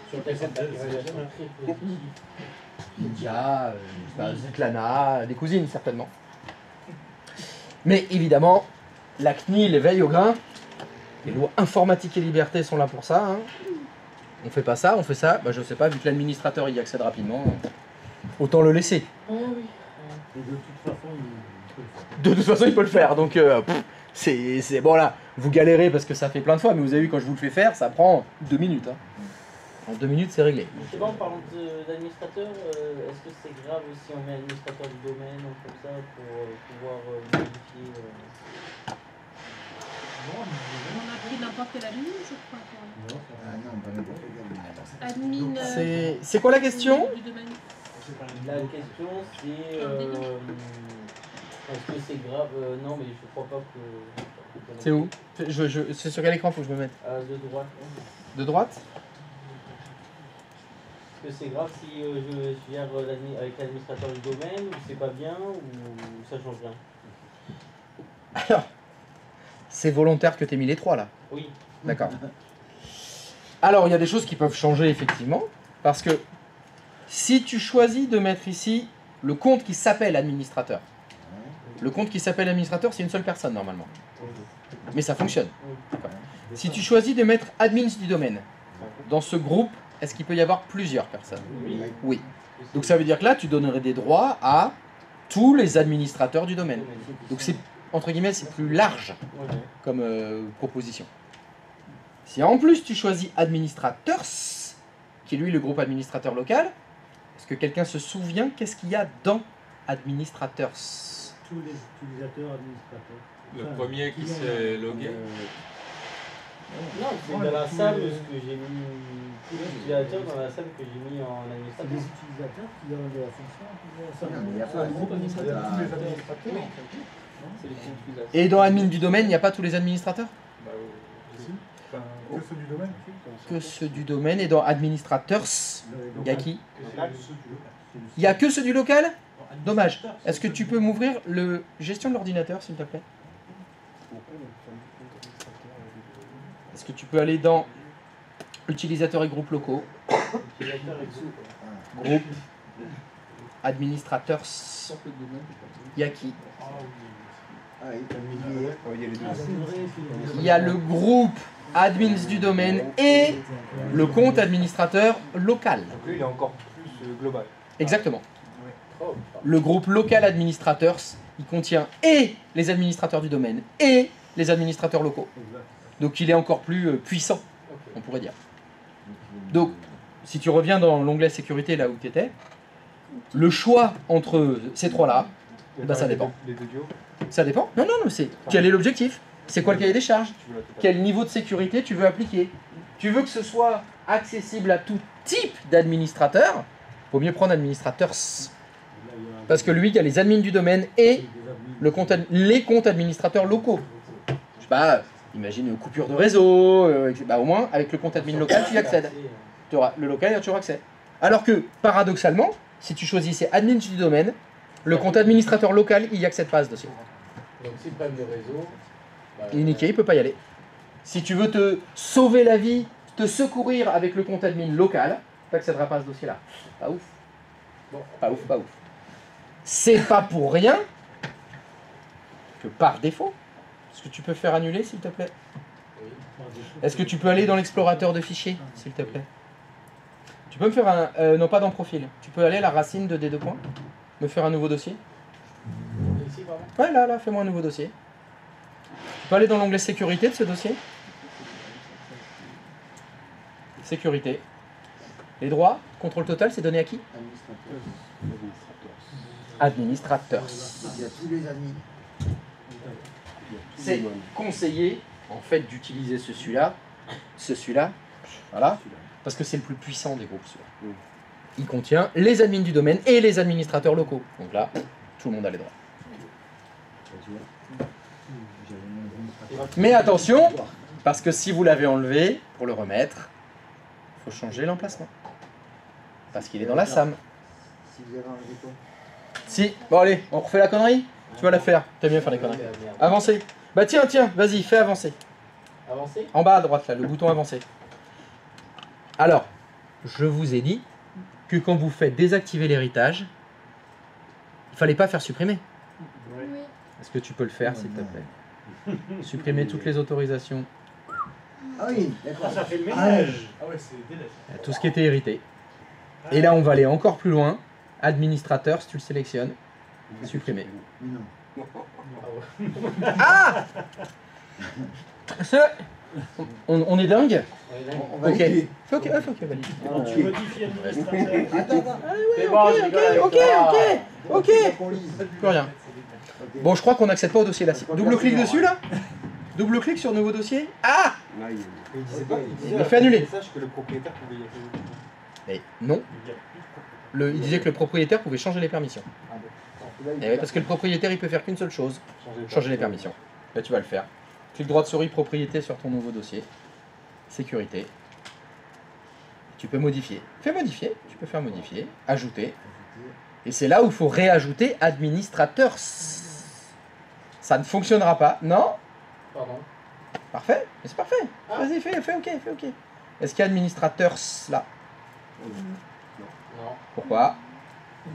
India, Svetlana, des cousines certainement. Mais évidemment, la CNIL veille au grain. Les lois informatique et liberté sont là pour ça. Hein. On fait pas ça, on fait ça. Bah, je sais pas, vu que l'administrateur y accède rapidement, autant le laisser. De toute façon, il peut le faire. Donc, c'est bon là. Vous galérez parce que ça fait plein de fois, mais vous avez vu quand je vous le fais faire, ça prend 2 minutes. Hein. En 2 minutes, c'est réglé.
Justement, en parlant d'administrateur, est-ce que c'est grave si on met administrateur du domaine ou comme ça pour pouvoir modifier
On a pris n'importe quel admin, je crois.
Ah non, pas n'importe quel
Admin.
C'est quoi la question?
Du domaine.
La question c'est est-ce que c'est grave? Non, mais je crois pas que.
C'est où? C'est sur quel écran faut que je me mette?
De droite.
De droite?
Est-ce que c'est grave si je gère avec l'administrateur du domaine ou c'est pas bien ou ça change rien?
Alors, c'est volontaire que tu aies mis les 3 là.
Oui.
D'accord. Alors, il y a des choses qui peuvent changer effectivement, parce que si tu choisis de mettre ici le compte qui s'appelle administrateur, le compte qui s'appelle administrateur, c'est une seule personne normalement. Mais ça fonctionne. Si tu choisis de mettre admins du domaine, dans ce groupe, est-ce qu'il peut y avoir plusieurs personnes? Oui. Donc ça veut dire que là, tu donnerais des droits à tous les administrateurs du domaine. Donc c'est, entre guillemets, c'est plus large comme proposition. Si en plus tu choisis administrateurs, qui est lui le groupe administrateur local, est-ce que quelqu'un se souvient qu'est-ce qu'il y a dans administrateurs?
Tous les utilisateurs administrateurs.
Le premier qui s'est logué.
Non, c'est dans la salle ce que j'ai mis. Tous les utilisateurs dans la salle que j'ai mis en
C'est
administrateur.
des utilisateurs qui ont de la fonction.
Il y a
C'est un groupe administrateur.
Tous les administrateurs.
C'est les utilisateurs.
Et dans admin du domaine, il n'y a pas tous les administrateurs?
Que ceux du domaine.
Que ceux du domaine. Et dans administrateurs, il y a qui? Il n'y a que ceux du local? Dommage. Est-ce que tu peux m'ouvrir le gestion de l'ordinateur, s'il te plaît? Est-ce que tu peux aller dans utilisateurs et groupes locaux? Groupe administrateurs. Il y a qui? Il y a le groupe admins du domaine et le compte administrateur local.
Donc lui, il est encore plus global.
Exactement. Le groupe local administrateurs, il contient et les administrateurs du domaine et les administrateurs locaux. Donc il est encore plus puissant, on pourrait dire. Donc, si tu reviens dans l'onglet sécurité, là où tu étais, le choix entre ces trois-là, ben ça dépend.
Les deux duos.
Ça dépend. Non, c'est quel est l'objectif? C'est quoi le cahier des charges? Quel niveau de sécurité tu veux appliquer? Tu veux que ce soit accessible à tout type d'administrateur? Il vaut mieux prendre administrateurs. Parce que lui, il y a les admins du domaine et les comptes administrateurs locaux. Je sais pas, imagine une coupure de réseau, au moins avec le compte admin local, tu y accèdes. Le local, il y a toujours accès. Alors que, paradoxalement, si tu choisissais admin du domaine, le compte administrateur local, il n'y accède pas à ce dossier.
Donc si le problème de réseau,
Il est niqué, il ne peut pas y aller. Si tu veux te sauver la vie, te secourir avec le compte admin local, tu n'accéderas pas à ce dossier-là. Pas ouf. Pas ouf. C'est pas pour rien que par défaut, est-ce que tu peux faire annuler, s'il te plaît? Est-ce que tu peux aller dans l'explorateur de fichiers, s'il te plaît? Tu peux me faire un... non, pas dans profil. Tu peux aller à la racine de D2 points, me faire un nouveau dossier.
ici, pardon.
Ouais, là, fais-moi un nouveau dossier. Tu peux aller dans l'onglet sécurité de ce dossier. Sécurité. Les droits, contrôle total, c'est donné à qui? Administrateurs.
Il y a tous les admins.
C'est conseillé, en fait, d'utiliser celui-là, voilà, parce que c'est le plus puissant des groupes, celui-là. Il contient les admins du domaine et les administrateurs locaux. Donc là, tout le monde a les droits. Mais attention, parce que si vous l'avez enlevé, pour le remettre, il faut changer l'emplacement. Parce qu'il est dans la SAM.
Si vous avez enlevé quoi?
Si, bon allez, on refait la connerie? Tu vas la faire, t'aimes bien faire des conneries. Avancer. Bah tiens, vas-y, fais avancer.
Avancer?
En bas à droite, là, le bouton avancer. Alors, je vous ai dit que quand vous faites désactiver l'héritage, il fallait pas faire supprimer.
Oui.
Est-ce que tu peux le faire, s'il te plaît? Supprimer toutes les autorisations.
Ah oui, d'accord.
Ça fait le ménage.
Ah ouais, c'est délai.
Tout ce qui était hérité. Et là, on va aller encore plus loin. Administrateur, si tu le sélectionnes, supprimer.
Mais non.
Ah! On est dingue?
On va
Ok.
liquider.
Fais ok, ouais, fais ok, valide.
Alors, tu modifies administrateur.
Attends.
Ok. Plus rien. Bon, je crois qu'on n'accède pas au dossier là. Double-clic dessus là. Double-clic sur nouveau dossier. Ah! Il fait annuler.
Sache que le propriétaire pouvait y aller.
Mais non. Il disait que le propriétaire pouvait changer les permissions. Et oui, parce que le propriétaire il peut faire qu'une seule chose, changer les permissions. Là tu vas le faire. Clic droit de souris, propriété sur ton nouveau dossier. Sécurité. Tu peux modifier. Fais modifier, tu peux faire modifier, ajouter. Et c'est là où il faut réajouter administrateur. Ça ne fonctionnera pas, non?
Pardon.
Parfait, mais c'est parfait. Vas-y, fais ok. Est-ce qu'il y a administrateur là?
Non.
Pourquoi?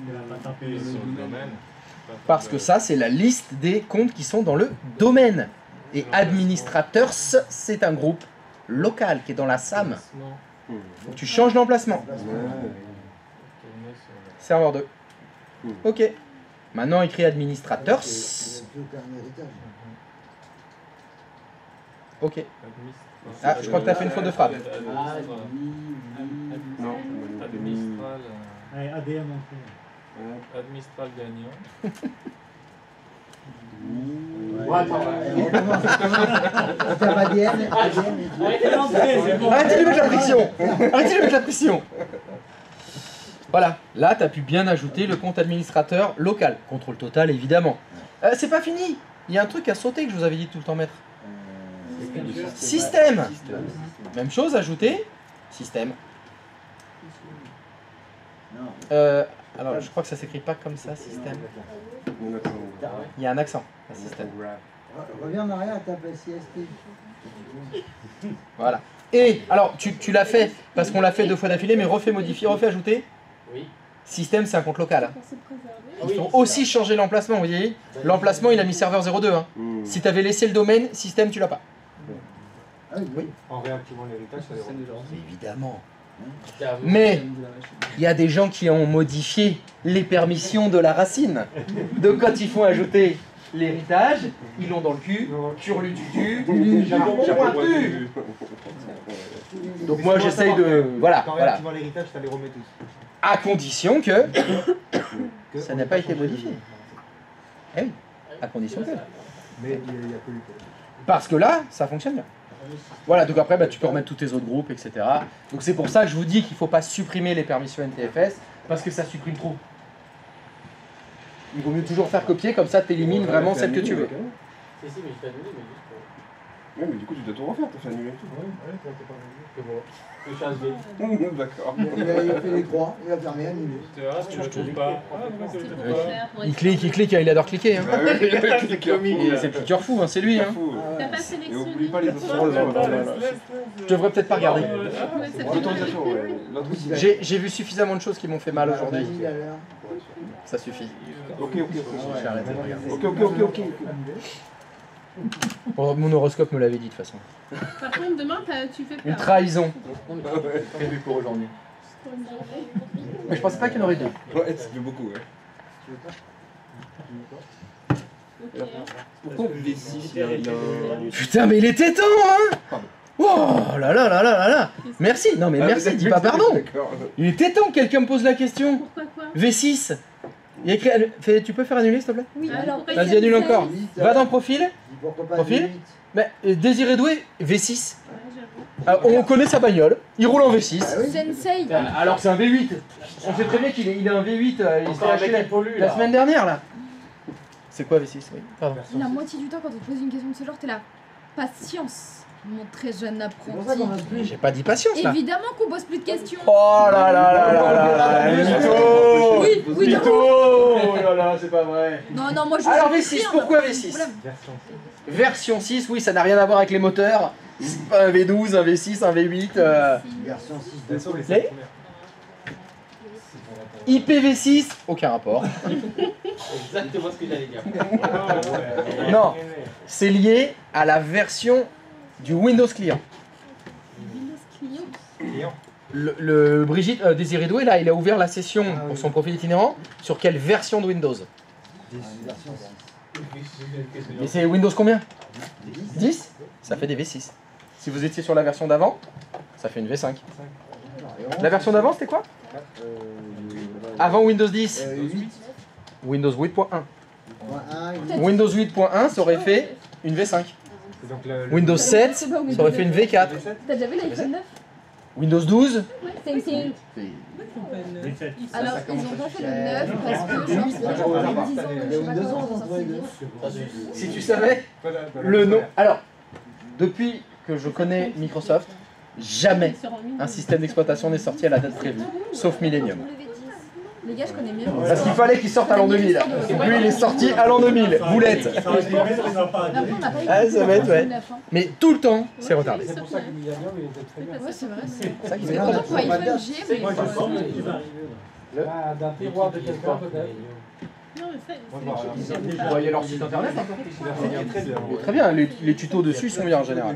Il va pas taper
Sur le domaine.
Parce que ça, c'est la liste des comptes qui sont dans le domaine. Et administrateurs, c'est un groupe local qui est dans la SAM. Donc tu changes d'emplacement. Serveur 2. Ok. Maintenant, écris administrateurs. Ok. Ah, je crois que tu as fait une faute de frappe.
Non. Administral.
Allez, ADM en
Administral gagnant.
Arrêtez de mettre la pression. Arrêtez de mettre la pression. Voilà, là tu as pu bien ajouter le compte administrateur local. Contrôle total évidemment. C'est pas fini. Il y a un truc à sauter que je vous avais dit de tout le temps mettre. Système. Même chose, ajouter. Système. Alors je crois que ça s'écrit pas comme ça, système. Il y a un accent, un système.
Reviens en arrière, tape SIST.
Voilà. Et alors tu l'as fait parce qu'on l'a fait 2 fois d'affilée, mais refais modifier, refais ajouter.
Oui.
Système, c'est un compte local. Ils ont aussi changé l'emplacement, vous voyez. L'emplacement, il a mis serveur 02. Hein. Si tu avais laissé le domaine, système, tu l'as pas. Oui.
En réactivant l'héritage, ça les
Évidemment. Mais il y a des gens qui ont modifié les permissions de la racine. Donc quand ils font ajouter l'héritage, ils l'ont dans le cul, turlututu, pointu. Donc moi j'essaye de... Voilà.
En réactivant l'héritage, ça les remet tous.
À condition que ça n'a pas été modifié. Eh oui, à condition que.
Mais il n'y a que lui.
Parce que là, ça fonctionne bien. Voilà, donc après, tu peux remettre tous tes autres groupes, etc. Donc c'est pour ça que je vous dis qu'il ne faut pas supprimer les permissions NTFS, parce que ça supprime trop. Il vaut mieux toujours faire copier, comme ça tu élimines vraiment celle que tu veux.
Si, mais je t'ai annulé, mais juste pour...
Ouais, mais du coup, tu dois tout refaire, t'as fait annuler tout.
C'est bon. Je change B.
D'accord.
Il a fait les croix, il a fermé, annulé.
Tu verras, tu le trouves pas.
Il clique, il adore cliquer. Hein.
Ah oui, il clique.
C'est le cliqueur fou, hein, c'est lui. Hein.
T'as pas
Et
sélectionné.
oublie pas les autres.
Je devrais peut-être pas regarder.
L'autorisation, ouais. L'autre aussi.
J'ai vu suffisamment de choses qui m'ont fait mal aujourd'hui. Ça suffit.
Ok.
J'ai arrêté de regarder.
Ok.
Bon, mon horoscope me l'avait dit de toute façon.
Par contre, demain, tu fais
Une
peur.
trahison. Prévu pour aujourd'hui. Mais je pensais pas qu'il y en aurait 2.
Ouais, ça fait beaucoup, ouais. Pourquoi V6 il a un...
Putain, mais il était temps, hein. Oh là là. Merci. Non mais merci, dis pas pardon. Il était temps que quelqu'un me pose la question.
Pourquoi quoi?
V6. Il y a écrit... Tu peux faire annuler s'il te plaît?
Oui, alors.
Vas-y, annule encore. Va dans profil.
Pourquoi pas
Profil. Mais Désiré Doué, V6. On connaît sa bagnole. Il roule en V6.
Sensei.
Alors que c'est un V8. On sait très bien qu'il est un V8. Il s'est acheté la semaine dernière là. C'est quoi V6? Oui. Pardon.
La moitié du temps, quand on te pose une question de ce genre, t'es là. Patience, mon très jeune apprenti.
J'ai pas dit patience là.
Évidemment qu'on pose plus de questions.
Oh là là, mytho.
Oui,
mytho. Oh là là, c'est pas vrai.
Non, moi je.
Alors V6, pourquoi V6? Version 6, oui, ça n'a rien à voir avec les moteurs. C'est pas un V12, un V6, un V8.
Version 6 de
Les IPv6, aucun rapport.
Exactement ce que j'allais dire.
Non, c'est lié à la version du Windows Client. Le Brigitte Désiré Doué, là, il a ouvert la session pour son profil itinérant. Sur quelle version de Windows? Et c'est Windows combien? 10? Ça fait des V6. Si vous étiez sur la version d'avant, ça fait une V5. La version d'avant, c'était quoi? Avant Windows 10 Windows 8.1. Windows 8.1, ça aurait fait une V5. Windows 7, ça aurait fait une V4.
T'as déjà vu l'iPhone 9?
Windows 12,
C'est... Alors, ils ont pas fait le 9 parce que genre, c'est genre 10 ans, je sais pas comment ils ont sorti le 10.
si tu savais le nom. Alors, depuis que je connais Microsoft, jamais un système d'exploitation n'est sorti à la date prévue, sauf Millennium.
Les gars, je connais mieux.
Parce qu'il fallait qu'il sorte à l'an 2000. Et lui, il est sorti à l'an 2000. Boulette. Ah, ça va être, ouais. Mais tout le temps, c'est retardé.
C'est pour ça que Millennium, il était très bien. Ouais, c'est vrai. C'est
ça qui fait
pourtant pour iPhone G, mais...
D'un tiroir de quelqu'un, peut-être.
Non, mais ça,
Vous voyez leur site internet encore? Très bien, les tutos dessus sont bien en général.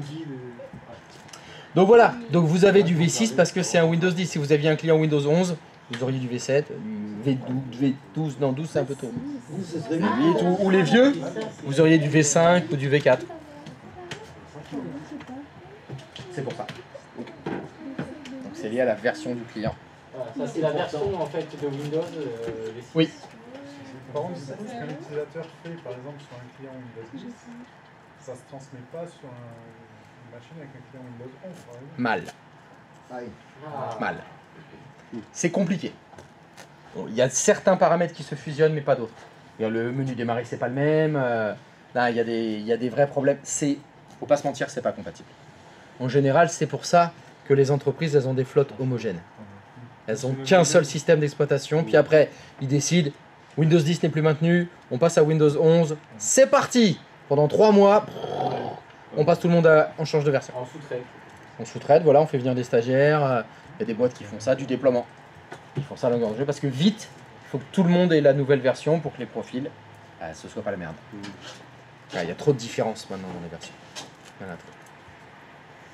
Donc voilà, donc vous avez du V6 parce que c'est un Windows 10. Si vous aviez un client Windows 11, vous auriez du V7, du V12, non 12 c'est un peu tôt. Ou les vieux, vous auriez du V5 ou du V4. C'est pour ça. Donc c'est lié à la version du client.
Voilà, ça c'est la version en fait de Windows.
Oui.
Par contre, ce qu'un utilisateur fait par exemple sur un client Windows 10, ça ne se transmet pas sur une machine avec un client Windows 11 par exemple.
Mal. Mal. C'est compliqué. Bon, il y a certains paramètres qui se fusionnent, mais pas d'autres. Le menu démarrer, c'est pas le même. Là, il y a des vrais problèmes. Faut pas se mentir, c'est pas compatible. En général, c'est pour ça que les entreprises, elles ont des flottes homogènes. Elles ont qu'un seul système d'exploitation. Puis après, ils décident, Windows 10 n'est plus maintenu, on passe à Windows 11. C'est parti! Pendant 3 mois, on passe tout le monde on change de version.
On sous-traite.
On sous-traite, voilà, on fait venir des stagiaires. Il y a des boîtes qui font ça, du déploiement. Ils font ça à longueur de jeu parce que vite, il faut que tout le monde ait la nouvelle version pour que les profils, ce soit pas la merde. Il y a trop de différences maintenant dans les versions. Voilà, trop.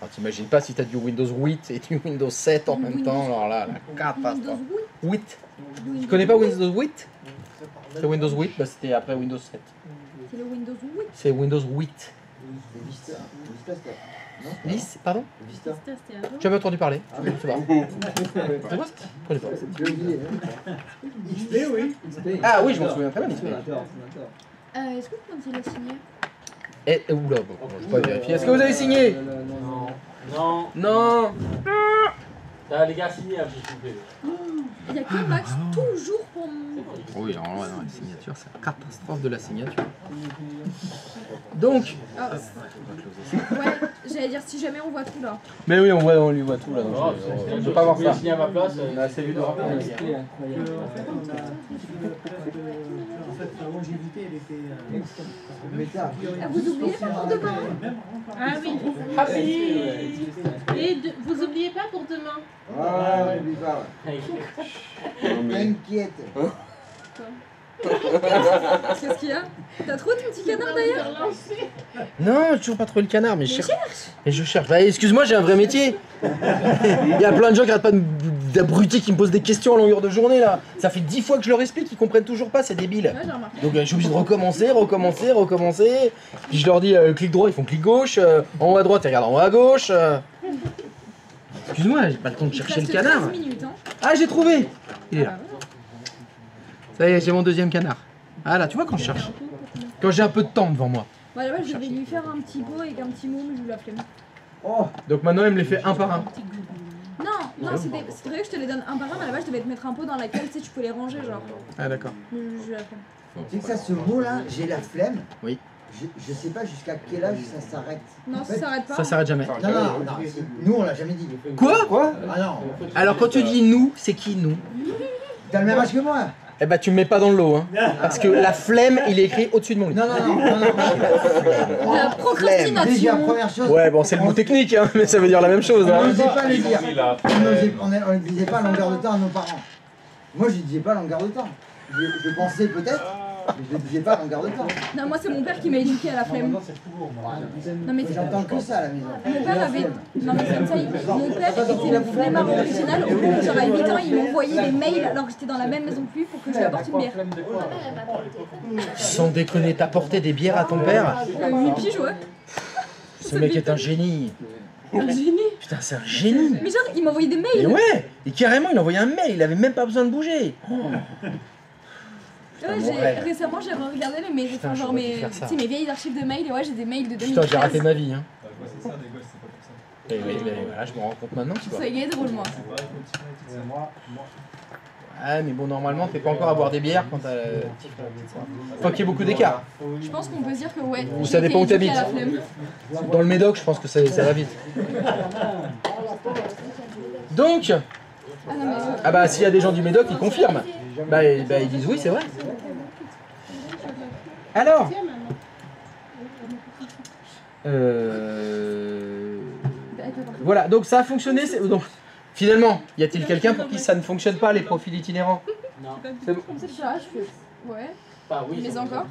Alors t'imagines pas si tu as du Windows 8 et du Windows 7 en même temps, alors là, la catastrophe. 8. Tu connais pas Windows 8? C'est Windows 8, bah c'était après Windows 7.
C'est le Windows 8?
C'est Windows 8. Vista, pardon?
Vista, c'était avant.
Tu as jamais entendu parler? C'est pas. C'est quoi ça? Je connais pas.
XP, oui.
Ah oui, je m'en souviens très bien d'XP.
Est-ce que vous pouvez la signer?
Oula, bon, je peux pas vérifier. Est-ce que vous avez signé?
Non.
Non.
Les gars, signez un petit peu.
Il n'y a que Max toujours pour mon...
Oui, alors ouais, non, la signature, c'est la catastrophe de la signature. Donc...
Ouais, j'allais dire si jamais on voit tout là.
Mais oui, on lui voit tout là. On ne peut pas voir ça.
Signer à ma place.
On a assez vu de rappeler.
En fait, la longévité, elle était...
Vous oubliez pas pour demain?
Ah oui. Et vous oubliez pas pour demain?
Ah, n'oublie pas. T'inquiète.
Qu'est-ce qu'il y a? T'as trouvé ton petit canard d'ailleurs?
Non, j'ai toujours pas trouvé le canard, mais je cherche. Et je cherche. Bah, excuse-moi, j'ai un vrai métier. Il y a plein de gens qui arrêtent pas d'abrutis qui me posent des questions à longueur de journée là. Ça fait 10 fois que je leur explique, ils comprennent toujours pas, c'est débile.
Ouais, j'ai remarqué.
Donc je suis obligé de recommencer. Puis je leur dis clic droit, ils font clic gauche. En haut à droite, ils regardent en haut à gauche. Excuse-moi, j'ai pas le temps de chercher le canard.
13 minutes, hein.
Ah, j'ai trouvé. Il est là. Ça y est, j'ai mon deuxième canard. Ah là, tu vois quand je cherche. Quand j'ai un peu de temps devant moi.
Bah là-bas, je devais lui faire un petit pot avec un petit mot, mais je lui la flemme.
Oh. Donc maintenant, elle me les fait un par un.
Non, c'était vrai que je te les donne un par un, mais là-bas, je devais te mettre un pot dans laquelle tu sais, tu peux les ranger, genre.
Ah d'accord.
Mais je lui la flemme.
Tu sais que ça, ce mot-là, j'ai la flemme.
Oui.
Je sais pas jusqu'à quel âge ça s'arrête.
Non, ça s'arrête pas.
Ça s'arrête jamais.
Non, nous on l'a jamais dit.
Quoi?
Ah non.
Alors quand tu dis nous, c'est qui nous?
T'as le même âge que moi.
Eh bah tu me mets pas dans le lot, hein. Parce que la flemme, il est écrit au-dessus de mon lit.
Non.
La procrastination.
Déjà, première chose.
Ouais, bon, c'est le mot technique, hein, mais ça veut dire la même chose.
On
Hein.
n'osait pas le dire. On ne disait pas longueur de temps à nos parents. Moi, je ne disais pas longueur de temps. Je pensais peut-être, mais je ne disais pas longueur de temps.
Non, moi, c'est mon père qui m'a éduqué à la flemme. Non, mais
j'entends que ça à la maison.
Mon père avait. Non, mais c'est ça. Mon père était le flemmard original. Au bout de genre à 8 ans, il m'envoyait des mails alors que j'étais dans la même maison que lui pour que je lui apporte une bière.
Sans déconner, t'apportais des bières à ton père?
8 piges, ouais.
Ce mec est un génie.
Un génie.
Putain, c'est un génie.
Mais genre, il m'envoyait des mails.
Mais ouais. Et carrément, il envoyait un mail. Il avait même pas besoin de bouger. Oh.
Ouais, récemment j'ai regardé les mails, enfin, genre mes vieilles archives de mails et ouais j'ai des mails de 2013.
Putain, j'ai raté ma vie hein. C'est ça, des gosses, c'est pas pour ça. Et oui, mais voilà, je me rends compte maintenant, tu vois.
Ça y est, drôle moi.
Ouais, mais bon, normalement, t'es pas encore à boire des bières quand t'as... Faut qu'il y ait beaucoup d'écart.
Je pense qu'on peut se dire que ouais.
Ou ça dépend où t'habites. Dans le Médoc, je pense que ça va vite. Donc... Ah bah, s'il y a des gens du Médoc, ils confirment. Bah, ils disent oui, c'est vrai. Alors voilà, donc ça a fonctionné. Donc, finalement, y a-t-il quelqu'un pour qui ça ne fonctionne pas, les profils itinérants?
Non.
C'est bon. Comme ça, je fais... Ouais.
Bah oui.
Mais encore.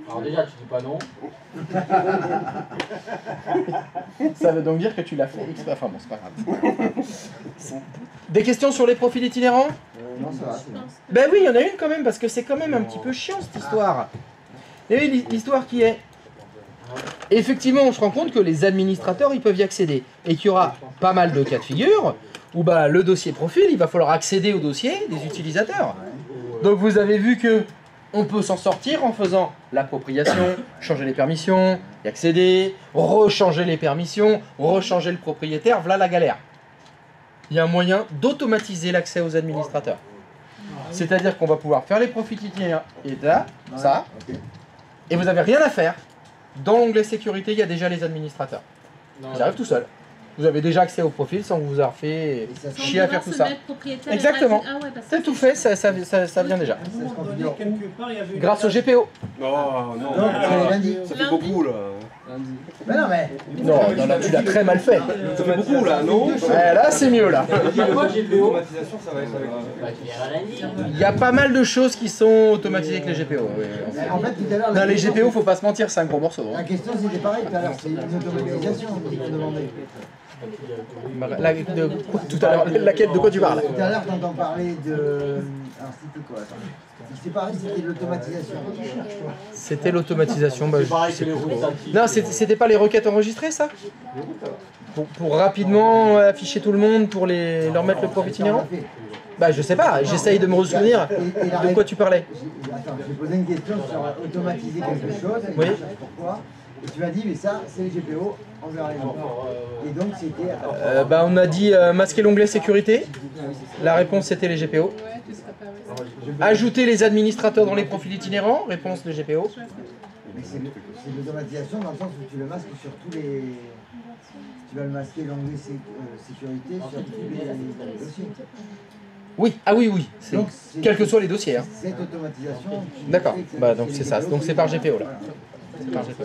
Alors déjà, tu dis pas non.
Ça veut donc dire que tu l'as fait. Enfin bon, c'est pas grave. Des questions sur les profils itinérants?
Non, ça va.
Ben oui, il y en a une quand même, parce que c'est quand même un petit peu chiant cette histoire. Et oui, l'histoire qui est... Effectivement, on se rend compte que les administrateurs, ils peuvent y accéder. Et qu'il y aura pas mal de cas de figure où bah, le dossier profil, il va falloir accéder au dossier des utilisateurs. Donc vous avez vu que on peut s'en sortir en faisant l'appropriation, changer les permissions, y accéder, rechanger les permissions, rechanger le propriétaire, voilà la galère. Il y a un moyen d'automatiser l'accès aux administrateurs. C'est-à-dire qu'on va pouvoir faire les profils itinérants et là, ça, et vous n'avez rien à faire. Dans l'onglet sécurité, il y a déjà les administrateurs. Ils arrivent tout seuls. Vous avez déjà accès au profil sans vous avoir fait chier à faire tout ça. Exactement. C'est tout fait, ça vient déjà. Grâce au GPO.
Non, non, ça fait beaucoup là.
Mais non, mais...
Non, tu l'as très mal fait.
Ça fait beaucoup là, non?
Ouais, là, c'est mieux là.
L'automatisation, ça va être avec...
Il y a pas mal de choses qui sont automatisées avec les GPO.
En fait, tout à l'heure...
Non, les GPO, faut pas se mentir, c'est un gros morceau.
La question, c'était pareil tout à l'heure. C'est une automatisation que tu demandais.
Tout à l'heure, laquelle, de quoi tu parles?
Tout à l'heure, t'entends parler de... Alors, c'était quoi? C'est pareil, c'était l'automatisation.
C'était l'automatisation, bah, je sais plus trop. Non, c'était pas les requêtes enregistrées, ça? Pour rapidement afficher tout le monde, pour leur mettre le profil itinérant? Bah, je sais pas, j'essaye de me ressouvenir de quoi tu parlais.
Attends, j'ai posé une question sur automatiser quelque chose.
Oui.
Pourquoi? Et tu m'as dit, mais ça, c'est les GPO, on verra les gens. Et donc, c'était...
Bah, on a dit masquer l'onglet sécurité. La réponse, c'était les GPO. Ajouter les administrateurs dans les profils itinérants. Réponse de GPO.
Mais c'est l'automatisation dans le sens où tu le masques sur tous les... Tu vas le masquer l'onglet sécurité sur tous les dossiers.
Oui, ah oui. Quels que soient les dossiers. Hein.
Cette automatisation...
D'accord, bah, donc c'est ça. Donc c'est par GPO là. C'est par GPO.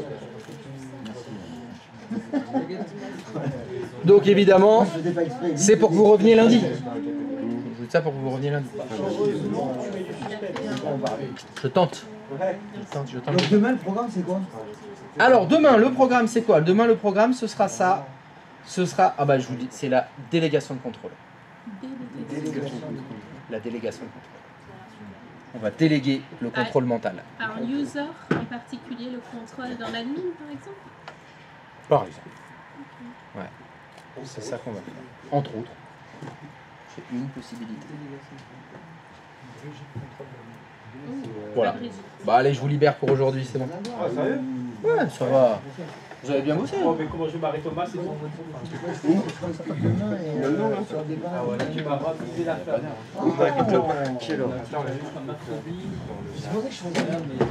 Donc évidemment, c'est pour que vous reveniez lundi. Je vous dis ça pour que vous reveniez lundi. Je tente.
Donc demain, le programme, c'est quoi?
Alors demain, le programme, c'est quoi? Demain, le programme, ce sera ça. Ce sera, ah bah je vous dis, c'est la délégation de contrôle. La délégation de contrôle. On va déléguer le contrôle mental.
À un user en particulier, le contrôle dans l'admin, par exemple?
Par exemple. Ouais. C'est ça qu'on va faire. Entre autres. C'est une possibilité. Voilà. Bah allez, je vous libère pour aujourd'hui, c'est bon.
Ah, sérieux?
Ouais, ça va. Vous avez bien bossé.
Oh, mais comment je vais m'arrêter Thomas, c'est bon.
Ah ouais, là tu vas raviser la flamme.
Quelle heure?
C'est pour ça que je faisais là, mais...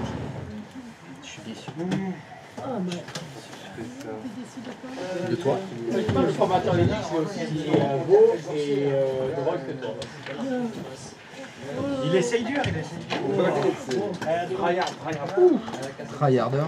Je suis déçu.
Oh, mais...
De toi?
Le formateur Linux, c'est aussi beau et drôle que toi.
Il essaye dur, il essaye dur.
Tryharder.